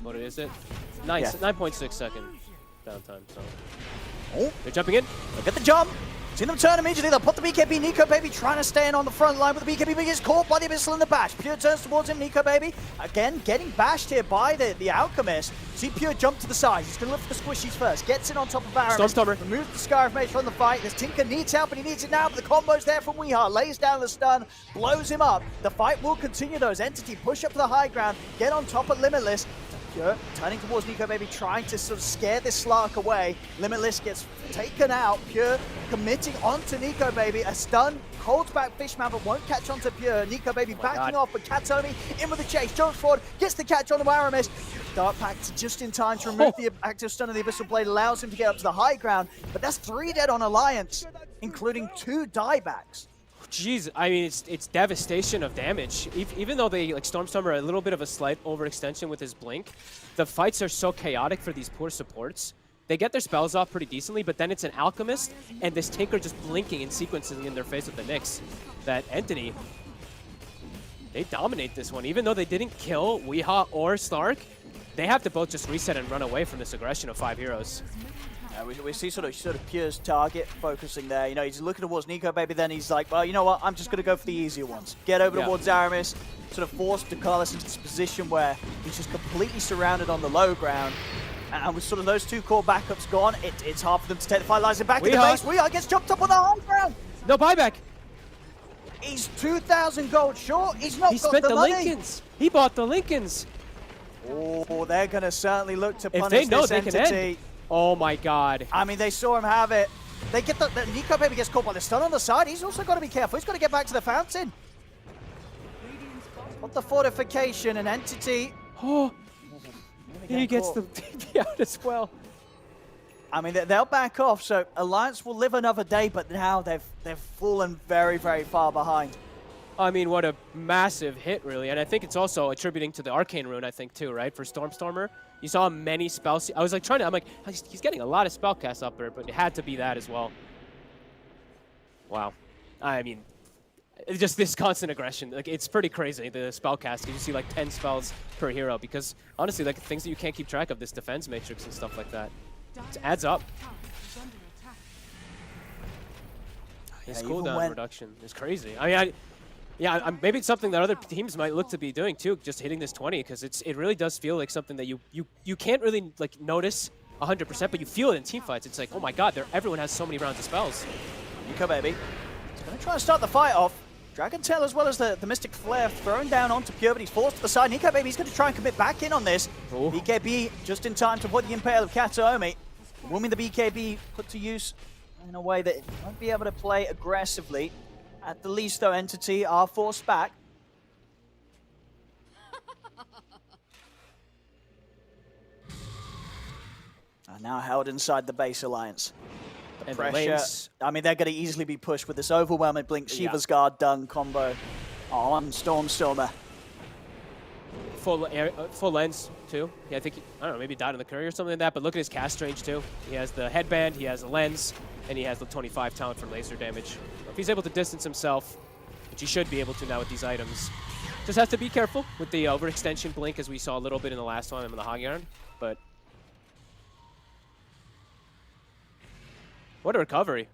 What is it? Nice, Yeah. 9.6 second downtime. So Oh, they're jumping in. look at the jump. See them turn immediately. They'll put the BKB. Nico Baby trying to stay in on the front line, but the BKB gets caught by the Abyssal and the Bash. Pure turns towards him. Nico Baby, again, getting bashed here by the Alchemist. See Pure jump to the side. He's going to look for the squishies first. Gets in on top of Aramis. Stormstormer. Removes the Scarf Mage from the fight. This Tinker needs help, and he needs it now, but the combo's there from Weeha. Lays down the stun, blows him up. The fight will continue, though, as Entity push up to the high ground, get on top of Limitless. Pure turning towards Nico Baby, trying to sort of scare this Slark away. Limitless gets taken out. Pure committing onto Nico Baby. A stun holds back Fishman, but won't catch onto Pure. Nico Baby backing off, but Katomi in with the chase. Jumps forward, gets the catch on the Aramis. Dark Pact just in time to remove the active stun of the Abyssal Blade, allows him to get up to the high ground. But that's 3 dead on Alliance, including 2 diebacks. Jeez, I mean, it's devastation of damage. Even though they, like, Stormstormer, a little bit of a slight overextension with his Blink, the fights are so chaotic for these poor supports. They get their spells off pretty decently, but then it's an Alchemist and this Tinker just blinking and sequencing in their face with the Nyx. That Entity, they dominate this one. Even though they didn't kill Weeha or Slark, they have to both just reset and run away from this aggression of 5 heroes. We see sort of Pure's target focusing there. You know, he's looking towards Nico Baby, then he's like, well, you know what, I'm just going to go for the easier ones. Get over towards Aramis, sort of force Dakalis into this position where he's just completely surrounded on the low ground. And with sort of those 2 core backups gone, it's hard for them to take the fight lines back in the base. Weeha gets chopped up on the high ground. No buyback. He's 2,000 gold short. He's not got spent the money. Lincolns. He bought the Lincolns. Oh, they're going to certainly look to punish If they know this they entity. can end. Oh my god. I mean, they saw him have it. They get the Nico Baby gets caught by the stun on the side. He's also got to be careful. He's got to get back to the fountain. What the fortification and Entity. Oh, he gets the TP out as well. I mean, they'll back off. So Alliance will live another day, but now they've fallen very, very far behind. I mean, what a massive hit, really. And I think it's also attributing to the Arcane Rune, I think, too, right? For Stormstormer. You saw many spells. I was like I'm like, he's getting a lot of spell casts up there, but it had to be that as well. Wow. I mean, just this constant aggression. Like, it's pretty crazy, the spell cast. You see like 10 spells per hero because, honestly, like things that you can't keep track of, this defense matrix and stuff like that. It adds up. His cooldown reduction is crazy. I mean, maybe it's something that other teams might look to be doing too, just hitting this 20, because it really does feel like something that you can't really like notice 100%, but you feel it in team fights. It's like, oh my god, everyone has so many rounds of spells. Nico Baby. He's going to try and start the fight off. Dragon Tail as well as the Mystic Flare thrown down onto Pure, but he's forced to the side. Nico Baby's going to try and commit back in on this. Ooh. BKB just in time to put the Impale of Kataomi. Will the BKB put to use in a way that it won't be able to play aggressively. At the least, though, Entity are forced back. Are now held inside the base Alliance. The pressure, I mean, they're going to easily be pushed with this overwhelming Blink, Shiva's Guard, Dung combo on Stormstormer. Full lens, too. Yeah, I think, I don't know, maybe died on the courier or something like that, but look at his cast range, too. He has the headband, he has the lens, and he has the 25 talent for laser damage. If he's able to distance himself, which he should be able to now with these items, just has to be careful with the overextension Blink, as we saw a little bit in the last one in the Hog Yarn, but what a recovery.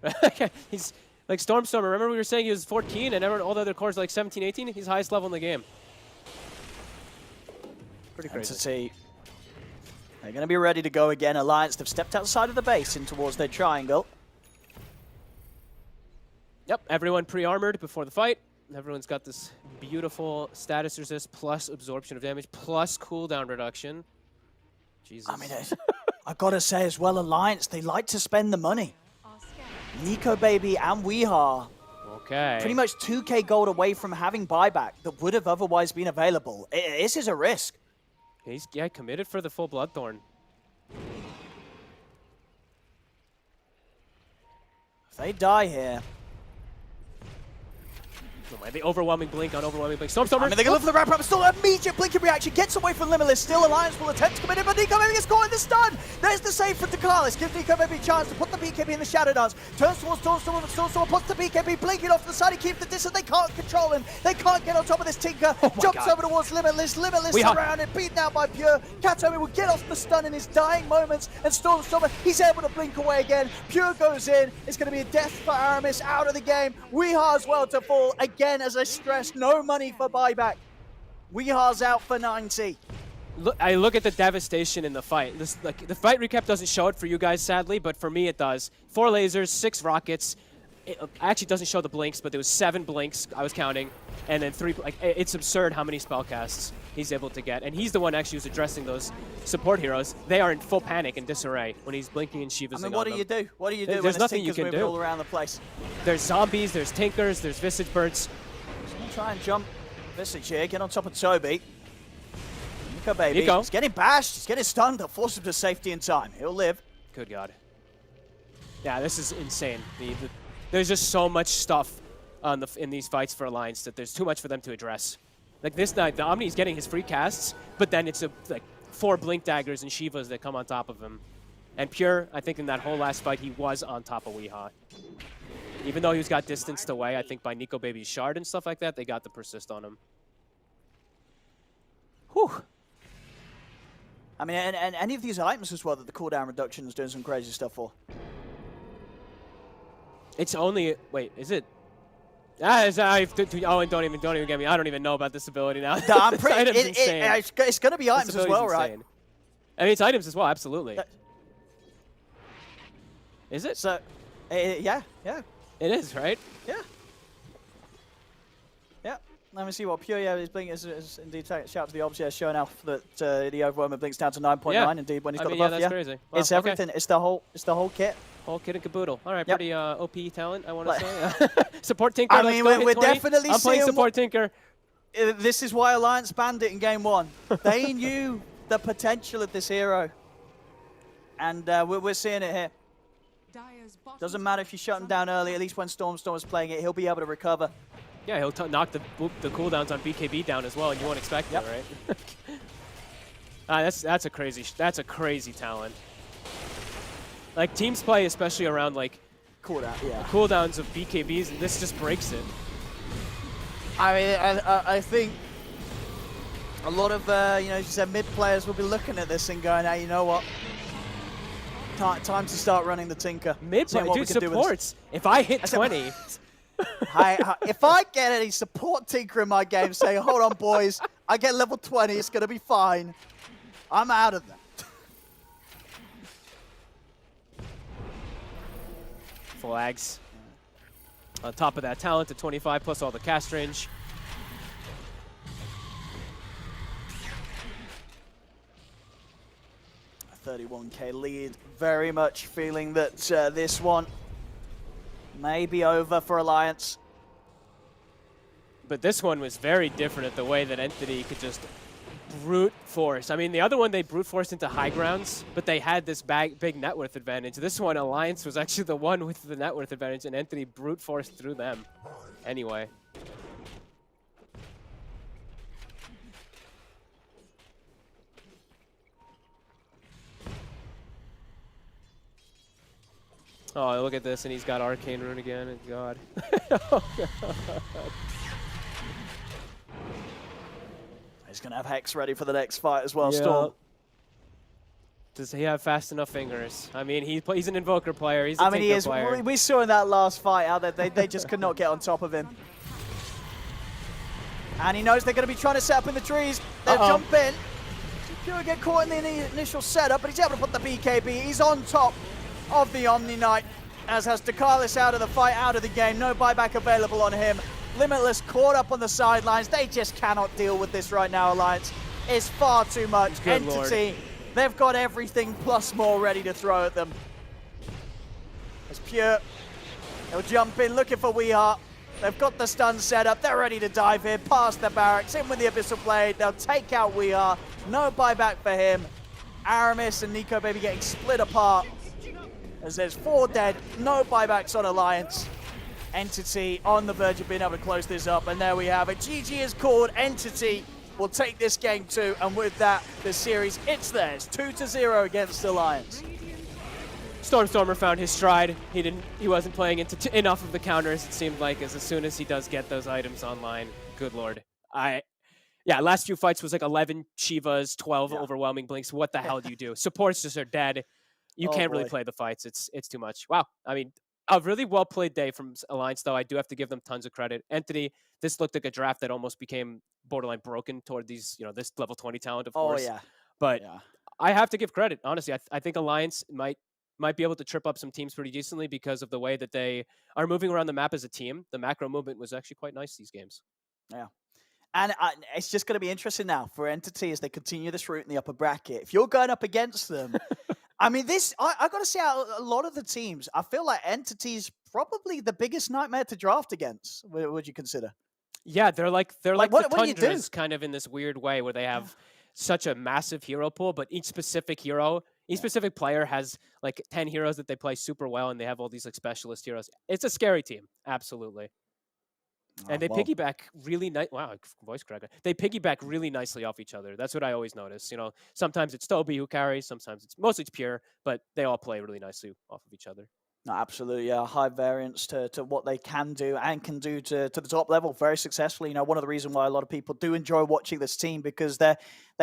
He's like Stormstormer. Remember we were saying he was 14 and all the other cores like 17, 18? He's highest level in the game. Pretty crazy. Entity, they're going to be ready to go again. Alliance, they've stepped outside of the base in towards their triangle. Yep, everyone pre-armored before the fight. Everyone's got this beautiful status resist plus absorption of damage plus cooldown reduction. Jesus. I mean, I gotta say as well, Alliance, they like to spend the money. Nico Baby and Weehaw, Okay. pretty much 2k gold away from having buyback that would have otherwise been available. This is a risk. He's committed for the full Bloodthorn. If they die here, Oh my, the overwhelming blink on overwhelming blink. Stormstormer. I mean, they can look for the wrap up. Still an immediate blinking reaction. Gets away from Limitless. Still Alliance will attempt to come in, but Nico Baby gets caught in the stun. There's the save for Dakalis. Gives Nico Baby a chance to put the BKB in the Shadow Dance. Turns towards Stormstormer, but Stormstormer puts the BKB blinking off to the side. He keeps the distance. They can't control him. They can't get on top of this Tinker. Jumps over towards Limitless. Limitless surrounded, beaten out by Pure. Katomi will get off the stun in his dying moments, and Stormstormer, he's able to blink away again. Pure goes in. It's going to be a death for Aramis out of the game. Weehaw as well to fall. Again, as I stress, no money for buyback. Weeha's out for 90. I look at the devastation in the fight. This, like, the fight recap doesn't show it for you guys, sadly, but for me it does. 4 lasers, 6 rockets. It actually doesn't show the blinks, but there was 7 blinks I was counting, and then 3. Like, it's absurd how many spell casts he's able to get, and he's the one actually who's addressing those support heroes. They are in full panic and disarray when he's blinking and Shiva's. I mean, what do you do? What do you do There's when nothing you Tinker's can moving do. all around the place? There's zombies, there's tinkers, there's visage birds. Try and jump Visage here, get on top of Toby. Nico Baby, Nico. he's getting bashed, he's getting stunned. They'll force him to safety in time. He'll live. Good God. Yeah, this is insane. There's just so much stuff on in these fights for Alliance that there's too much for them to address. Like this night, the Omni's getting his free casts, but then it's like 4 Blink Daggers and Shivas that come on top of him. And Pure, I think in that whole last fight, he was on top of Weehaw. Even though he was got distanced away, I think by Nico Baby's shard and stuff like that, they got the persist on him. Whew. I mean, and any of these items as well that the cooldown reduction is doing some crazy stuff for. It's only, wait, is it? Oh, and don't even get me. I don't even know about this ability now. No, I'm pretty. This item's insane. It's going to be items This as well, ability's right? insane. I mean, it's items as well, absolutely. Is it? So, yeah. It is, right? Yeah. Let me see what Pure is blinking. Is indeed shout out to the obs, showing off that the overwhelming blinks down to 9.9. Yeah. Indeed, when he's got I mean, the buff. yeah, that's crazy. Wow, It's everything. okay. It's the whole kit. Whole kit and caboodle. All right, Yep. pretty OP talent, I want to say. Support Tinker. I let's mean, go, we're hit 20. definitely I'm playing seeing support Tinker. This is why Alliance banned it in game 1. They knew the potential of this hero, and we're seeing it here. Dire's bottom Doesn't matter if you shut him down early. At least when Stormstorm's playing it, he'll be able to recover. Yeah, he'll knock the cooldowns on BKB down as well, and you won't expect Yep. it, right? That's a crazy talent. Like teams play, especially around like cooldowns of BKBs, and this just breaks it. I mean, I think a lot of as you said, mid players will be looking at this and going, "Hey, you know what? Time to start running the Tinker." Mid Seeing play, what dude, we can do with this. supports. If I hit 20, If I get any support Tinker in my game saying, "Hold on, boys, I get level 20, it's gonna be fine," I'm out of that. flags. On top of that talent at 25 plus all the cast range. A 31k lead, very much feeling that this one may be over for Alliance. But this one was very different at the way that Entity could just brute force. I mean, the other one, they brute forced into high grounds, but they had this big net worth advantage. This one, Alliance was actually the one with the net worth advantage, and Entity brute forced through them. Anyway. Oh, look at this, and he's got Arcane Rune again, and God. Oh, God. He's going to have Hex ready for the next fight as well, Yeah. Storm. Does he have fast enough fingers? I mean, he's an Invoker player. He's a I mean, he Tinker is. player. We saw in that last fight how they just could not get on top of him. And he knows they're going to be trying to set up in the trees. They'll jump in. Pure get caught in the initial setup, but he's able to put the BKB. He's on top of the Omni Knight, as has Dakalis out of the fight, out of the game. No buyback available on him. Limitless caught up on the sidelines. They just cannot deal with this right now, Alliance. It's far too much. Good Entity, they've got everything plus more ready to throw at them. It's Pure. They'll jump in looking for WEU. They've got the stun set up. They're ready to dive in, past the barracks, in with the Abyssal Blade. They'll take out WEU. No buyback for him. Aramis and Nico Baby getting split apart as there's 4 dead. No buybacks on Alliance. Entity on the verge of being able to close this up, and there we have it. GG is called. Entity will take this game too, and with that, the series, it's theirs. 2-0 against Alliance. Stormstormer found his stride. He wasn't playing into enough of the counters, it seemed like, as soon as he does get those items online. Good lord. Yeah, last few fights was like 11 Shivas, 12 overwhelming blinks. What the hell do you do? Supports just are dead. You can't really play the fights. It's too much. Wow. I mean, a really well-played day from Alliance, though. I do have to give them tons of credit. Entity, this looked like a draft that almost became borderline broken toward these, this level 20 talent, of course. Oh, yeah. But I have to give credit, honestly. I think Alliance might be able to trip up some teams pretty decently because of the way that they are moving around the map as a team. The macro movement was actually quite nice these games. Yeah. And it's just going to be interesting now for Entity as they continue this route in the upper bracket. If you're going up against them, I mean, I got to say, out a lot of the teams, I feel like Entity's probably the biggest nightmare to draft against. Would you consider? Yeah, they're like what the do you do? Tundras kind of in this weird way where they have such a massive hero pool, but each specific player has like 10 heroes that they play super well, and they have all these like specialist heroes. It's a scary team, absolutely. And they piggyback really nice. Wow, voice cracker. They piggyback really nicely off each other. That's what I always notice. Sometimes it's Toby who carries, sometimes it's mostly Pure, but they all play really nicely off of each other. No, absolutely. High variance to what they can do and can do to the top level very successfully. One of the reasons why a lot of people do enjoy watching this team because they're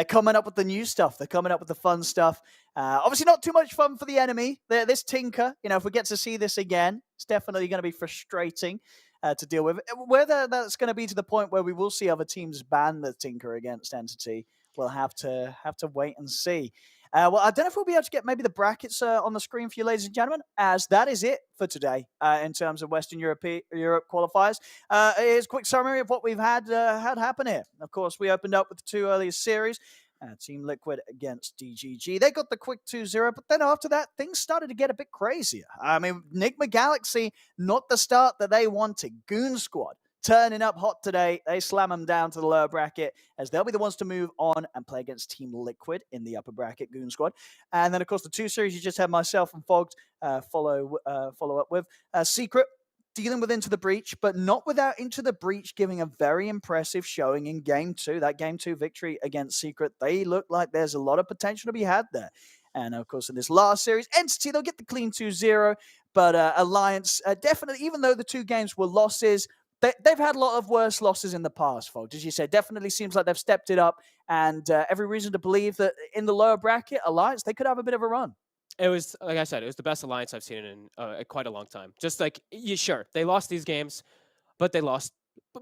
coming up with the new stuff. They're coming up with the fun stuff. Obviously not too much fun for the enemy. This Tinker, if we get to see this again, it's definitely going to be frustrating to deal with. Whether that's going to be to the point where we will see other teams ban the Tinker against Entity, we'll have to wait and see. Well, I don't know if we'll be able to get maybe the brackets on the screen for you, ladies and gentlemen, as that is it for today in terms of Western Europe qualifiers. Here's a quick summary of what we've had happen here. Of course, we opened up with the 2 earliest series. Team Liquid against DGG. They got the quick 2-0, but then after that, things started to get a bit crazier. I mean, Enigma Galaxy, not the start that they wanted. Goon Squad turning up hot today. They slam them down to the lower bracket as they'll be the ones to move on and play against Team Liquid in the upper bracket, Goon Squad. And then, of course, the 2 series you just had myself and Fogged follow up with. Secret dealing with Into the Breach, but not without Into the Breach giving a very impressive showing in Game 2. That Game 2 victory against Secret, they look like there's a lot of potential to be had there. And, of course, in this last series, Entity, they'll get the clean 2-0, but Alliance, definitely, even though the 2 games were losses, they've had a lot of worse losses in the past, folks. As you said, definitely seems like they've stepped it up, and every reason to believe that in the lower bracket, Alliance, they could have a bit of a run. It was, like I said, it was the best Alliance I've seen in quite a long time. Just like, sure, they lost these games, but they lost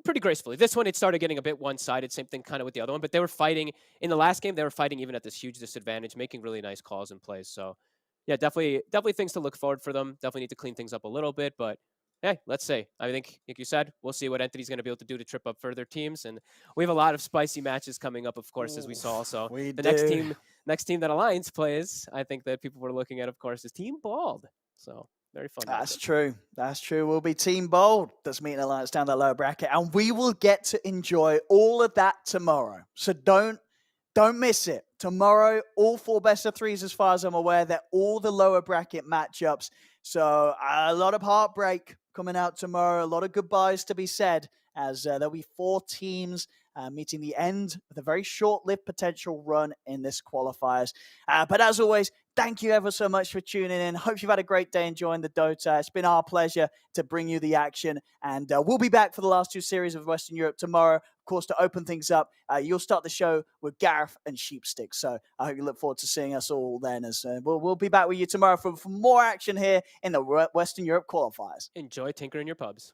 pretty gracefully. This one, it started getting a bit one-sided, same thing kind of with the other one, but they were fighting, in the last game, they were fighting even at this huge disadvantage, making really nice calls and plays. So, yeah, definitely things to look forward for them. Definitely need to clean things up a little bit, but hey, let's see. I think, like you said, we'll see what Entity's going to be able to do to trip up further teams. And we have a lot of spicy matches coming up, of course, as we saw. So next team that Alliance plays, I think that people were looking at, of course, is Team Bald. So very fun. That's true. That's true. We'll be Team Bold that's meeting Alliance down the lower bracket, and we will get to enjoy all of that tomorrow. So don't miss it. Tomorrow, all 4 best of 3s, as far as I'm aware. They're all the lower bracket matchups. So a lot of heartbreak coming out tomorrow. A lot of goodbyes to be said as there'll be 4 teams meeting the end with a very short-lived potential run in this qualifiers. But as always, thank you ever so much for tuning in. Hope you've had a great day enjoying the Dota. It's been our pleasure to bring you the action. And we'll be back for the last 2 series of Western Europe tomorrow. Of course, to open things up, you'll start the show with Gareth and Sheepstick. So I hope you look forward to seeing us all then. As we'll be back with you tomorrow for more action here in the Western Europe qualifiers. Enjoy tinkering your pubs.